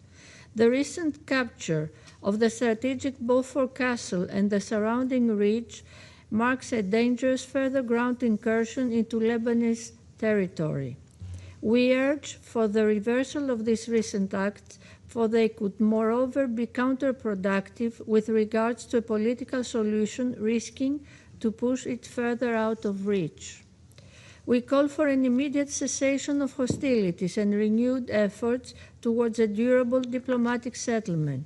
The recent capture of the strategic Beaufort Castle and the surrounding ridge marks a dangerous further ground incursion into Lebanese territory. We urge for the reversal of these recent acts, for they could moreover be counterproductive with regards to a political solution, risking to push it further out of reach. We call for an immediate cessation of hostilities and renewed efforts towards a durable diplomatic settlement.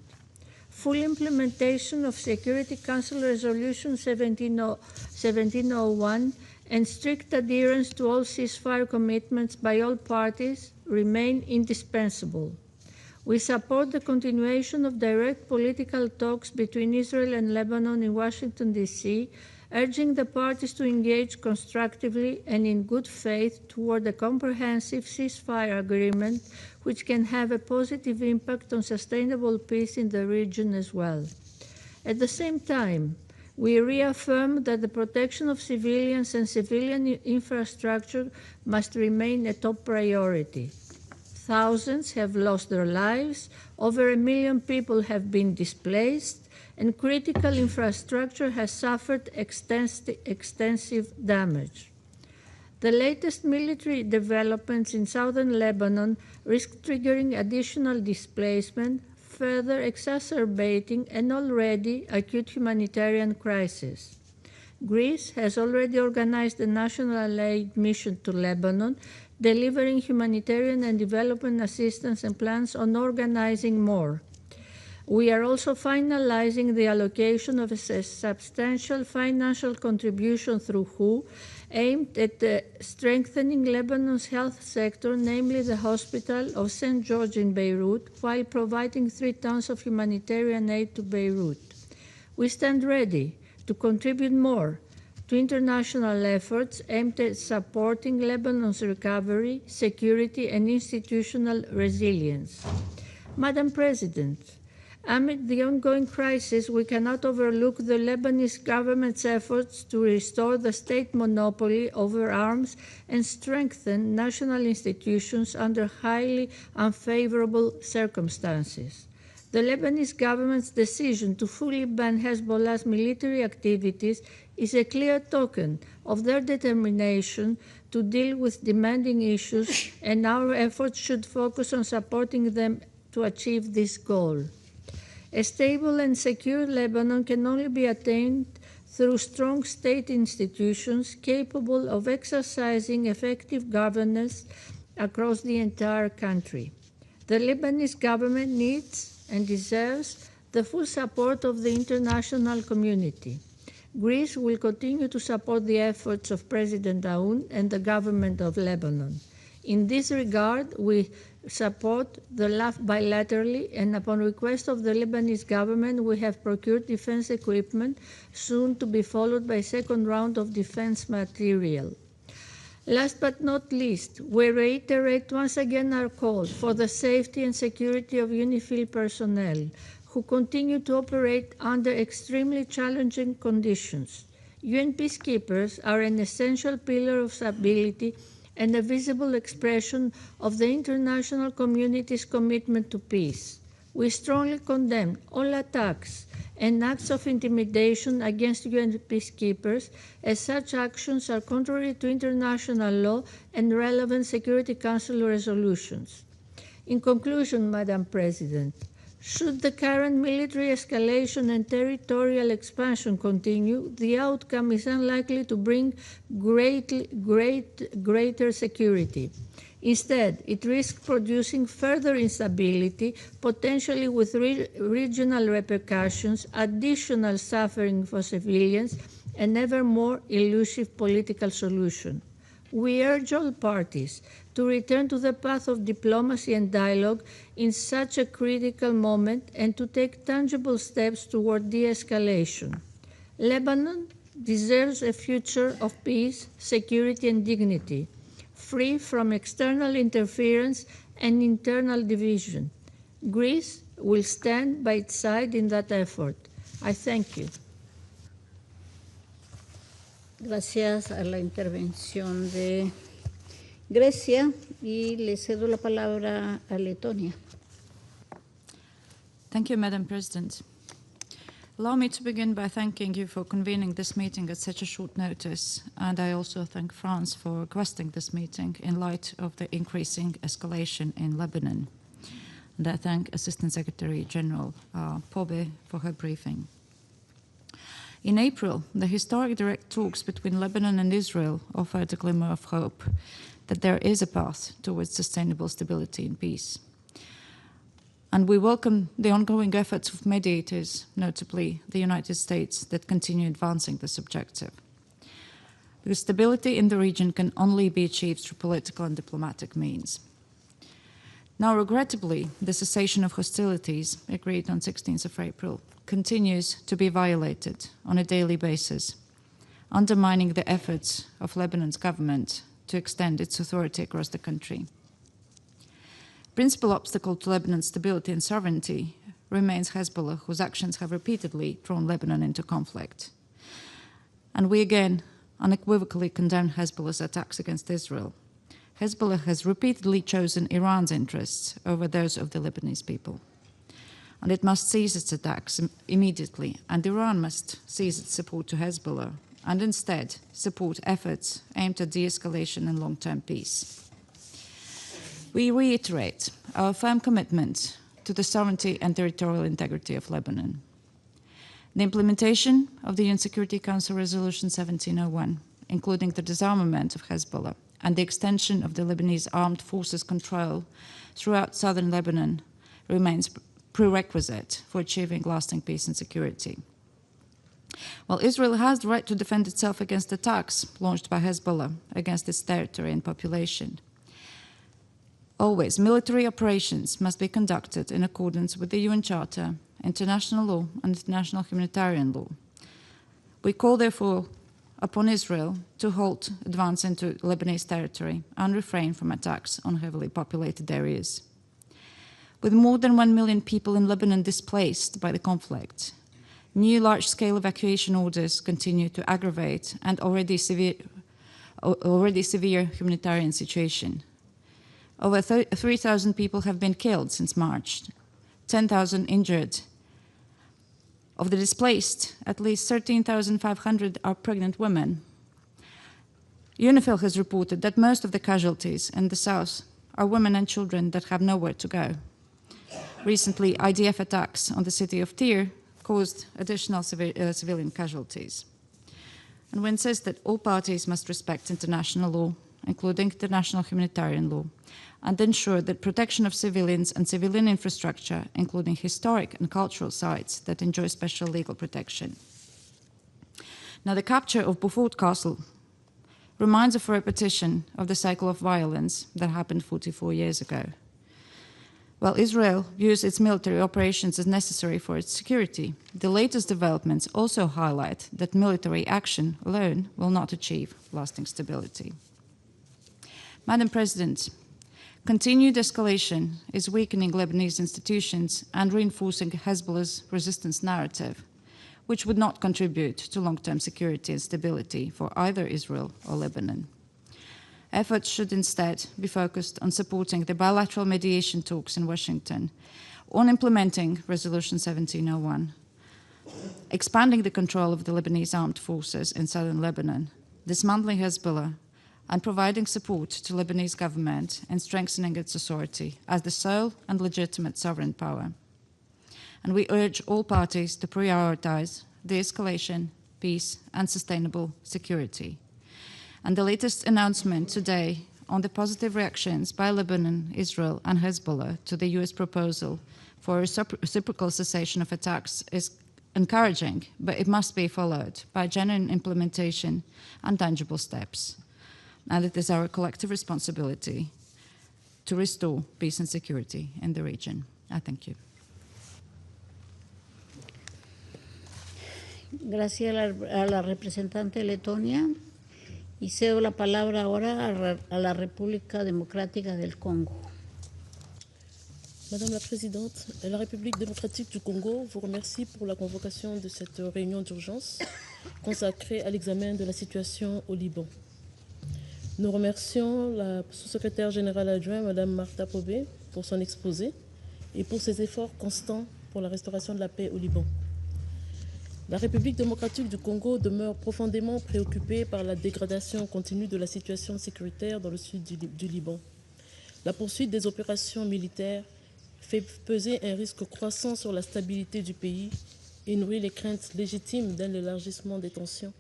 Full implementation of Security Council Resolution 1701 and strict adherence to all ceasefire commitments by all parties remain indispensable. We support the continuation of direct political talks between Israel and Lebanon in Washington, D.C., urging the parties to engage constructively and in good faith toward a comprehensive ceasefire agreement which can have a positive impact on sustainable peace in the region as well. At the same time, we reaffirm that the protection of civilians and civilian infrastructure must remain a top priority. Thousands have lost their lives, over 1 million people have been displaced, and critical infrastructure has suffered extensive damage. The latest military developments in southern Lebanon risk triggering additional displacement, further exacerbating an already acute humanitarian crisis. Greece has already organized a national aid mission to Lebanon, delivering humanitarian and development assistance and plans on organizing more. We are also finalizing the allocation of a substantial financial contribution through WHO aimed at strengthening Lebanon's health sector, namely the Hospital of St. George in Beirut, while providing 3 tons of humanitarian aid to Beirut. We stand ready to contribute more to international efforts aimed at supporting Lebanon's recovery, security, and institutional resilience. Madam President, amid the ongoing crisis, we cannot overlook the Lebanese government's efforts to restore the state monopoly over arms and strengthen national institutions under highly unfavorable circumstances. The Lebanese government's decision to fully ban Hezbollah's military activities is a clear token of their determination to deal with demanding issues, and our efforts should focus on supporting them to achieve this goal. A stable and secure Lebanon can only be attained through strong state institutions capable of exercising effective governance across the entire country. The Lebanese government needs and deserves the full support of the international community. Greece will continue to support the efforts of President Aoun and the government of Lebanon. In this regard, we support the LAF bilaterally, and upon request of the Lebanese government, we have procured defense equipment, soon to be followed by a second round of defense material. Last but not least, we reiterate once again our call for the safety and security of UNIFIL personnel who continue to operate under extremely challenging conditions. UN peacekeepers are an essential pillar of stability and a visible expression of the international community's commitment to peace. We strongly condemn all attacks and acts of intimidation against UN peacekeepers, as such actions are contrary to international law and relevant Security Council resolutions. In conclusion, Madam President, should the current military escalation and territorial expansion continue, the outcome is unlikely to bring greater security. Instead, it risks producing further instability, potentially with regional repercussions, additional suffering for civilians, and ever more elusive political solution. We urge all parties to return to the path of diplomacy and dialogue in such a critical moment and to take tangible steps toward de-escalation. Lebanon deserves a future of peace, security, and dignity, free from external interference and internal division. Greece will stand by its side in that effort. I thank you. Gracias a la intervención de Grecia y le cedo la palabra a Letonia. Thank you, Madam President. Allow me to begin by thanking you for convening this meeting at such a short notice, and I also thank France for requesting this meeting in light of the increasing escalation in Lebanon. And I thank Assistant Secretary General Pobe for her briefing. In April, the historic direct talks between Lebanon and Israel offered a glimmer of hope that there is a path towards sustainable stability and peace. And we welcome the ongoing efforts of mediators, notably the United States, that continue advancing this objective. Because stability in the region can only be achieved through political and diplomatic means. Now, regrettably, the cessation of hostilities, agreed on 16th of April, continues to be violated on a daily basis, undermining the efforts of Lebanon's government to extend its authority across the country. Principal obstacle to Lebanon's stability and sovereignty remains Hezbollah, whose actions have repeatedly drawn Lebanon into conflict. And we again unequivocally condemn Hezbollah's attacks against Israel. Hezbollah has repeatedly chosen Iran's interests over those of the Lebanese people. And it must cease its attacks immediately, and Iran must cease its support to Hezbollah and instead support efforts aimed at de-escalation and long-term peace. We reiterate our firm commitment to the sovereignty and territorial integrity of Lebanon. The implementation of the UN Security Council Resolution 1701, including the disarmament of Hezbollah and the extension of the Lebanese armed forces control throughout southern Lebanon, remains prerequisite for achieving lasting peace and security. While Israel has the right to defend itself against attacks launched by Hezbollah against its territory and population, always, military operations must be conducted in accordance with the UN Charter, international law, and international humanitarian law. We call, therefore, upon Israel to halt advance into Lebanese territory and refrain from attacks on heavily populated areas. With more than 1 million people in Lebanon displaced by the conflict, new large-scale evacuation orders continue to aggravate an already severe humanitarian situation. Over 3,000 people have been killed since March, 10,000 injured. Of the displaced, at least 13,500 are pregnant women. UNIFIL has reported that most of the casualties in the south are women and children that have nowhere to go. Recently, IDF attacks on the city of Tyre caused additional civilian casualties. And we insist that all parties must respect international law, including international humanitarian law, and ensure that protection of civilians and civilian infrastructure, including historic and cultural sites that enjoy special legal protection. Now, the capture of Beaufort Castle reminds of a repetition of the cycle of violence that happened 44 years ago. While Israel views its military operations as necessary for its security, the latest developments also highlight that military action alone will not achieve lasting stability. Madam President, continued escalation is weakening Lebanese institutions and reinforcing Hezbollah's resistance narrative, which would not contribute to long-term security and stability for either Israel or Lebanon. Efforts should instead be focused on supporting the bilateral mediation talks in Washington, on implementing Resolution 1701, expanding the control of the Lebanese armed forces in southern Lebanon, dismantling Hezbollah, and providing support to the Lebanese government in strengthening its authority as the sole and legitimate sovereign power. And we urge all parties to prioritize de-escalation, peace, and sustainable security. And the latest announcement today on the positive reactions by Lebanon, Israel, and Hezbollah to the US proposal for a reciprocal cessation of attacks is encouraging, but it must be followed by genuine implementation and tangible steps. And it is our collective responsibility to restore peace and security in the region. I thank you. Gracias a la representante de Letonia. Y cedo la palabra ahora a la República Democrática del Congo. Madame la Présidente, la République démocratique du Congo vous remercie pour la convocation de cette réunion d'urgence consacrée à l'examen de la situation au Liban. Nous remercions la sous-secrétaire générale adjointe, Madame Martha Pobé, pour son exposé et pour ses efforts constants pour la restauration de la paix au Liban. La République démocratique du Congo demeure profondément préoccupée par la dégradation continue de la situation sécuritaire dans le sud du Liban. La poursuite des opérations militaires fait peser un risque croissant sur la stabilité du pays et nourrit les craintes légitimes d'un élargissement des tensions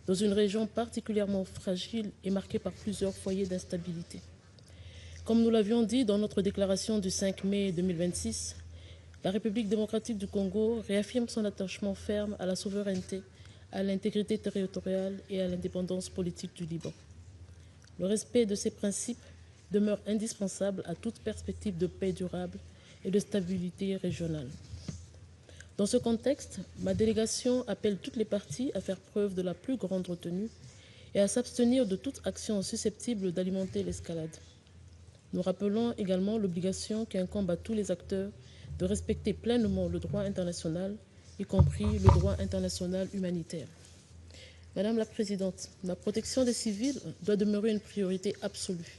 dans une région particulièrement fragile et marquée par plusieurs foyers d'instabilité. Comme nous l'avions dit dans notre déclaration du 5 mai 2026, la République démocratique du Congo réaffirme son attachement ferme à la souveraineté, à l'intégrité territoriale et à l'indépendance politique du Liban. Le respect de ces principes demeure indispensable à toute perspective de paix durable et de stabilité régionale. Dans ce contexte, ma délégation appelle toutes les parties à faire preuve de la plus grande retenue et à s'abstenir de toute action susceptible d'alimenter l'escalade. Nous rappelons également l'obligation qui incombe à tous les acteurs de respecter pleinement le droit international, y compris le droit international humanitaire. Madame la Présidente, la protection des civils doit demeurer une priorité absolue.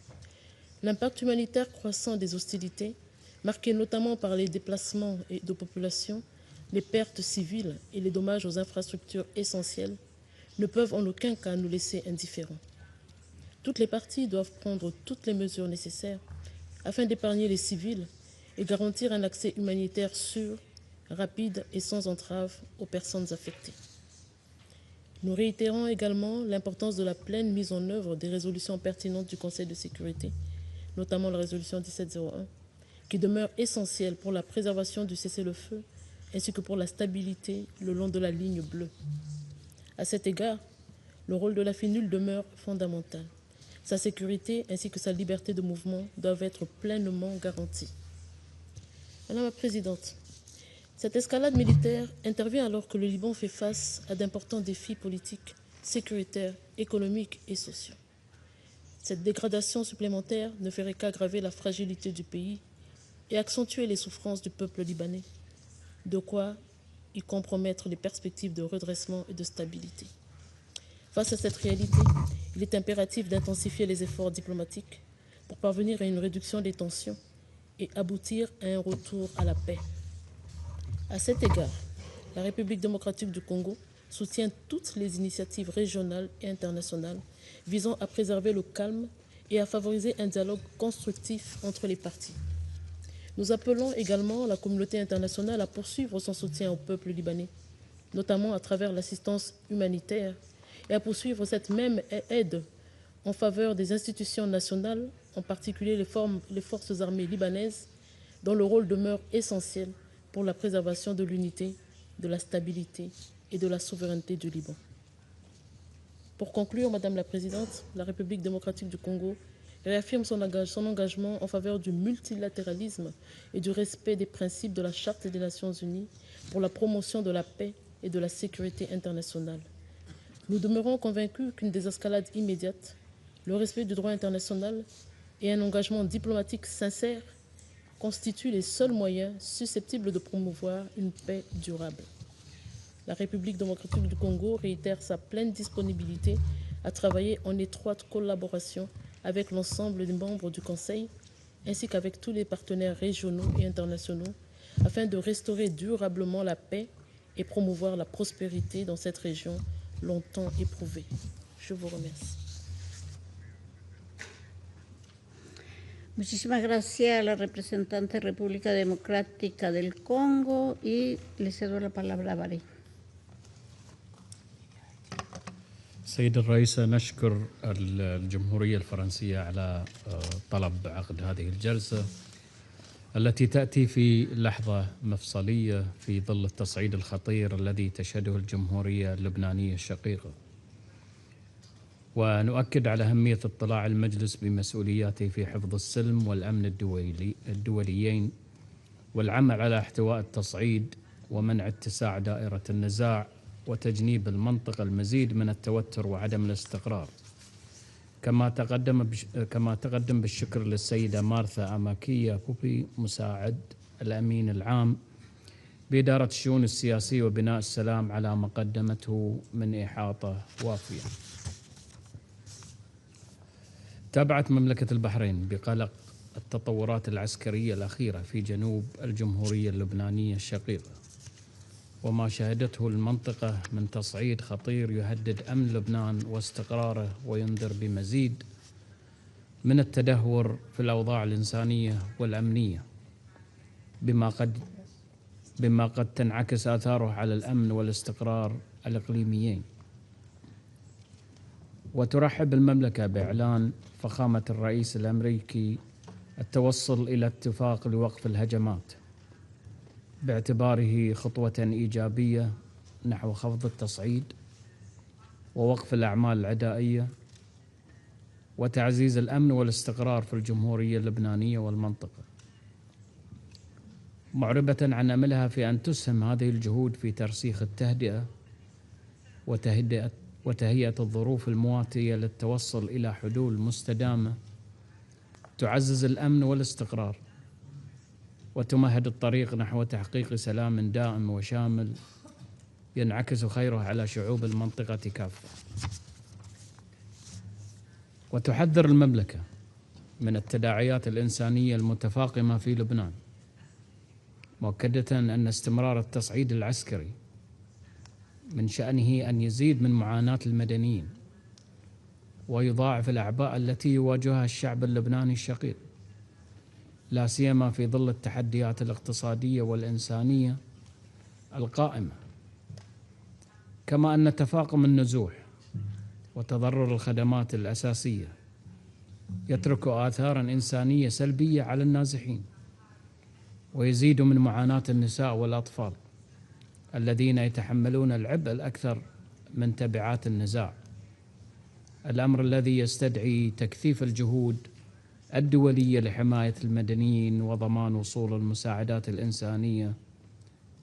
L'impact humanitaire croissant des hostilités, marqué notamment par les déplacements de populations, les pertes civiles et les dommages aux infrastructures essentielles, ne peuvent en aucun cas nous laisser indifférents. Toutes les parties doivent prendre toutes les mesures nécessaires afin d'épargner les civils et garantir un accès humanitaire sûr, rapide et sans entrave aux personnes affectées. Nous réitérons également l'importance de la pleine mise en œuvre des résolutions pertinentes du Conseil de sécurité, notamment la résolution 1701, qui demeure essentielle pour la préservation du cessez-le-feu ainsi que pour la stabilité le long de la ligne bleue. À cet égard, le rôle de la FINUL demeure fondamental. Sa sécurité ainsi que sa liberté de mouvement doivent être pleinement garanties. Madame la Présidente, cette escalade militaire intervient alors que le Liban fait face à d'importants défis politiques, sécuritaires, économiques et sociaux. Cette dégradation supplémentaire ne ferait qu'aggraver la fragilité du pays et accentuer les souffrances du peuple libanais, de quoi y compromettre les perspectives de redressement et de stabilité. Face à cette réalité, il est impératif d'intensifier les efforts diplomatiques pour parvenir à une réduction des tensions et aboutir à un retour à la paix. À cet égard, la République démocratique du Congo soutient toutes les initiatives régionales et internationales visant à préserver le calme et à favoriser un dialogue constructif entre les parties. Nous appelons également la communauté internationale à poursuivre son soutien au peuple libanais, notamment à travers l'assistance humanitaire, et à poursuivre cette même aide en faveur des institutions nationales, en particulier les forces armées libanaises, dont le rôle demeure essentiel pour la préservation de l'unité, de la stabilité et de la souveraineté du Liban. Pour conclure, Madame la Présidente, la République démocratique du Congo réaffirme son engagement en faveur du multilatéralisme et du respect des principes de la Charte des Nations Unies pour la promotion de la paix et de la sécurité internationale. Nous demeurons convaincus qu'une désescalade immédiate, le respect du droit international et un engagement diplomatique sincère constituent les seuls moyens susceptibles de promouvoir une paix durable. La République démocratique du Congo réitère sa pleine disponibilité à travailler en étroite collaboration avec l'ensemble des membres du Conseil, ainsi qu'avec tous les partenaires régionaux et internationaux, afin de restaurer durablement la paix et promouvoir la prospérité dans cette région longtemps éprouvée. Je vous remercie. Muchísimas gracias a la representante República Democrática del Congo y le cedo la palabra a Barry. سيد الرئيس، نشكر الجمهورية الفرنسية على طلب عقد هذه الجلسة التي تأتي في لحظة مفصلية في ظل التصعيد الخطير الذي تشهده الجمهورية اللبنانية الشقيقة. ونؤكد على أهمية اطلاع المجلس بمسؤولياته في حفظ السلم والأمن الدوليين والعمل على احتواء التصعيد ومنع اتساع دائرة النزاع وتجنيب المنطقة المزيد من التوتر وعدم الاستقرار. كما تقدم بالشكر للسيدة مارثا أماكية بوبي مساعد الأمين العام بإدارة الشؤون السياسية وبناء السلام على ما قدمته من إحاطة وافية. تابعت مملكة البحرين بقلق التطورات العسكرية الأخيرة في جنوب الجمهورية اللبنانية الشقيقة وما شهدته المنطقة من تصعيد خطير يهدد أمن لبنان واستقراره وينذر بمزيد من التدهور في الأوضاع الإنسانية والأمنية. بما قد تنعكس آثاره على الأمن والاستقرار الإقليميين. وترحب المملكة بإعلان فخامة الرئيس الأمريكي التوصل إلى اتفاق لوقف الهجمات، باعتباره خطوة إيجابية نحو خفض التصعيد ووقف الأعمال العدائية وتعزيز الأمن والاستقرار في الجمهورية اللبنانية والمنطقة، معربة عن أملها في أن تسهم هذه الجهود في ترسيخ التهدئة وتهيئة الظروف المواتية للتوصل إلى حلول مستدامة تعزز الأمن والاستقرار وتمهد الطريق نحو تحقيق سلام دائم وشامل ينعكس خيره على شعوب المنطقة كافة. وتحذر المملكة من التداعيات الإنسانية المتفاقمة في لبنان، مؤكدة أن استمرار التصعيد العسكري من شأنه أن يزيد من معاناة المدنيين ويضاعف الأعباء التي يواجهها الشعب اللبناني الشقيق، لا سيما في ظل التحديات الاقتصادية والإنسانية القائمة، كما أن تفاقم النزوح وتضرر الخدمات الأساسية يترك آثاراً إنسانية سلبية على النازحين، ويزيد من معاناة النساء والأطفال الذين يتحملون العبء الأكثر من تبعات النزاع، الأمر الذي يستدعي تكثيف الجهود الدولية لحماية المدنيين وضمان وصول المساعدات الإنسانية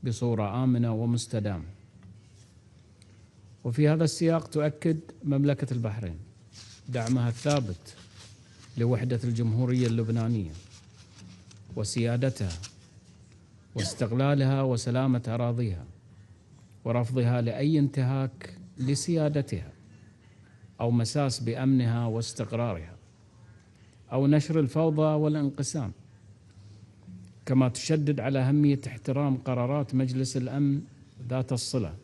بصورة آمنة ومستدامة. وفي هذا السياق تؤكد مملكة البحرين دعمها الثابت لوحدة الجمهورية اللبنانية وسيادتها واستقلالها وسلامة أراضيها، ورفضها لأي انتهاك لسيادتها أو مساس بأمنها واستقرارها أو نشر الفوضى والانقسام، كما تشدد على أهمية احترام قرارات مجلس الأمن ذات الصلة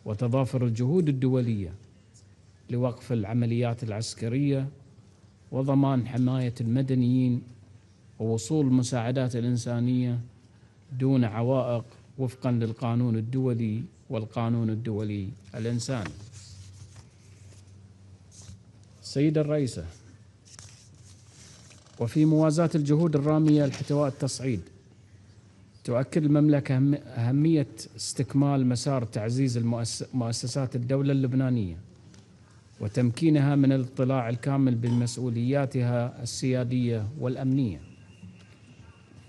وتضافر الجهود الدولية لوقف العمليات العسكرية وضمان حماية المدنيين ووصول المساعدات الإنسانية دون عوائق وفقا للقانون الدولي والقانون الدولي الإنساني. سيدة الرئيسة، وفي موازاة الجهود الرامية لاحتواء التصعيد، تؤكد المملكة أهمية استكمال مسار تعزيز مؤسسات الدولة اللبنانية وتمكينها من الاطلاع الكامل بمسؤولياتها السيادية والأمنية.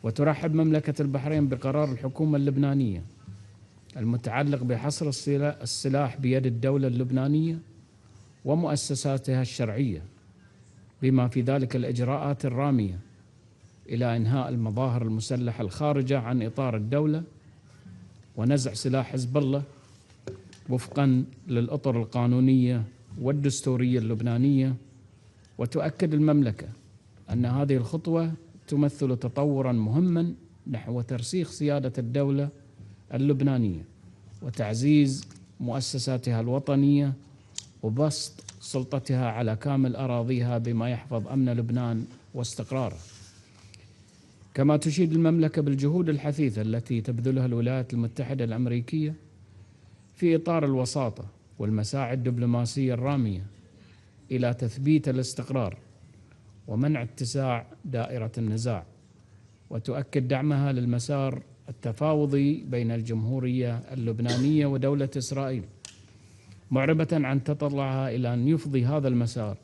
وترحب مملكة البحرين بقرار الحكومة اللبنانية المتعلق بحصر السلاح بيد الدولة اللبنانية ومؤسساتها الشرعية، بما في ذلك الإجراءات الرامية إلى إنهاء المظاهر المسلحة الخارجة عن إطار الدولة ونزع سلاح حزب الله وفقا للأطر القانونية والدستورية اللبنانية. وتؤكد المملكة أن هذه الخطوة تمثل تطوراً مهماً نحو ترسيخ سيادة الدولة اللبنانية وتعزيز مؤسساتها الوطنية وبسط سلطتها على كامل أراضيها بما يحفظ أمن لبنان واستقراره. كما تشيد المملكة بالجهود الحثيثة التي تبذلها الولايات المتحدة الأمريكية في إطار الوساطة والمساعي الدبلوماسية الرامية إلى تثبيت الاستقرار ومنع اتساع دائرة النزاع، وتؤكد دعمها للمسار التفاوضي بين الجمهورية اللبنانية ودولة إسرائيل، معربة عن تطلعها إلى أن يفضي هذا المسار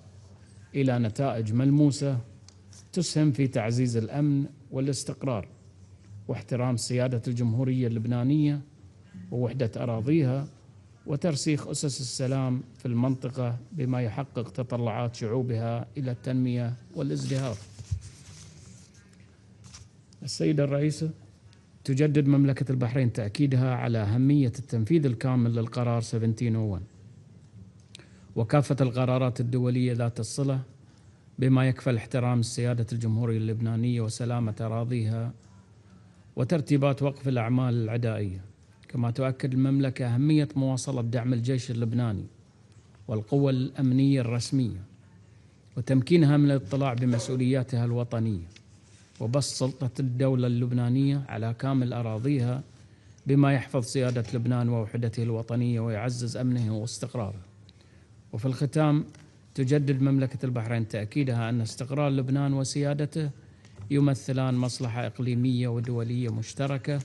إلى نتائج ملموسة تسهم في تعزيز الأمن والاستقرار واحترام سيادة الجمهورية اللبنانية ووحدة أراضيها وترسيخ أسس السلام في المنطقة بما يحقق تطلعات شعوبها إلى التنمية والازدهار. السيدة الرئيسة، تجدد مملكة البحرين تأكيدها على أهمية التنفيذ الكامل للقرار 1701 وكافة القرارات الدولية ذات الصلة بما يكفل احترام سيادة الجمهورية اللبنانية وسلامة أراضيها وترتيبات وقف الأعمال العدائية. كما تؤكد المملكة أهمية مواصلة دعم الجيش اللبناني والقوى الأمنية الرسمية وتمكينها من الاطلاع بمسؤولياتها الوطنية وبسط سلطة الدولة اللبنانية على كامل أراضيها بما يحفظ سيادة لبنان ووحدته الوطنية ويعزز أمنه واستقراره. وفي الختام تجدد مملكة البحرين تأكيدها أن استقرار لبنان وسيادته يمثلان مصلحة إقليمية ودولية مشتركة،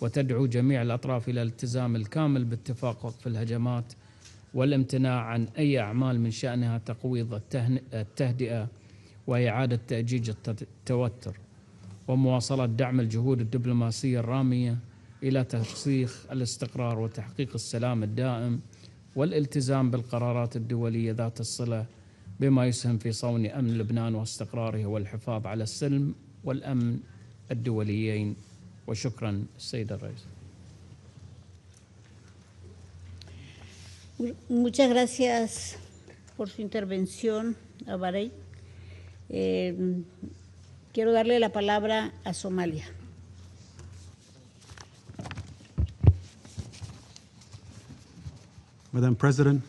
وتدعو جميع الأطراف إلى الالتزام الكامل باتفاق وقف الهجمات والامتناع عن أي أعمال من شأنها تقويض التهدئة وإعادة تأجيج التوتر، ومواصلة دعم الجهود الدبلوماسية الرامية إلى ترسيخ الاستقرار وتحقيق السلام الدائم والالتزام بالقرارات الدولية ذات الصلة بما يسهم في صون أمن لبنان واستقراره والحفاظ على السلم والأمن الدوليين. وشكرا السيد الرئيس. Muchas gracias por su intervención a Bahrein. Quiero darle la palabra a Somalia. Madam President,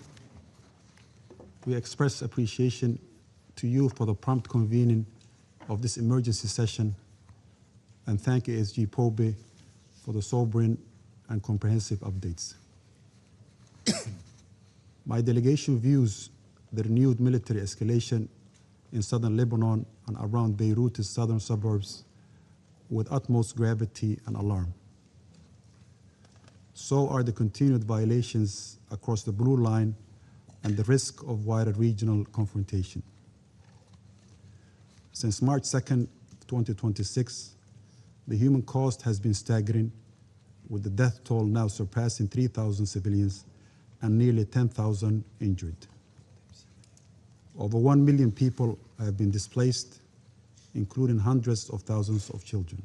we express appreciation to you for the prompt convening of this emergency session and thank ASG POBE for the sovereign and comprehensive updates. My delegation views the renewed military escalation in southern Lebanon and around Beirut's southern suburbs with utmost gravity and alarm. So are the continued violations across the blue line and the risk of wider regional confrontation. Since March 2nd, 2026, the human cost has been staggering, with the death toll now surpassing 3,000 civilians and nearly 10,000 injured. Over 1 million people have been displaced, including hundreds of thousands of children.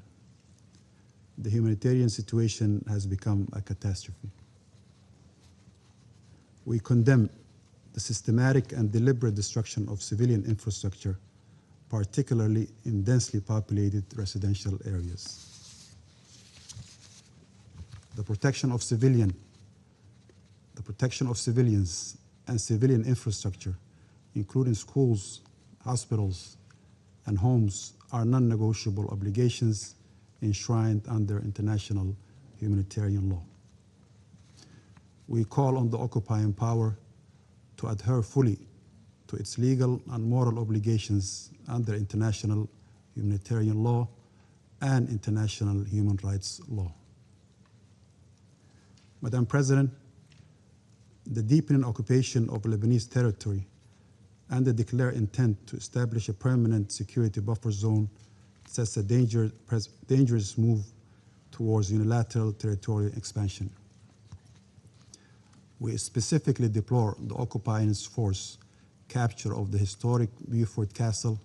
The humanitarian situation has become a catastrophe. We condemn the systematic and deliberate destruction of civilian infrastructure, particularly in densely populated residential areas. The protection of civilians and civilian infrastructure, including schools, hospitals, and homes, are non-negotiable obligations enshrined under international humanitarian law. We call on the occupying power to adhere fully to its legal and moral obligations under international humanitarian law and international human rights law. Madam President, the deepening occupation of Lebanese territory and the declared intent to establish a permanent security buffer zone sets a dangerous move towards unilateral territorial expansion. We specifically deplore the occupying force capture of the historic Beaufort Castle,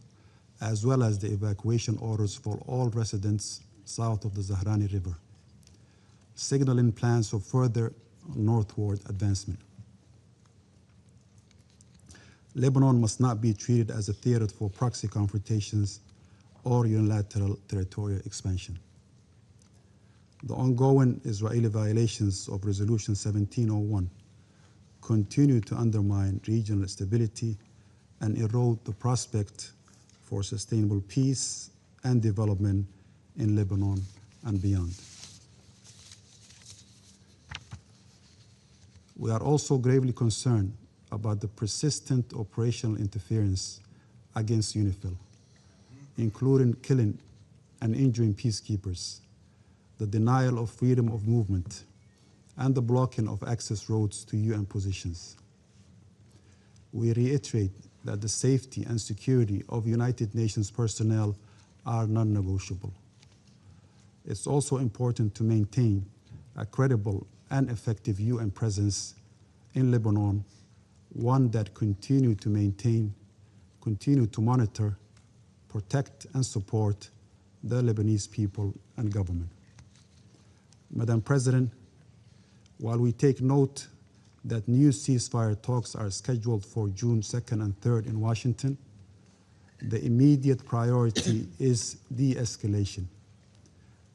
as well as the evacuation orders for all residents south of the Zahrani River, signaling plans of further northward advancement. Lebanon must not be treated as a theater for proxy confrontations or unilateral territorial expansion. The ongoing Israeli violations of Resolution 1701 continue to undermine regional stability and erode the prospect for sustainable peace and development in Lebanon and beyond. We are also gravely concerned about the persistent operational interference against UNIFIL, including killing and injuring peacekeepers, the denial of freedom of movement, and the blocking of access roads to UN positions. We reiterate that the safety and security of United Nations personnel are non-negotiable. It's also important to maintain a credible and effective UN presence in Lebanon, one that continue to monitor, protect, and support the Lebanese people and government. Madam President, while we take note that new ceasefire talks are scheduled for June 2nd and 3rd in Washington, the immediate priority is de-escalation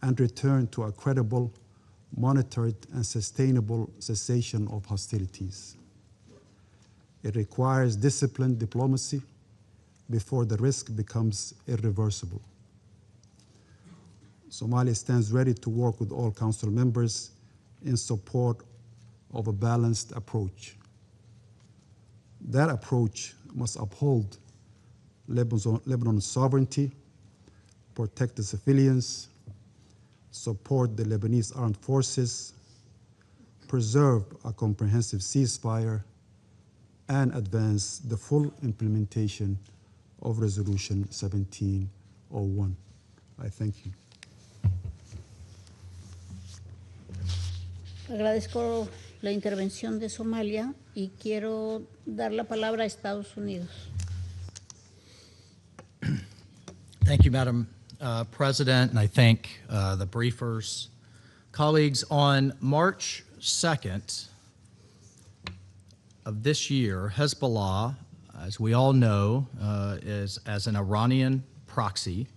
and return to a credible, monitored, and sustainable cessation of hostilities. It requires disciplined diplomacy before the risk becomes irreversible. Somalia stands ready to work with all Council members in support of a balanced approach. That approach must uphold Lebanon's sovereignty, protect the civilians, support the Lebanese armed forces, preserve a comprehensive ceasefire, and advance the full implementation of Resolution 1701. I thank you. Agradezco la intervención de Somalia y quiero dar la palabra a Estados Unidos. Thank you, Madam President, and I thank the briefers. Colleagues, on March 2nd of this year, Hezbollah, as we all know, is as an Iranian proxy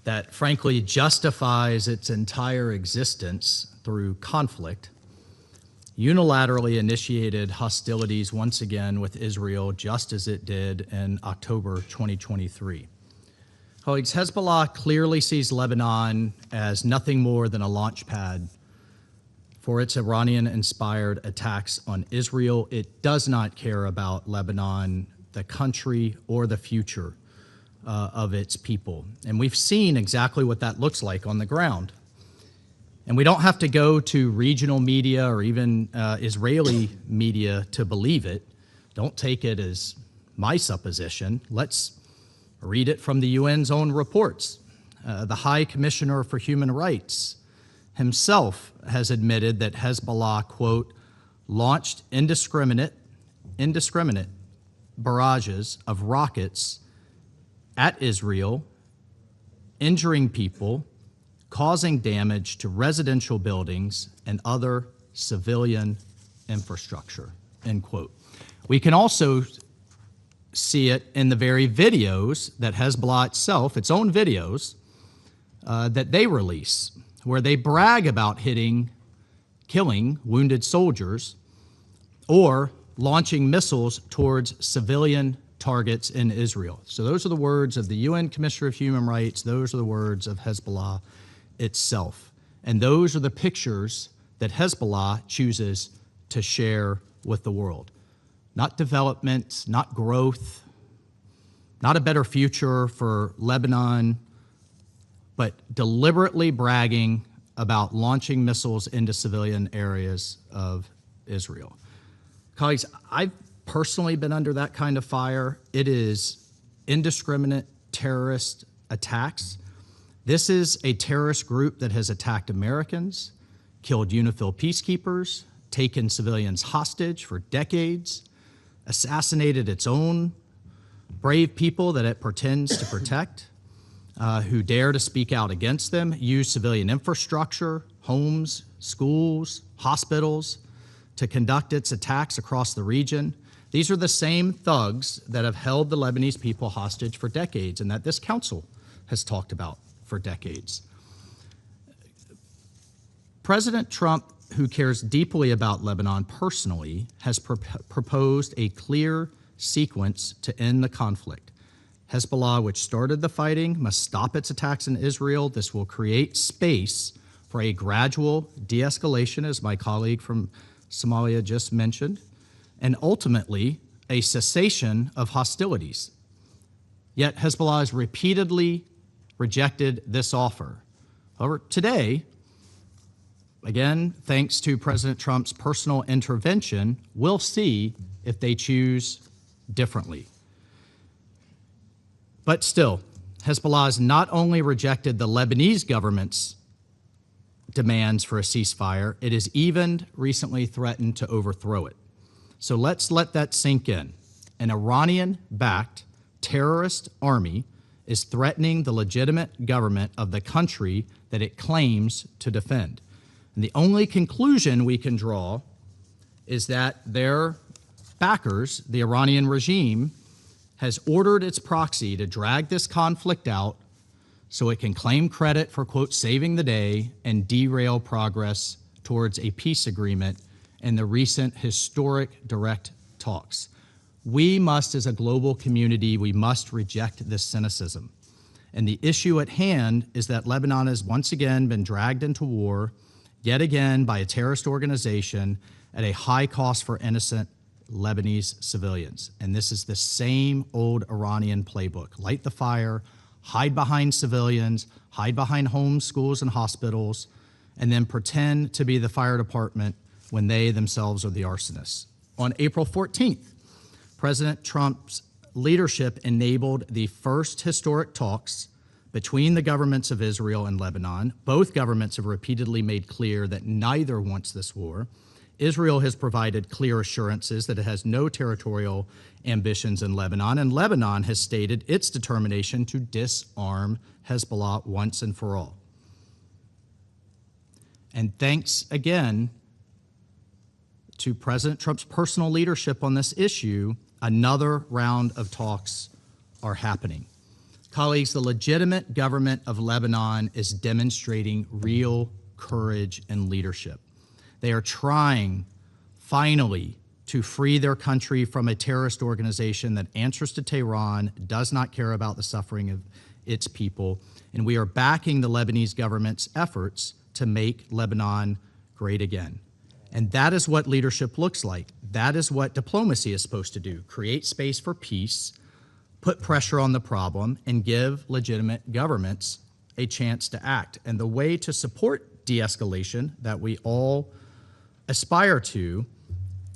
that frankly justifies its entire existence through conflict, unilaterally initiated hostilities once again with Israel, just as it did in October 2023. Colleagues, Hezbollah clearly sees Lebanon as nothing more than a launch pad for its Iranian-inspired attacks on Israel. It does not care about Lebanon, the country, or the future of its people. And we've seen exactly what that looks like on the ground. And we don't have to go to regional media or even Israeli media to believe it. Don't take it as my supposition. Let's read it from the UN's own reports. The High Commissioner for Human Rights himself has admitted that Hezbollah, quote, launched indiscriminate barrages of rockets at Israel, injuring people, causing damage to residential buildings and other civilian infrastructure, end quote. We can also see it in the very videos that Hezbollah itself, its own videos, that they release, where they brag about killing wounded soldiers or launching missiles towards civilian targets in Israel. So those are the words of the UN Commissioner of Human Rights. Those are the words of Hezbollah itself. And those are the pictures that Hezbollah chooses to share with the world. Not development, not growth, not a better future for Lebanon, but deliberately bragging about launching missiles into civilian areas of Israel. Colleagues, I've personally been under that kind of fire. It is indiscriminate terrorist attacks. This is a terrorist group that has attacked Americans, killed UNIFIL peacekeepers, taken civilians hostage for decades, assassinated its own brave people that it pretends to protect, who dare to speak out against them, use civilian infrastructure, homes, schools, hospitals, to conduct its attacks across the region. These are the same thugs that have held the Lebanese people hostage for decades and that this council has talked about for decades. President Trump, who cares deeply about Lebanon personally, has proposed a clear sequence to end the conflict. Hezbollah, which started the fighting, must stop its attacks in Israel. This will create space for a gradual de-escalation, as my colleague from Somalia just mentioned, and ultimately a cessation of hostilities. Yet Hezbollah has repeatedly rejected this offer. However, today, again, thanks to President Trump's personal intervention, we'll see if they choose differently. But still, Hezbollah has not only rejected the Lebanese government's demands for a ceasefire, it has even recently threatened to overthrow it. So let's let that sink in. An Iranian-backed terrorist army is threatening the legitimate government of the country that it claims to defend. And the only conclusion we can draw is that their backers, the Iranian regime, has ordered its proxy to drag this conflict out so it can claim credit for, quote, saving the day and derail progress towards a peace agreement in the recent historic direct talks. We must, as a global community, we must reject this cynicism. And the issue at hand is that Lebanon has once again been dragged into war, yet again by a terrorist organization at a high cost for innocent Lebanese civilians. And this is the same old Iranian playbook. Light the fire, hide behind civilians, hide behind homes, schools, and hospitals, and then pretend to be the fire department when they themselves are the arsonists. On April 14th, President Trump's leadership enabled the first historic talks between the governments of Israel and Lebanon. Both governments have repeatedly made clear that neither wants this war. Israel has provided clear assurances that it has no territorial ambitions in Lebanon, and Lebanon has stated its determination to disarm Hezbollah once and for all. And thanks again to President Trump's personal leadership on this issue, another round of talks are happening. Colleagues, the legitimate government of Lebanon is demonstrating real courage and leadership. They are trying, finally, to free their country from a terrorist organization that answers to Tehran, does not care about the suffering of its people, and we are backing the Lebanese government's efforts to make Lebanon great again. And that is what leadership looks like. That is what diplomacy is supposed to do: create space for peace, put pressure on the problem, and give legitimate governments a chance to act. And the way to support de-escalation that we all aspire to,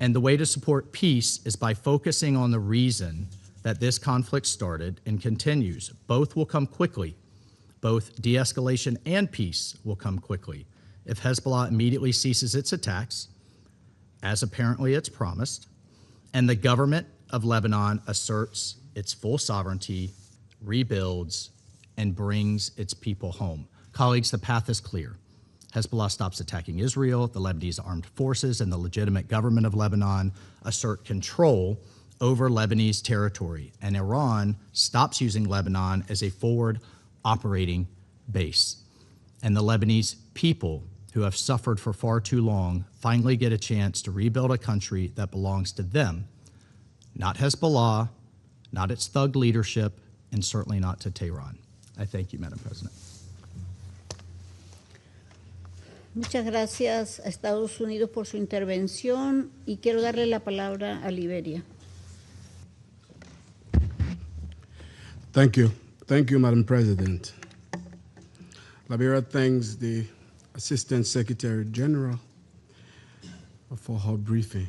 and the way to support peace, is by focusing on the reason that this conflict started and continues. Both will come quickly. Both de-escalation and peace will come quickly if Hezbollah immediately ceases its attacks, as apparently it's promised, and the government of Lebanon asserts its full sovereignty, rebuilds, and brings its people home. Colleagues, the path is clear. Hezbollah stops attacking Israel, the Lebanese armed forces and the legitimate government of Lebanon assert control over Lebanese territory, and Iran stops using Lebanon as a forward operating base. And the Lebanese people, who have suffered for far too long, finally get a chance to rebuild a country that belongs to them, not Hezbollah, not its thug leadership, and certainly not to Tehran. I thank you, Madam President. Muchas gracias a Estados Unidos por su intervención y quiero darle la palabra a Liberia. Thank you. Thank you, Madam President. Liberia thanks the Assistant Secretary General for her briefing.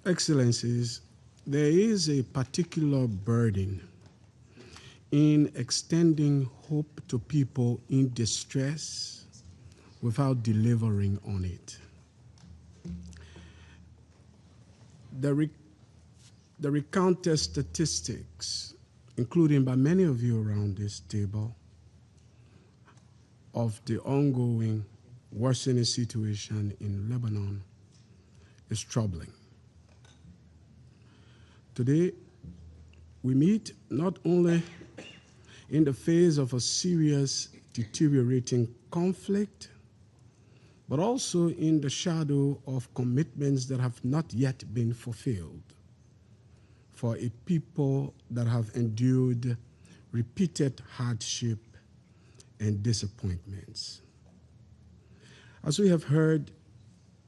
Excellencies, there is a particular burden in extending hope to people in distress without delivering on it. The recounted statistics, including by many of you around this table, of the ongoing worsening situation in Lebanon is troubling. Today, we meet not only in the face of a serious deteriorating conflict, but also in the shadow of commitments that have not yet been fulfilled for a people that have endured repeated hardship and disappointments. As we have heard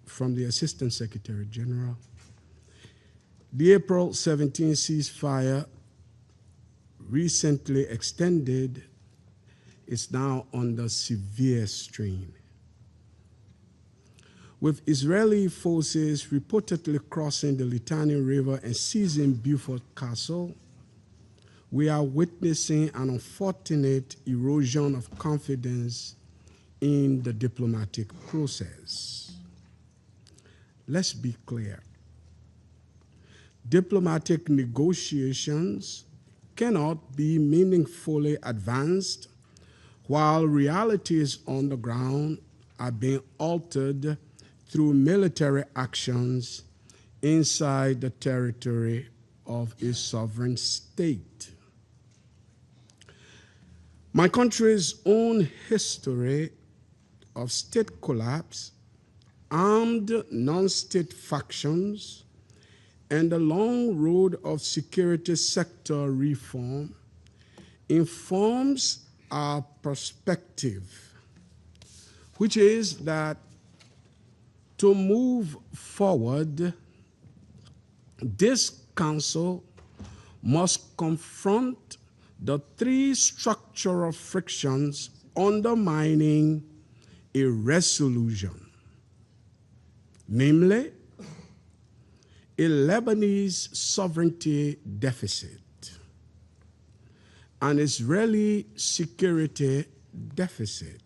from the Assistant Secretary General, the April 17 ceasefire, recently extended, is now under severe strain. With Israeli forces reportedly crossing the Litani River and seizing Beaufort Castle, we are witnessing an unfortunate erosion of confidence in the diplomatic process. Let's be clear. Diplomatic negotiations cannot be meaningfully advanced while realities on the ground are being altered through military actions inside the territory of a sovereign state. My country's own history of state collapse, armed non-state factions, and the long road of security sector reform informs our perspective, which is that to move forward, this Council must confront the three structural frictions undermining a resolution, namely, a Lebanese sovereignty deficit, an Israeli security deficit,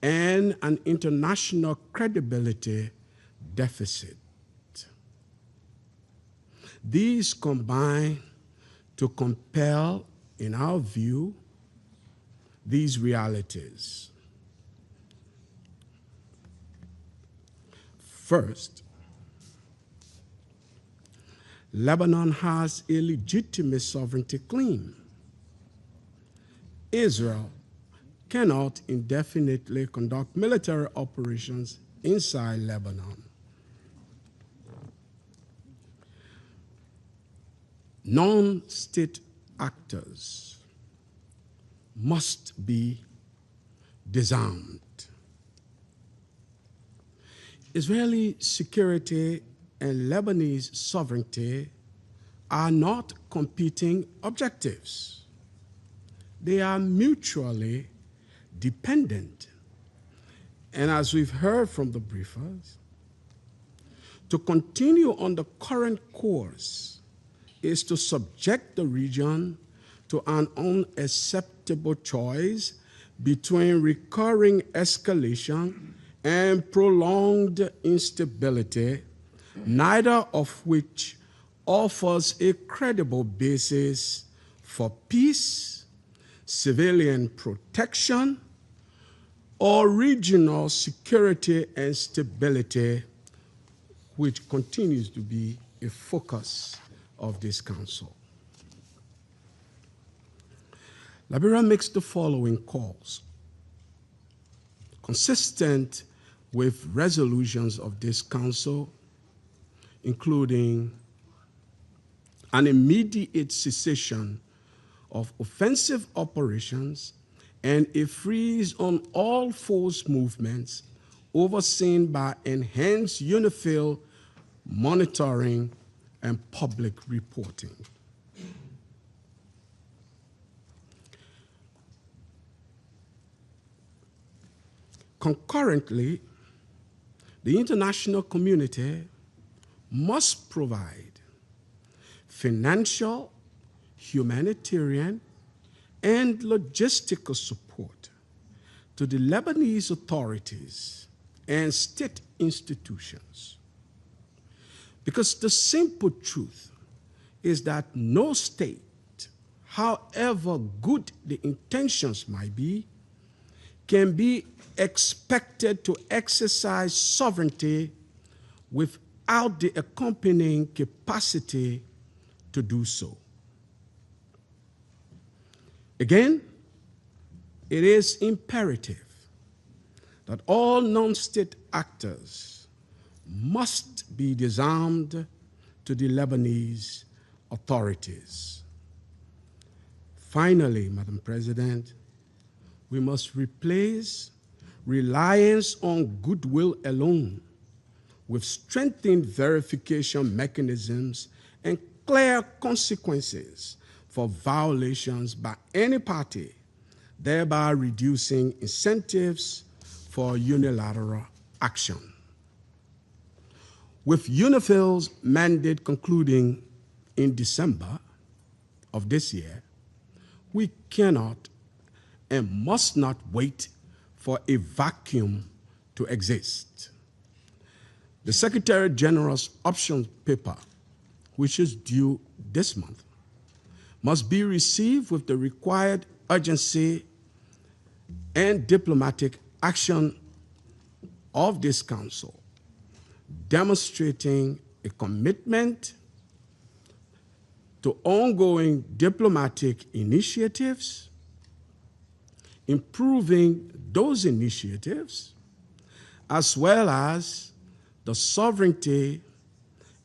and an international credibility deficit. These combine to compel, in our view, these realities. First, Lebanon has a legitimate sovereignty claim. Israel cannot indefinitely conduct military operations inside Lebanon. Non-state actors must be disarmed. Israeli security and Lebanese sovereignty are not competing objectives. They are mutually dependent. And as we've heard from the briefers, to continue on the current course is to subject the region to an unacceptable choice between recurring escalation and prolonged instability, neither of which offers a credible basis for peace, civilian protection, or regional security and stability, which continues to be a focus of this Council. Liberia makes the following calls, consistent with resolutions of this Council, including an immediate cessation of offensive operations and a freeze on all force movements overseen by enhanced UNIFIL monitoring and public reporting. Concurrently, the international community must provide financial, humanitarian, and logistical support to the Lebanese authorities and state institutions. Because the simple truth is that no state, however good the intentions might be, can be expected to exercise sovereignty without the accompanying capacity to do so. Again, it is imperative that all non-state actors must be disarmed to the Lebanese authorities. Finally, Madam President, we must replace reliance on goodwill alone with strengthened verification mechanisms and clear consequences for violations by any party, thereby reducing incentives for unilateral action. With UNIFIL's mandate concluding in December of this year, we cannot and must not wait for a vacuum to exist. The Secretary General's option paper, which is due this month, must be received with the required urgency and diplomatic action of this Council, demonstrating a commitment to ongoing diplomatic initiatives, improving those initiatives, as well as the sovereignty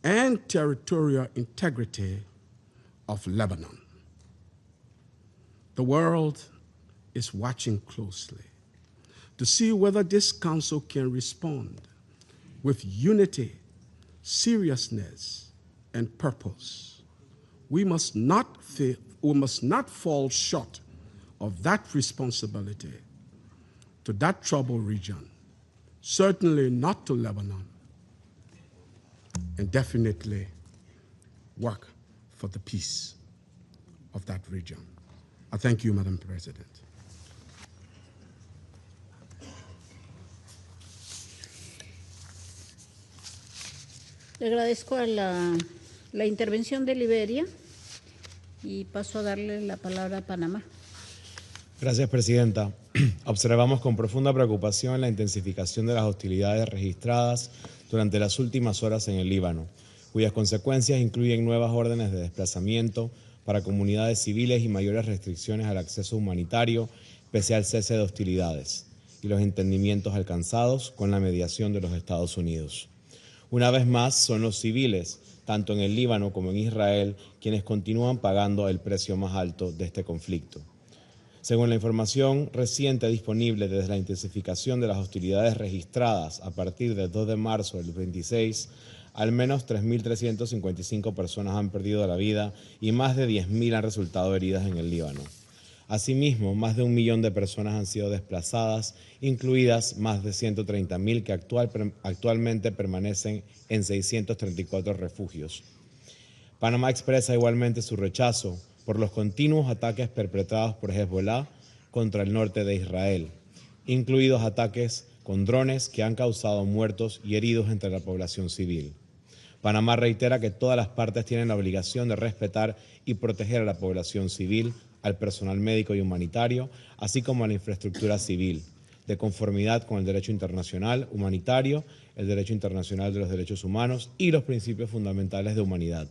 and territorial integrity of Lebanon. The world is watching closely to see whether this council can respond with unity, seriousness, and purpose. We must not fall short of that responsibility to that troubled region, certainly not to Lebanon, and definitely work for the peace of that region. I thank you, Madam President. Le agradezco a la intervención de Liberia y paso a darle la palabra a Panamá. Gracias, Presidenta. Observamos con profunda preocupación la intensificación de las hostilidades registradas durante las últimas horas en el Líbano, cuyas consecuencias incluyen nuevas órdenes de desplazamiento para comunidades civiles y mayores restricciones al acceso humanitario, pese al cese de hostilidades y los entendimientos alcanzados con la mediación de los Estados Unidos. Una vez más, son los civiles, tanto en el Líbano como en Israel, quienes continúan pagando el precio más alto de este conflicto. Según la información reciente disponible desde la intensificación de las hostilidades registradas a partir del 2 de marzo del 26, al menos 3.355 personas han perdido la vida y más de 10.000 han resultado heridas en el Líbano. Asimismo, más de 1 millón de personas han sido desplazadas, incluidas más de 130.000 que actualmente permanecen en 634 refugios. Panamá expresa igualmente su rechazo por los continuos ataques perpetrados por Hezbollah contra el norte de Israel, incluidos ataques con drones que han causado muertos y heridos entre la población civil. Panamá reitera que todas las partes tienen la obligación de respetar y proteger a la población civil, al personal médico y humanitario, así como a la infraestructura civil, de conformidad con el derecho internacional humanitario, el derecho internacional de los derechos humanos y los principios fundamentales de humanidad.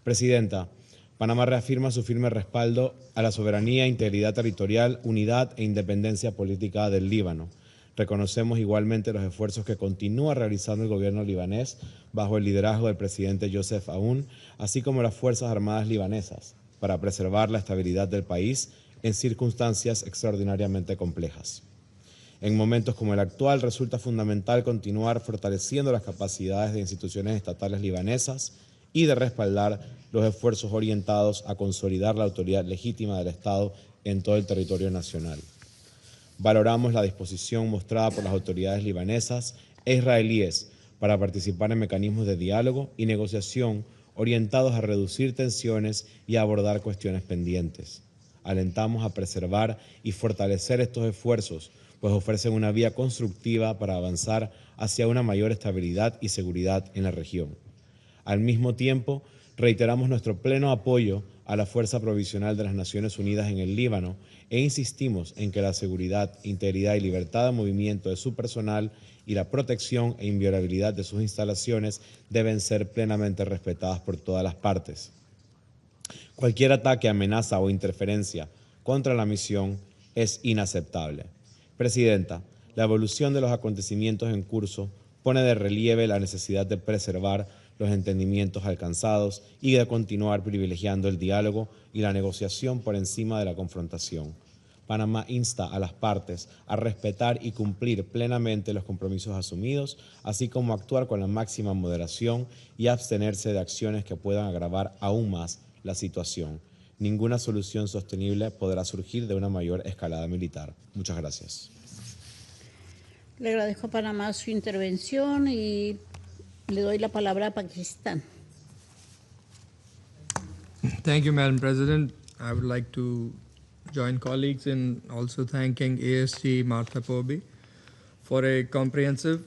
Presidenta, Panamá reafirma su firme respaldo a la soberanía, integridad territorial, unidad e independencia política del Líbano. Reconocemos igualmente los esfuerzos que continúa realizando el gobierno libanés bajo el liderazgo del presidente Joseph Aoun, así como las Fuerzas Armadas libanesas, para preservar la estabilidad del país en circunstancias extraordinariamente complejas. En momentos como el actual, resulta fundamental continuar fortaleciendo las capacidades de instituciones estatales libanesas y de respaldar los esfuerzos orientados a consolidar la autoridad legítima del Estado en todo el territorio nacional. Valoramos la disposición mostrada por las autoridades libanesas e israelíes para participar en mecanismos de diálogo y negociación orientados a reducir tensiones y a abordar cuestiones pendientes. Alentamos a preservar y fortalecer estos esfuerzos, pues ofrecen una vía constructiva para avanzar hacia una mayor estabilidad y seguridad en la región. Al mismo tiempo, reiteramos nuestro pleno apoyo a la Fuerza Provisional de las Naciones Unidas en el Líbano e insistimos en que la seguridad, integridad y libertad de movimiento de su personal y la protección e inviolabilidad de sus instalaciones deben ser plenamente respetadas por todas las partes. Cualquier ataque, amenaza o interferencia contra la misión es inaceptable. Presidenta, la evolución de los acontecimientos en curso pone de relieve la necesidad de preservar los entendimientos alcanzados y de continuar privilegiando el diálogo y la negociación por encima de la confrontación. Panamá insta a las partes a respetar y cumplir plenamente los compromisos asumidos, así como actuar con la máxima moderación y abstenerse de acciones que puedan agravar aún más la situación. Ninguna solución sostenible podrá surgir de una mayor escalada militar. Muchas gracias. Le agradezco a Panamá su intervención y le doy la palabra a Pakistán. Thank you, Madam President. I would like to join colleagues in also thanking ASG Martha Poby for a comprehensive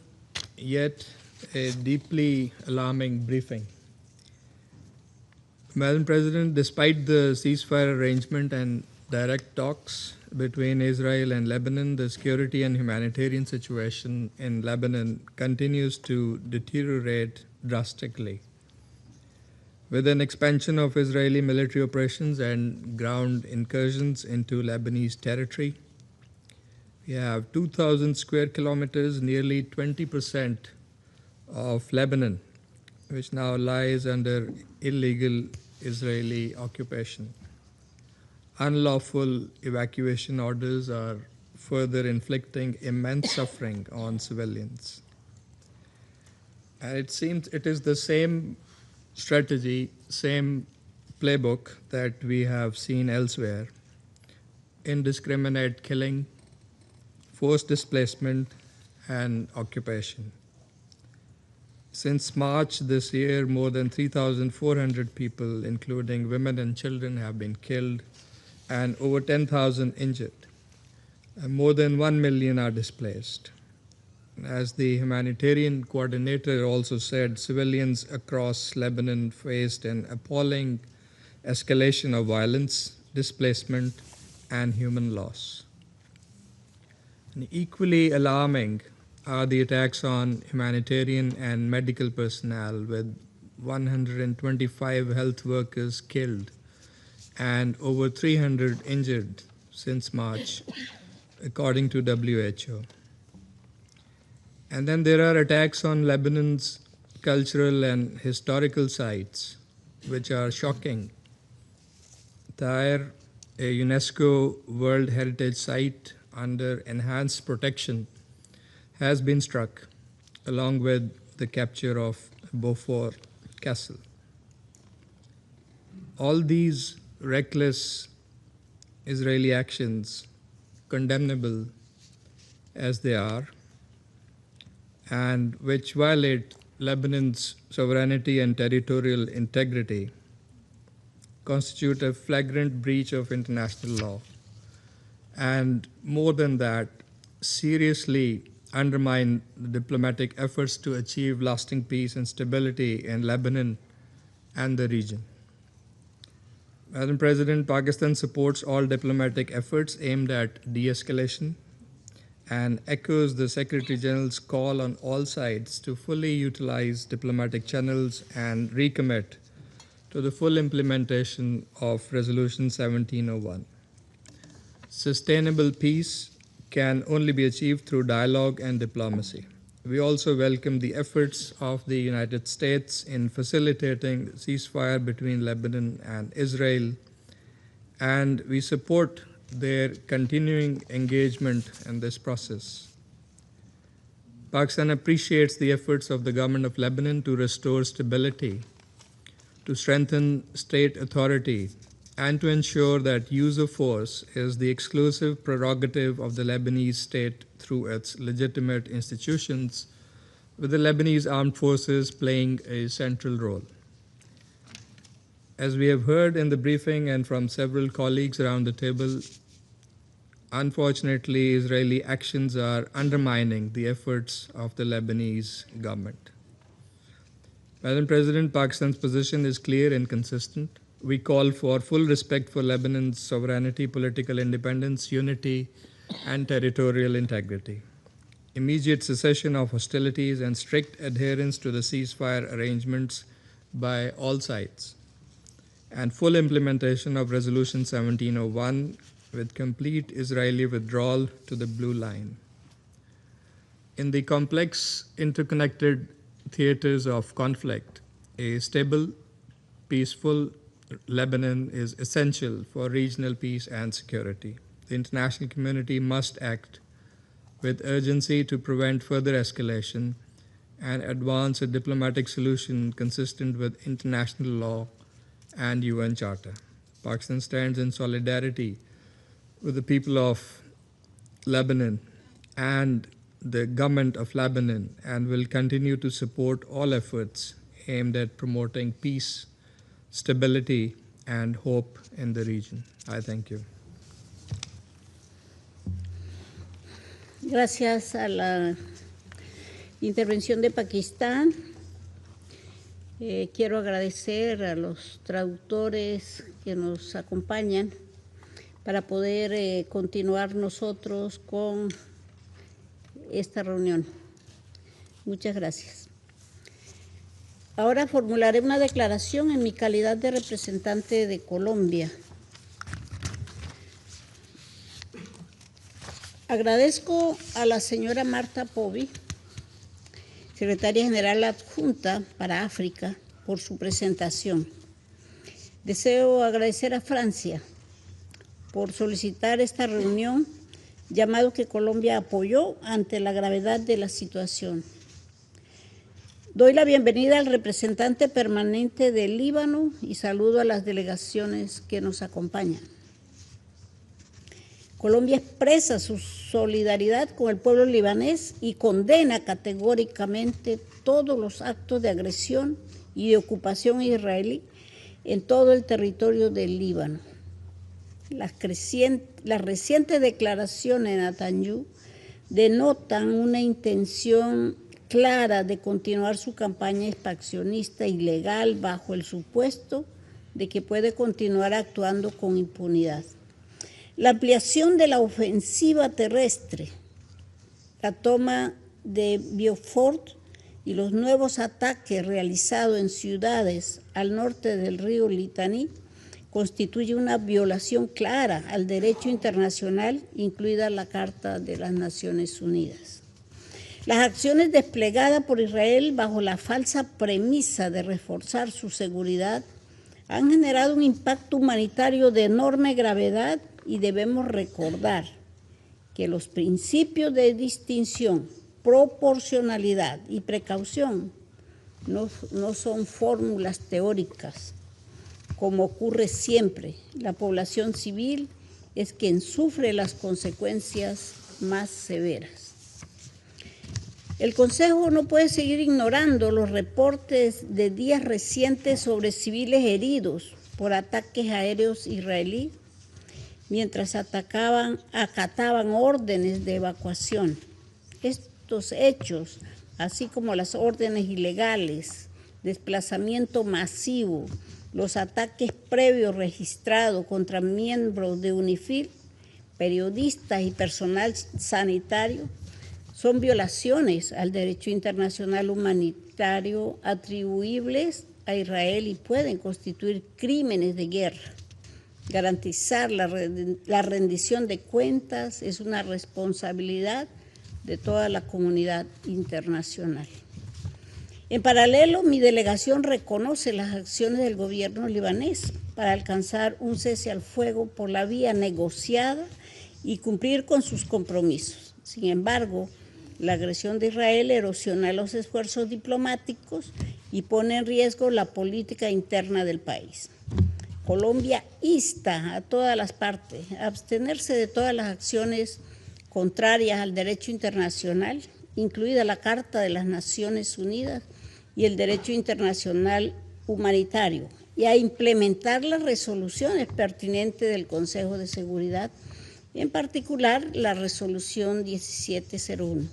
yet a deeply alarming briefing. Madam President, despite the ceasefire arrangement and direct talks between Israel and Lebanon, the security and humanitarian situation in Lebanon continues to deteriorate drastically. With an expansion of Israeli military operations and ground incursions into Lebanese territory, we have 2,000 square kilometers, nearly 20% of Lebanon, which now lies under illegal Israeli occupation. Unlawful evacuation orders are further inflicting immense suffering on civilians. And it seems it is the same strategy, same playbook that we have seen elsewhere. Indiscriminate killing, forced displacement, and occupation. Since March this year, more than 3,400 people, including women and children, have been killed and over 10,000 injured. And more than 1 million are displaced. As the humanitarian coordinator also said, civilians across Lebanon faced an appalling escalation of violence, displacement, and human loss. And equally alarming are the attacks on humanitarian and medical personnel, with 125 health workers killed and over 300 injured since March, according to WHO. And then there are attacks on Lebanon's cultural and historical sites, which are shocking. Tyre, a UNESCO World Heritage Site under enhanced protection, has been struck, along with the capture of Beaufort Castle. All these reckless Israeli actions, condemnable as they are, and which violate Lebanon's sovereignty and territorial integrity, constitute a flagrant breach of international law, and more than that, seriously undermine the diplomatic efforts to achieve lasting peace and stability in Lebanon and the region. Madam President, Pakistan supports all diplomatic efforts aimed at de-escalation and echoes the Secretary General's call on all sides to fully utilize diplomatic channels and recommit to the full implementation of Resolution 1701. Sustainable peace can only be achieved through dialogue and diplomacy. We also welcome the efforts of the United States in facilitating the ceasefire between Lebanon and Israel, and we support their continuing engagement in this process. Pakistan appreciates the efforts of the government of Lebanon to restore stability, to strengthen state authority, and to ensure that use of force is the exclusive prerogative of the Lebanese state through its legitimate institutions, with the Lebanese armed forces playing a central role. As we have heard in the briefing and from several colleagues around the table, unfortunately, Israeli actions are undermining the efforts of the Lebanese government. Madam President, Pakistan's position is clear and consistent. We call for full respect for Lebanon's sovereignty, political independence, unity, and territorial integrity, immediate cessation of hostilities, and strict adherence to the ceasefire arrangements by all sides, and full implementation of Resolution 1701 with complete Israeli withdrawal to the Blue Line. In the complex, interconnected theaters of conflict, a stable, peaceful Lebanon is essential for regional peace and security. The international community must act with urgency to prevent further escalation and advance a diplomatic solution consistent with international law and UN Charter. Pakistan stands in solidarity with the people of Lebanon and the government of Lebanon and will continue to support all efforts aimed at promoting peace, stability, and hope in the region. I thank you. Gracias a la intervención de Pakistán. Quiero agradecer a los traductores que nos acompañan para poder continuar nosotros con esta reunión. Muchas gracias. Ahora formularé una declaración en mi calidad de representante de Colombia. Agradezco a la señora Marta Povy secretaria general adjunta para África, por su presentación. Deseo agradecer a Francia por solicitar esta reunión, llamado que Colombia apoyó ante la gravedad de la situación. Doy la bienvenida al representante permanente del Líbano y saludo a las delegaciones que nos acompañan. Colombia expresa su solidaridad con el pueblo libanés y condena categóricamente todos los actos de agresión y de ocupación israelí en todo el territorio del Líbano. Las recientes declaraciones de Netanyahu denotan una intención clara de continuar su campaña expansionista ilegal bajo el supuesto de que puede continuar actuando con impunidad. La ampliación de la ofensiva terrestre, la toma de Beaufort y los nuevos ataques realizados en ciudades al norte del río Litani constituye una violación clara al derecho internacional, incluida la Carta de las Naciones Unidas. Las acciones desplegadas por Israel bajo la falsa premisa de reforzar su seguridad han generado un impacto humanitario de enorme gravedad y debemos recordar que los principios de distinción, proporcionalidad y precaución no son fórmulas teóricas. Como ocurre siempre, la población civil es quien sufre las consecuencias más severas. El Consejo no puede seguir ignorando los reportes de días recientes sobre civiles heridos por ataques aéreos israelíes mientras acataban órdenes de evacuación. Estos hechos, así como las órdenes ilegales, desplazamiento masivo, los ataques previos registrados contra miembros de UNIFIL, periodistas y personal sanitario, son violaciones al derecho internacional humanitario atribuibles a Israel y pueden constituir crímenes de guerra. Garantizar la rendición de cuentas es una responsabilidad de toda la comunidad internacional. En paralelo, mi delegación reconoce las acciones del gobierno libanés para alcanzar un cese al fuego por la vía negociada y cumplir con sus compromisos. Sin embargo, la agresión de Israel erosiona los esfuerzos diplomáticos y pone en riesgo la política interna del país. Colombia insta a todas las partes a abstenerse de todas las acciones contrarias al derecho internacional, incluida la Carta de las Naciones Unidas y el derecho internacional humanitario, y a implementar las resoluciones pertinentes del Consejo de Seguridad, en particular la resolución 1701.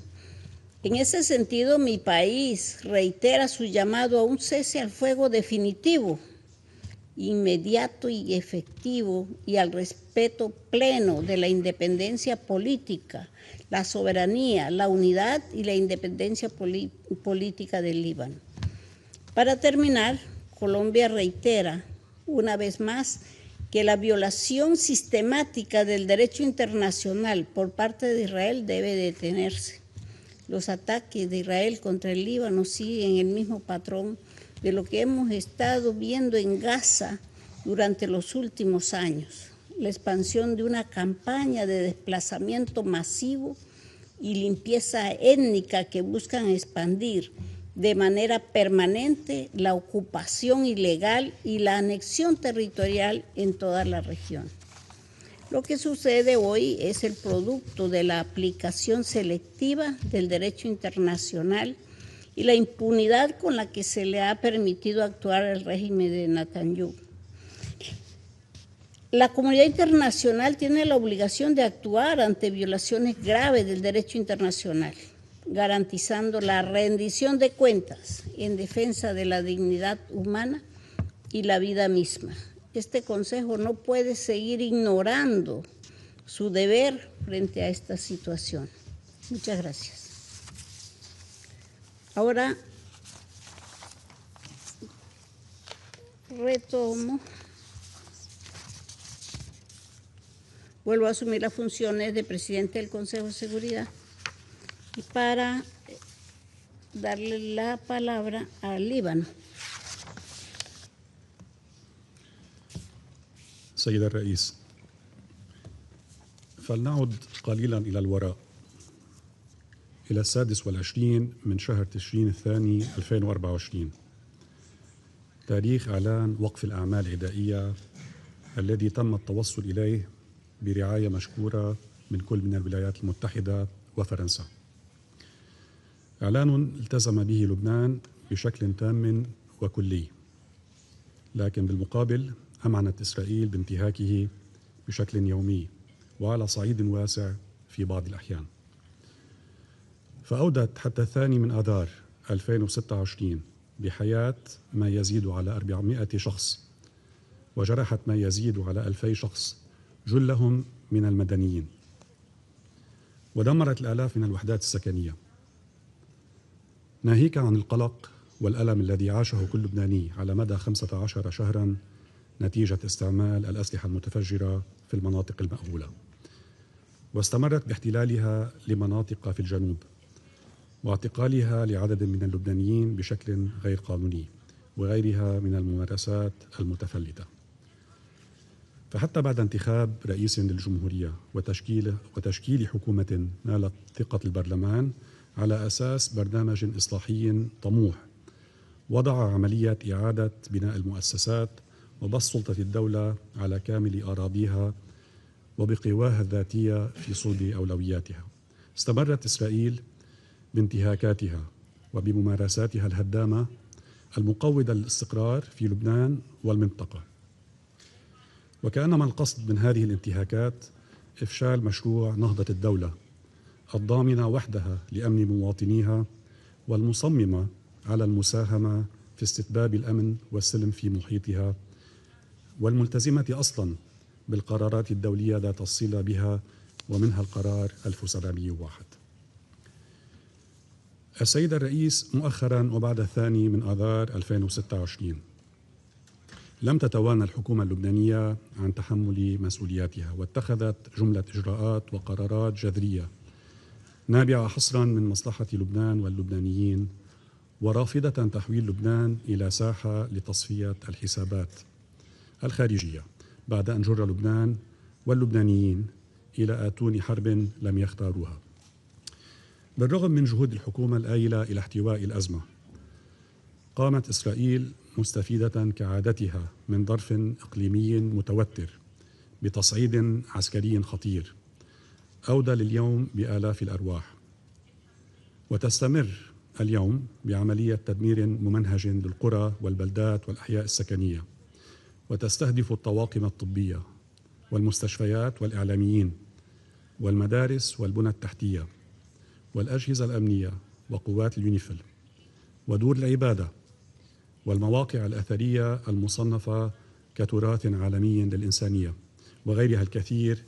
En ese sentido, mi país reitera su llamado a un cese al fuego definitivo, inmediato y efectivo, y al respeto pleno de la independencia política, la soberanía, la unidad y la independencia política del Líbano. Para terminar, Colombia reitera una vez más que la violación sistemática del derecho internacional por parte de Israel debe detenerse. Los ataques de Israel contra el Líbano siguen el mismo patrón de lo que hemos estado viendo en Gaza durante los últimos años. La expansión de una campaña de desplazamiento masivo y limpieza étnica que buscan expandir de manera permanente la ocupación ilegal y la anexión territorial en toda la región. Lo que sucede hoy es el producto de la aplicación selectiva del derecho internacional y la impunidad con la que se le ha permitido actuar al régimen de Netanyahu. La comunidad internacional tiene la obligación de actuar ante violaciones graves del derecho internacional, garantizando la rendición de cuentas en defensa de la dignidad humana y la vida misma. Este Consejo no puede seguir ignorando su deber frente a esta situación. Muchas gracias. Ahora retomo. Vuelvo a asumir las funciones de presidente del Consejo de Seguridad y para darle la palabra al Líbano. سيد الرئيس، فلنعد قليلا إلى الوراء إلى 26 من شهر تشرين الثاني 2024، تاريخ إعلان وقف الأعمال العدائية الذي تم التوصل إليه برعاية مشكورة من كل من الولايات المتحدة وفرنسا. إعلان التزم به لبنان بشكل تام وكلي، لكن بالمقابل أمعنت إسرائيل بانتهاكه بشكل يومي وعلى صعيد واسع في بعض الأحيان. فأودت حتى الثاني من آذار 2026 بحياة ما يزيد على 400 شخص، وجرحت ما يزيد على 2000 شخص جلهم من المدنيين، ودمرت الآلاف من الوحدات السكنية. ناهيك عن القلق والألم الذي عاشه كل لبناني على مدى 15 شهرا نتيجة استعمال الأسلحة المتفجرة في المناطق المأهولة، واستمرت باحتلالها لمناطق في الجنوب واعتقالها لعدد من اللبنانيين بشكل غير قانوني وغيرها من الممارسات المتفلتة. فحتى بعد انتخاب رئيس للجمهورية وتشكيل حكومة نالت ثقة البرلمان على أساس برنامج إصلاحي طموح وضع عملية إعادة بناء المؤسسات وبسط سلطة الدولة على كامل أراضيها وبقواها الذاتية في صلب أولوياتها، استمرت إسرائيل بانتهاكاتها وبممارساتها الهدامة المقوضة للاستقرار في لبنان والمنطقة. وكأنما القصد من هذه الانتهاكات إفشال مشروع نهضة الدولة الضامنة وحدها لأمن مواطنيها والمصممة على المساهمة في استتباب الأمن والسلم في محيطها، والملتزمة أصلاً بالقرارات الدولية ذات الصلة بها ومنها القرار 1701. السيد الرئيس، مؤخراً وبعد الثاني من آذار 2026 لم تتوانى الحكومة اللبنانية عن تحمل مسؤولياتها، واتخذت جملة إجراءات وقرارات جذرية نابعة حصراً من مصلحة لبنان واللبنانيين، ورافضة تحويل لبنان إلى ساحة لتصفية الحسابات الخارجية بعد أن جر لبنان واللبنانيين إلى آتون حرب لم يختاروها. بالرغم من جهود الحكومة الآيلة إلى احتواء الأزمة، قامت إسرائيل مستفيدة كعادتها من ظرف إقليمي متوتر بتصعيد عسكري خطير أودى لليوم بآلاف الأرواح، وتستمر اليوم بعملية تدمير ممنهج للقرى والبلدات والأحياء السكنية، وتستهدف الطواقم الطبية والمستشفيات والإعلاميين والمدارس والبنى التحتية والأجهزة الأمنية وقوات اليونيفيل ودور العبادة والمواقع الأثرية المصنفة كتراث عالمي للإنسانية وغيرها الكثير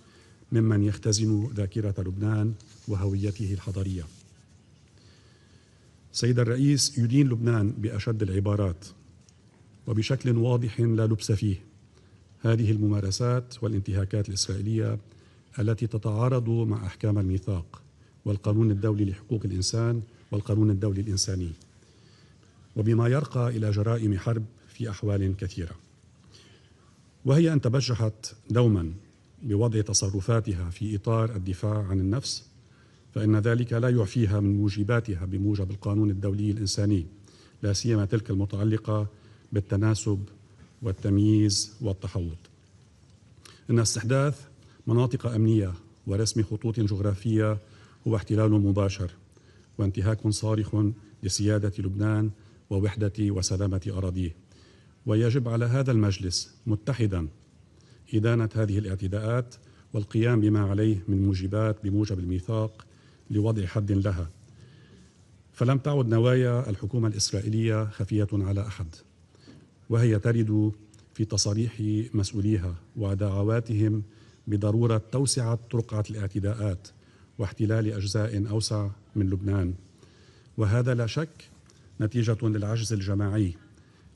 ممن يختزن ذاكرة لبنان وهويته الحضارية. سيد الرئيس، يدين لبنان بأشد العبارات وبشكل واضح لا لبس فيه هذه الممارسات والانتهاكات الإسرائيلية التي تتعارض مع أحكام الميثاق والقانون الدولي لحقوق الإنسان والقانون الدولي الإنساني، وبما يرقى إلى جرائم حرب في أحوال كثيرة. وهي أن تبجحت دوما بوضع تصرفاتها في إطار الدفاع عن النفس، فإن ذلك لا يعفيها من موجباتها بموجب القانون الدولي الإنساني، لا سيما تلك المتعلقة بالتناسب والتمييز والتحوط. إن استحداث مناطق أمنية ورسم خطوط جغرافية هو احتلال مباشر وانتهاك صارخ لسيادة لبنان ووحدة وسلامة أراضيه، ويجب على هذا المجلس متحدا إدانة هذه الاعتداءات والقيام بما عليه من موجبات بموجب الميثاق لوضع حد لها. فلم تعد نوايا الحكومة الإسرائيلية خفية على أحد، وهي ترد في تصاريح مسؤوليها ودعواتهم بضرورة توسعة رقعة الاعتداءات واحتلال أجزاء أوسع من لبنان، وهذا لا شك نتيجة للعجز الجماعي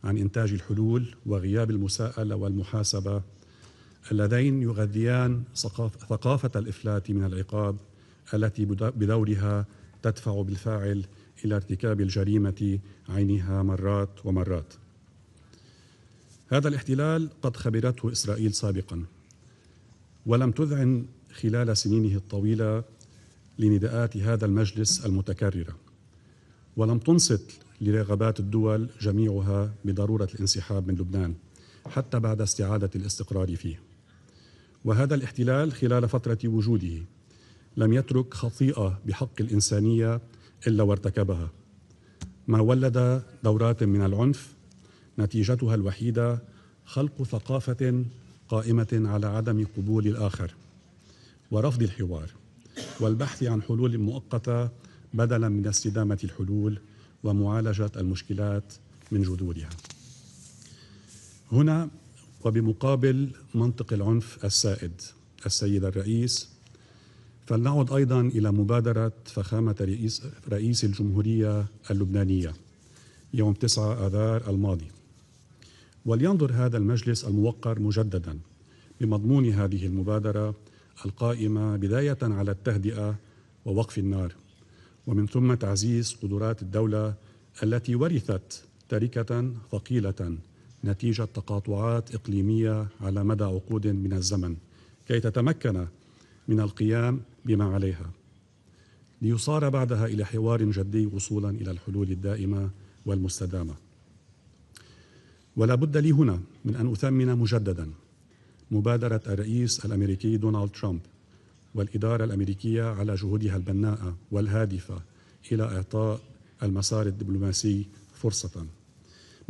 عن إنتاج الحلول وغياب المساءلة والمحاسبة اللذين يغذيان ثقافة الإفلات من العقاب التي بدورها تدفع بالفاعل إلى ارتكاب الجريمة عينها مرات ومرات. هذا الاحتلال قد خبرته إسرائيل سابقا، ولم تذعن خلال سنينه الطويلة لنداءات هذا المجلس المتكررة، ولم تنصت لرغبات الدول جميعها بضرورة الانسحاب من لبنان حتى بعد استعادة الاستقرار فيه. وهذا الاحتلال خلال فترة وجوده لم يترك خطيئة بحق الإنسانية إلا وارتكبها، ما ولد دورات من العنف نتيجتها الوحيدة خلق ثقافة قائمة على عدم قبول الآخر ورفض الحوار والبحث عن حلول مؤقتة بدلا من استدامة الحلول ومعالجة المشكلات من جذورها. هنا وبمقابل منطق العنف السائد السيد الرئيس، فلنعد أيضا إلى مبادرة فخامة رئيس الجمهورية اللبنانية يوم 9 آذار الماضي، ولينظر هذا المجلس الموقر مجددا بمضمون هذه المبادرة القائمة بداية على التهدئة ووقف النار، ومن ثم تعزيز قدرات الدولة التي ورثت تركة ثقيلة نتيجة تقاطعات إقليمية على مدى عقود من الزمن كي تتمكن من القيام بما عليها، ليصار بعدها إلى حوار جدي وصولا إلى الحلول الدائمة والمستدامة. ولا بد لي هنا من أن أثمن مجددا مبادرة الرئيس الأمريكي دونالد ترامب والإدارة الأمريكية على جهودها البناءة والهادفة إلى إعطاء المسار الدبلوماسي فرصة،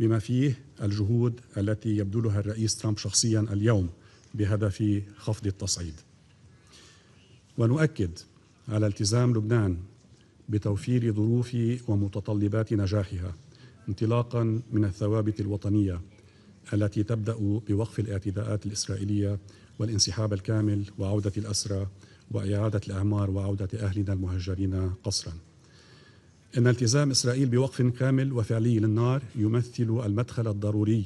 بما فيه الجهود التي يبذلها الرئيس ترامب شخصيا اليوم بهدف خفض التصعيد. ونؤكد على التزام لبنان بتوفير ظروف ومتطلبات نجاحها انطلاقا من الثوابت الوطنية التي تبدأ بوقف الاعتداءات الإسرائيلية والانسحاب الكامل وعودة الأسرى وإعادة الأعمار وعودة أهلنا المهجرين قسرا. إن التزام إسرائيل بوقف كامل وفعلي للنار يمثل المدخل الضروري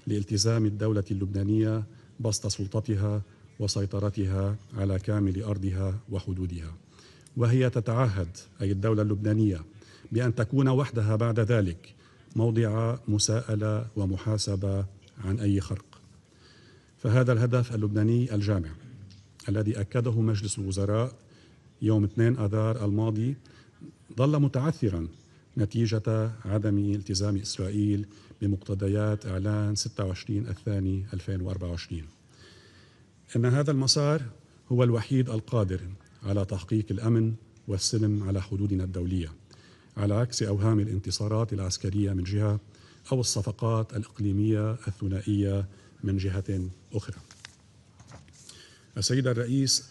لالتزام الدولة اللبنانية بسط سلطتها وسيطرتها على كامل أرضها وحدودها، وهي تتعهد أي الدولة اللبنانية بأن تكون وحدها بعد ذلك موضع مساءلة ومحاسبة عن أي خرق. فهذا الهدف اللبناني الجامع الذي أكده مجلس الوزراء يوم 2 آذار الماضي ظل متعثرا نتيجة عدم التزام إسرائيل بمقتضيات إعلان 26/2/2024. إن هذا المسار هو الوحيد القادر على تحقيق الأمن والسلم على حدودنا الدولية، على عكس أوهام الانتصارات العسكرية من جهة أو الصفقات الإقليمية الثنائية من جهة أخرى. السيد الرئيس،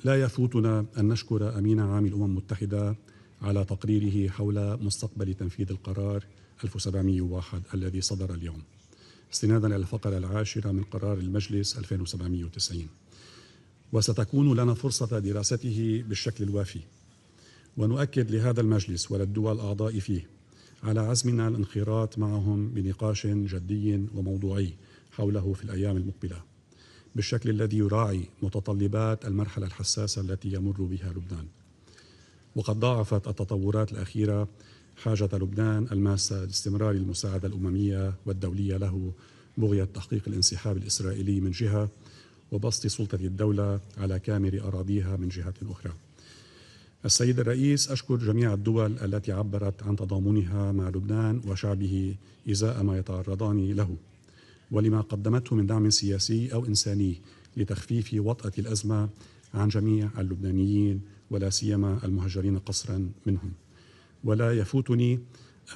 لا يفوتنا أن نشكر أمين عام الأمم المتحدة على تقريره حول مستقبل تنفيذ القرار 1701 الذي صدر اليوم استنادا إلى الفقرة 10 من قرار المجلس 2790، وستكون لنا فرصة دراسته بالشكل الوافي. ونؤكد لهذا المجلس وللدول الأعضاء فيه على عزمنا الانخراط معهم بنقاش جدي وموضوعي حوله في الأيام المقبلة بالشكل الذي يراعي متطلبات المرحلة الحساسة التي يمر بها لبنان. وقد ضاعفت التطورات الأخيرة حاجة لبنان الماسة لاستمرار المساعدة الأممية والدولية له بغية تحقيق الانسحاب الإسرائيلي من جهة وبسط سلطة الدولة على كامل أراضيها من جهة أخرى. السيد الرئيس، أشكر جميع الدول التي عبرت عن تضامنها مع لبنان وشعبه إزاء ما يتعرضان له ولما قدمته من دعم سياسي أو إنساني لتخفيف وطأة الأزمة عن جميع اللبنانيين ولا سيما المهجرين قسرا منهم. ولا يفوتني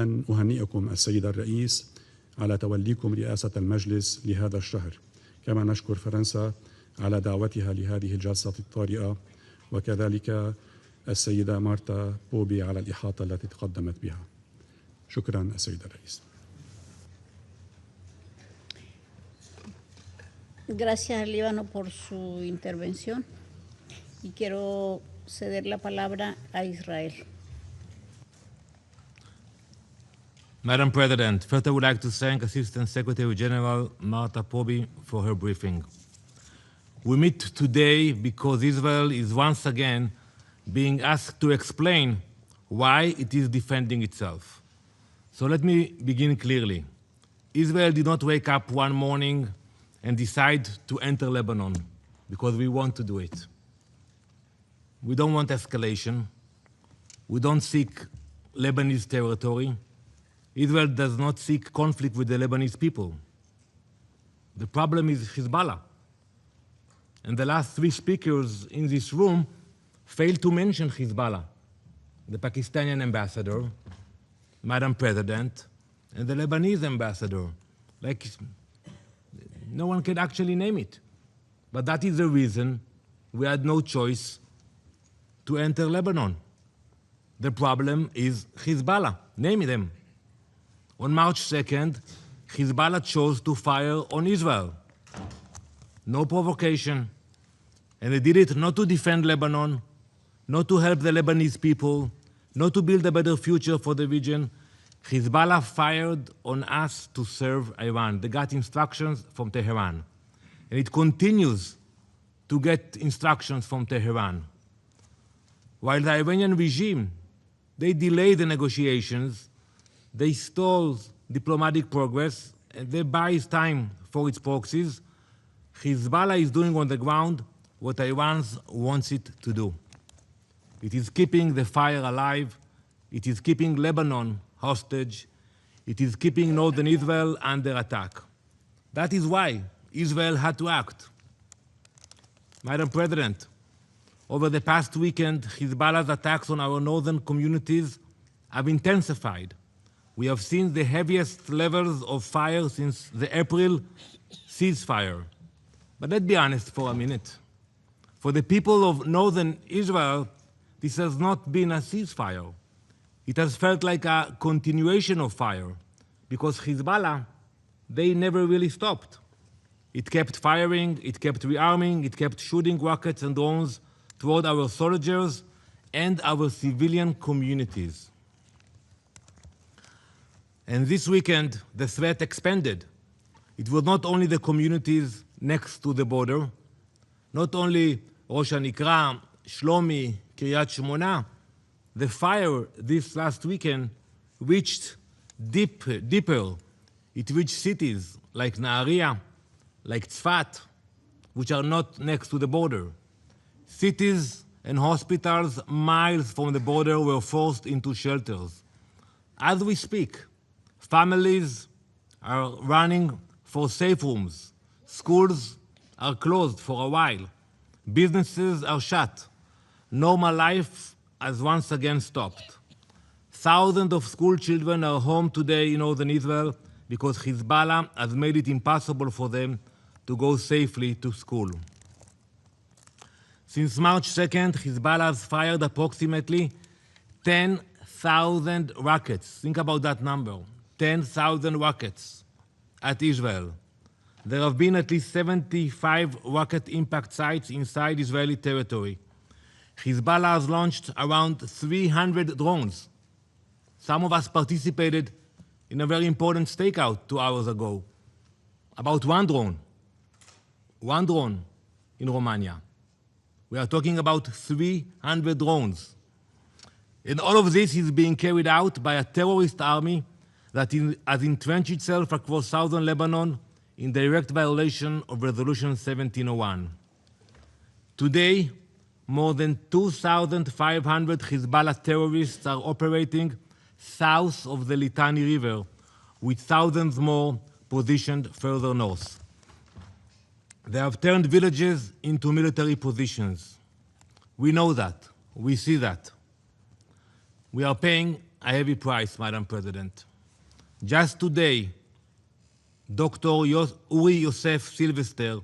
أن أهنئكم السيد الرئيس على توليكم رئاسة المجلس لهذا الشهر، كما نشكر فرنسا على دعوتها لهذه الجلسة الطارئة، وكذلك السيدة مارتا بوبي على الإحاطة التي تقدمت بها. شكرا السيد الرئيس. Gracias al Líbano por su intervención y quiero ceder la palabra a Israel. Madam President, first I would like to thank Assistant Secretary General Marta Pobi for her briefing. We meet today because Israel is once again being asked to explain why it is defending itself. So let me begin clearly. Israel did not wake up one morning and decide to enter Lebanon because we want to do it. We don't want escalation. We don't seek Lebanese territory. Israel does not seek conflict with the Lebanese people. The problem is Hezbollah. And the last three speakers in this room failed to mention Hezbollah, the Pakistani ambassador, Madam President, and the Lebanese ambassador. Like, no one can actually name it. But that is the reason we had no choice to enter Lebanon. The problem is Hezbollah. Name them. On March 2nd, Hezbollah chose to fire on Israel. No provocation. And they did it not to defend Lebanon, not to help the Lebanese people, not to build a better future for the region. Hezbollah fired on us to serve Iran. They got instructions from Tehran. And it continues to get instructions from Tehran. While the Iranian regime, they delayed the negotiations, they stalled diplomatic progress, and they buy time for its proxies, Hezbollah is doing on the ground what Iran wants it to do. It is keeping the fire alive. It is keeping Lebanon hostage. It is keeping northern Israel under attack. That is why Israel had to act. Madam President, over the past weekend, Hezbollah's attacks on our northern communities have intensified. We have seen the heaviest levels of fire since the April ceasefire. But let's be honest for a minute. For the people of northern Israel, this has not been a ceasefire. It has felt like a continuation of fire, because Hezbollah, they never really stopped. It kept firing, it kept rearming, it kept shooting rockets and drones toward our soldiers and our civilian communities. And this weekend, the threat expanded. It was not only the communities next to the border, not only Rosh HaNikra, Shlomi, Kiryat Shmona. The fire this last weekend reached deeper. It reached cities like Nahariya, like Tzfat, which are not next to the border. Cities and hospitals miles from the border were forced into shelters. As we speak, families are running for safe rooms. Schools are closed for a while. Businesses are shut. Normal life has once again stopped. Thousands of school children are home today in northern Israel because Hezbollah has made it impossible for them to go safely to school. Since March 2nd, Hezbollah has fired approximately 10,000 rockets. Think about that number, 10,000 rockets at Israel. There have been at least 75 rocket impact sites inside Israeli territory. Hezbollah has launched around 300 drones. Some of us participated in a very important stakeout 2 hours ago about one drone in Romania. We are talking about 300 drones. And all of this is being carried out by a terrorist army that has entrenched itself across southern Lebanon in direct violation of Resolution 1701. Today, more than 2,500 Hezbollah terrorists are operating south of the Litani River, with thousands more positioned further north. They have turned villages into military positions. We know that. We see that. We are paying a heavy price, Madam President. Just today, Dr. Uri Yosef Sylvester,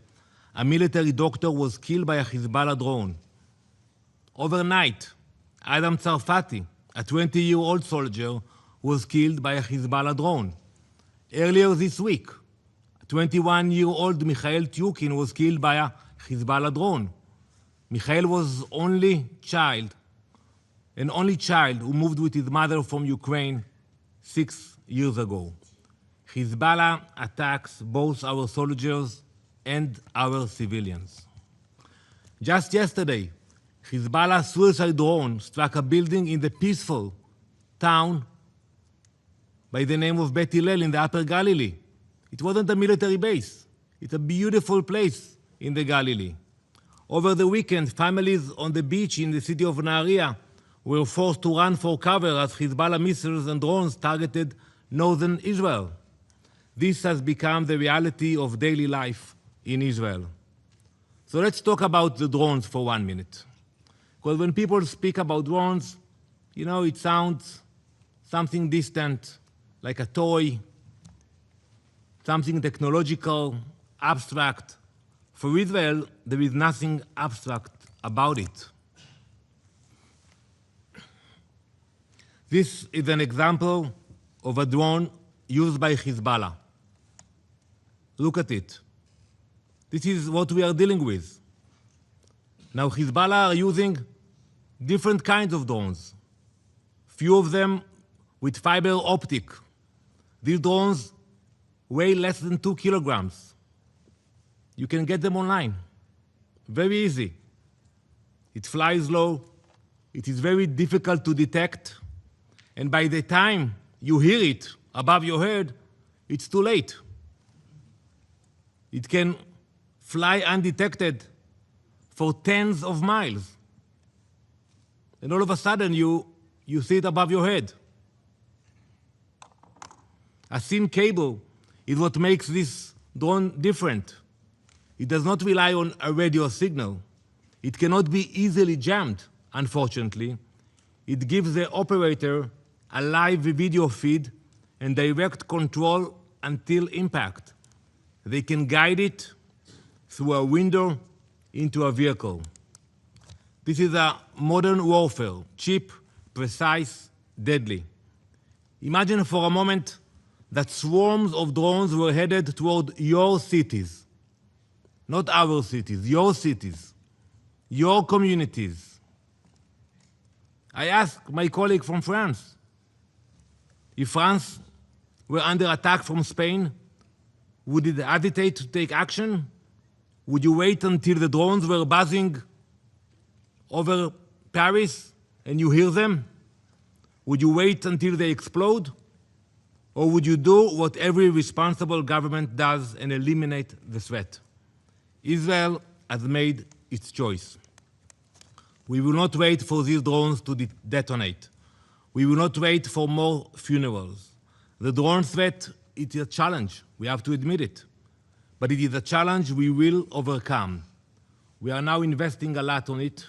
a military doctor, was killed by a Hezbollah drone. Overnight, Adam Tsarfati, a 20-year-old soldier, was killed by a Hezbollah drone. Earlier this week, 21-year-old Mikhail Tyukin was killed by a Hezbollah drone. Mikhail was an only child who moved with his mother from Ukraine 6 years ago. Hezbollah attacks both our soldiers and our civilians. Just yesterday, Hezbollah's suicide drone struck a building in the peaceful town by the name of Bet Hillel in the Upper Galilee. It wasn't a military base. It's a beautiful place in the Galilee. Over the weekend, families on the beach in the city of Nahariya were forced to run for cover as Hezbollah missiles and drones targeted northern Israel. This has become the reality of daily life in Israel. So let's talk about the drones for 1 minute. Because when people speak about drones, you know, it sounds something distant, like a toy, something technological, abstract. For Israel, there is nothing abstract about it. This is an example of a drone used by Hezbollah. Look at it. This is what we are dealing with. Now, Hezbollah are using different kinds of drones. Few of them with fiber optic. These drones weigh less than 2 kilograms. You can get them online. Very easy. It flies low. It is very difficult to detect. And by the time you hear it above your head, it's too late. It can fly undetected for tens of miles. And all of a sudden, you see it above your head. A thin cable is what makes this drone different. It does not rely on a radio signal. It cannot be easily jammed, unfortunately. It gives the operator a live video feed and direct control until impact. They can guide it through a window into a vehicle. This is a modern warfare, cheap, precise, deadly. Imagine for a moment that swarms of drones were headed toward your cities. Not our cities, your communities. I asked my colleague from France, if France were under attack from Spain, would it hesitate to take action? Would you wait until the drones were buzzing over Paris and you hear them? Would you wait until they explode? Or would you do what every responsible government does and eliminate the threat? Israel has made its choice. We will not wait for these drones to detonate. We will not wait for more funerals. The drone threat is a challenge. We have to admit it. But it is a challenge we will overcome. We are now investing a lot on it.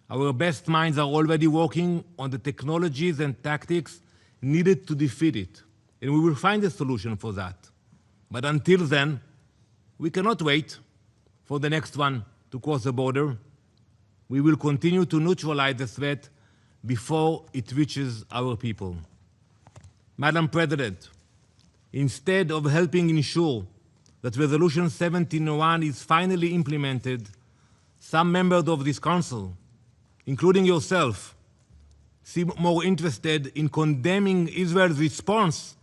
Our best minds are already working on the technologies and tactics needed to defeat it. And we will find a solution for that. But until then, we cannot wait for the next one to cross the border. We will continue to neutralize the threat before it reaches our people. Madam President, instead of helping ensure that Resolution 1701 is finally implemented, some members of this Council, including yourself, seem more interested in condemning Israel's response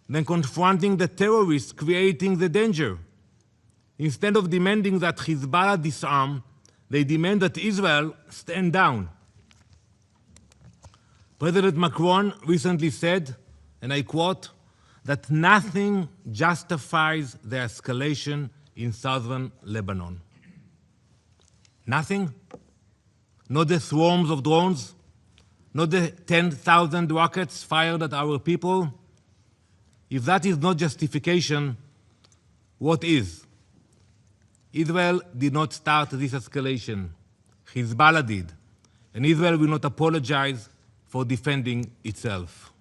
than confronting the terrorists creating the danger. Instead of demanding that Hezbollah disarm, they demand that Israel stand down. President Macron recently said, and I quote, that nothing justifies the escalation in southern Lebanon. Nothing? Not the swarms of drones? Not the 10,000 rockets fired at our people? If that is not justification, what is? Israel did not start this escalation. Hezbollah did. And Israel will not apologize for defending itself.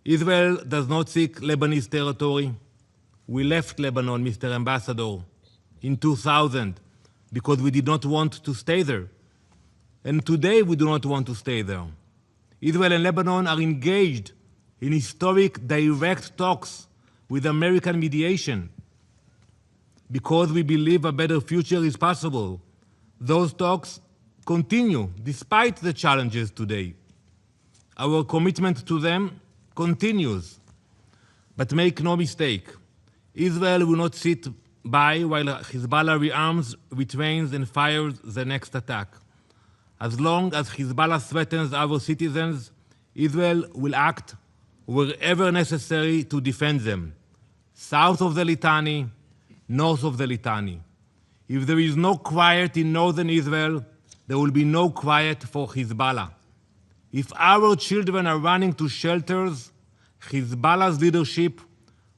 Israel does not seek Lebanese territory. We left Lebanon, Mr. Ambassador, in 2000 because we did not want to stay there. And today we do not want to stay there. Israel and Lebanon are engaged in historic direct talks with American mediation because we believe a better future is possible. Those talks continue despite the challenges today. Our commitment to them continues. But make no mistake, Israel will not sit by while Hezbollah rearms, retrains, and fires the next attack. As long as Hezbollah threatens our citizens, Israel will act wherever necessary to defend them, south of the Litani, north of the Litani. If there is no quiet in northern Israel, there will be no quiet for Hezbollah. If our children are running to shelters, Hezbollah's leadership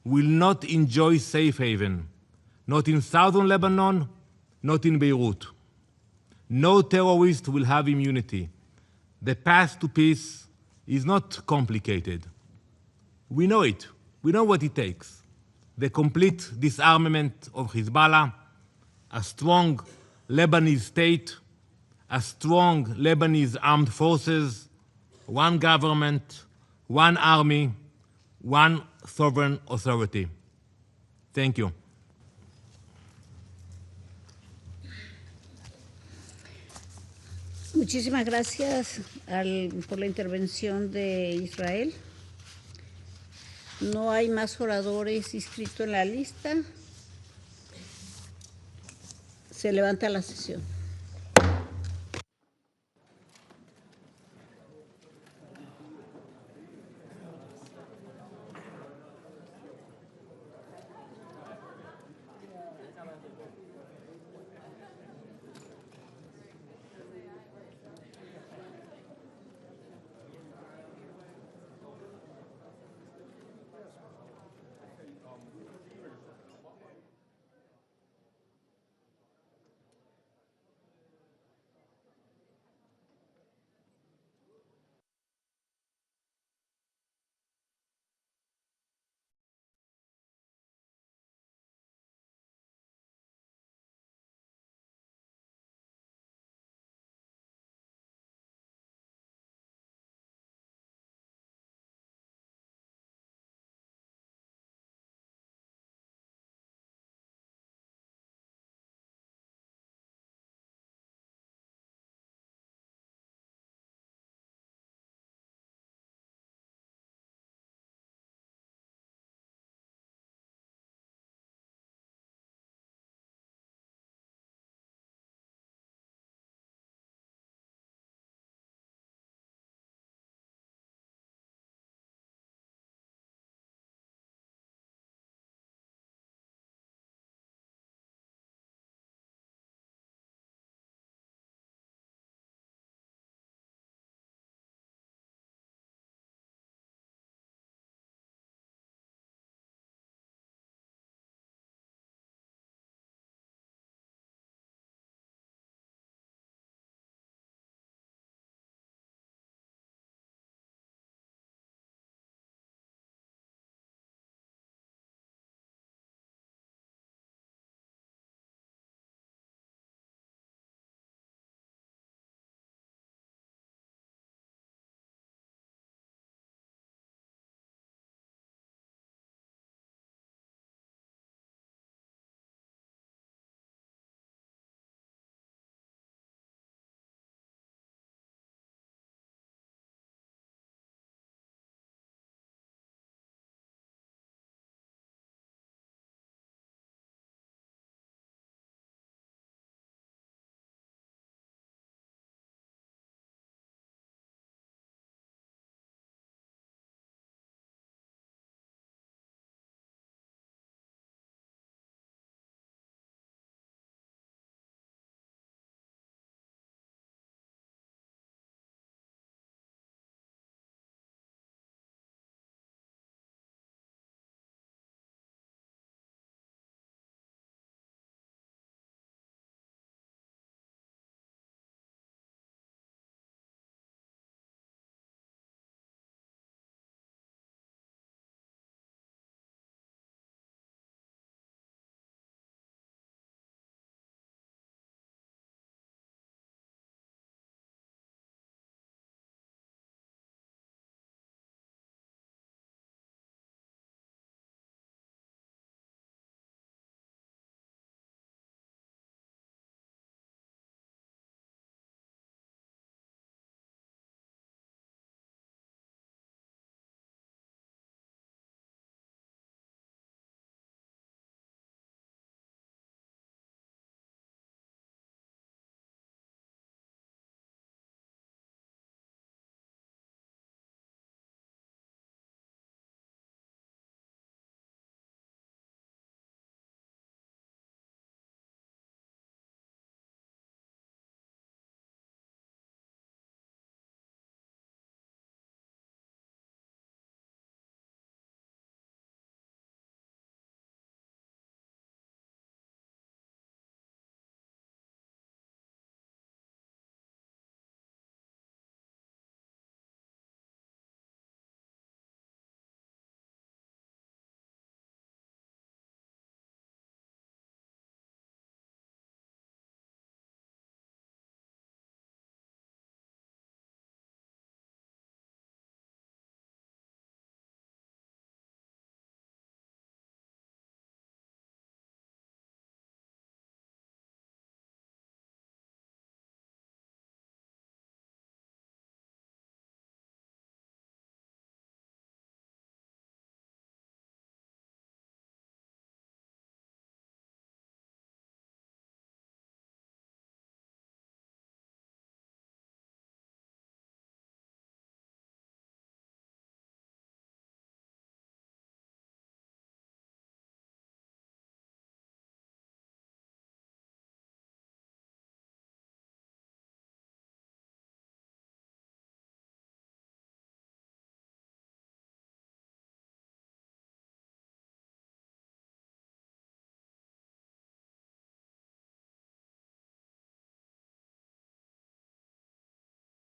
will not enjoy safe haven, not in southern Lebanon, not in Beirut. No terrorist will have immunity. The path to peace is not complicated. We know it. We know what it takes. The complete disarmament of Hezbollah, a strong Lebanese state, a strong Lebanese armed forces, one government, one army, one sovereign authority. Thank you. Muchísimas gracias por la intervención de Israel. No hay más oradores inscritos en la lista. Se levanta la sesión.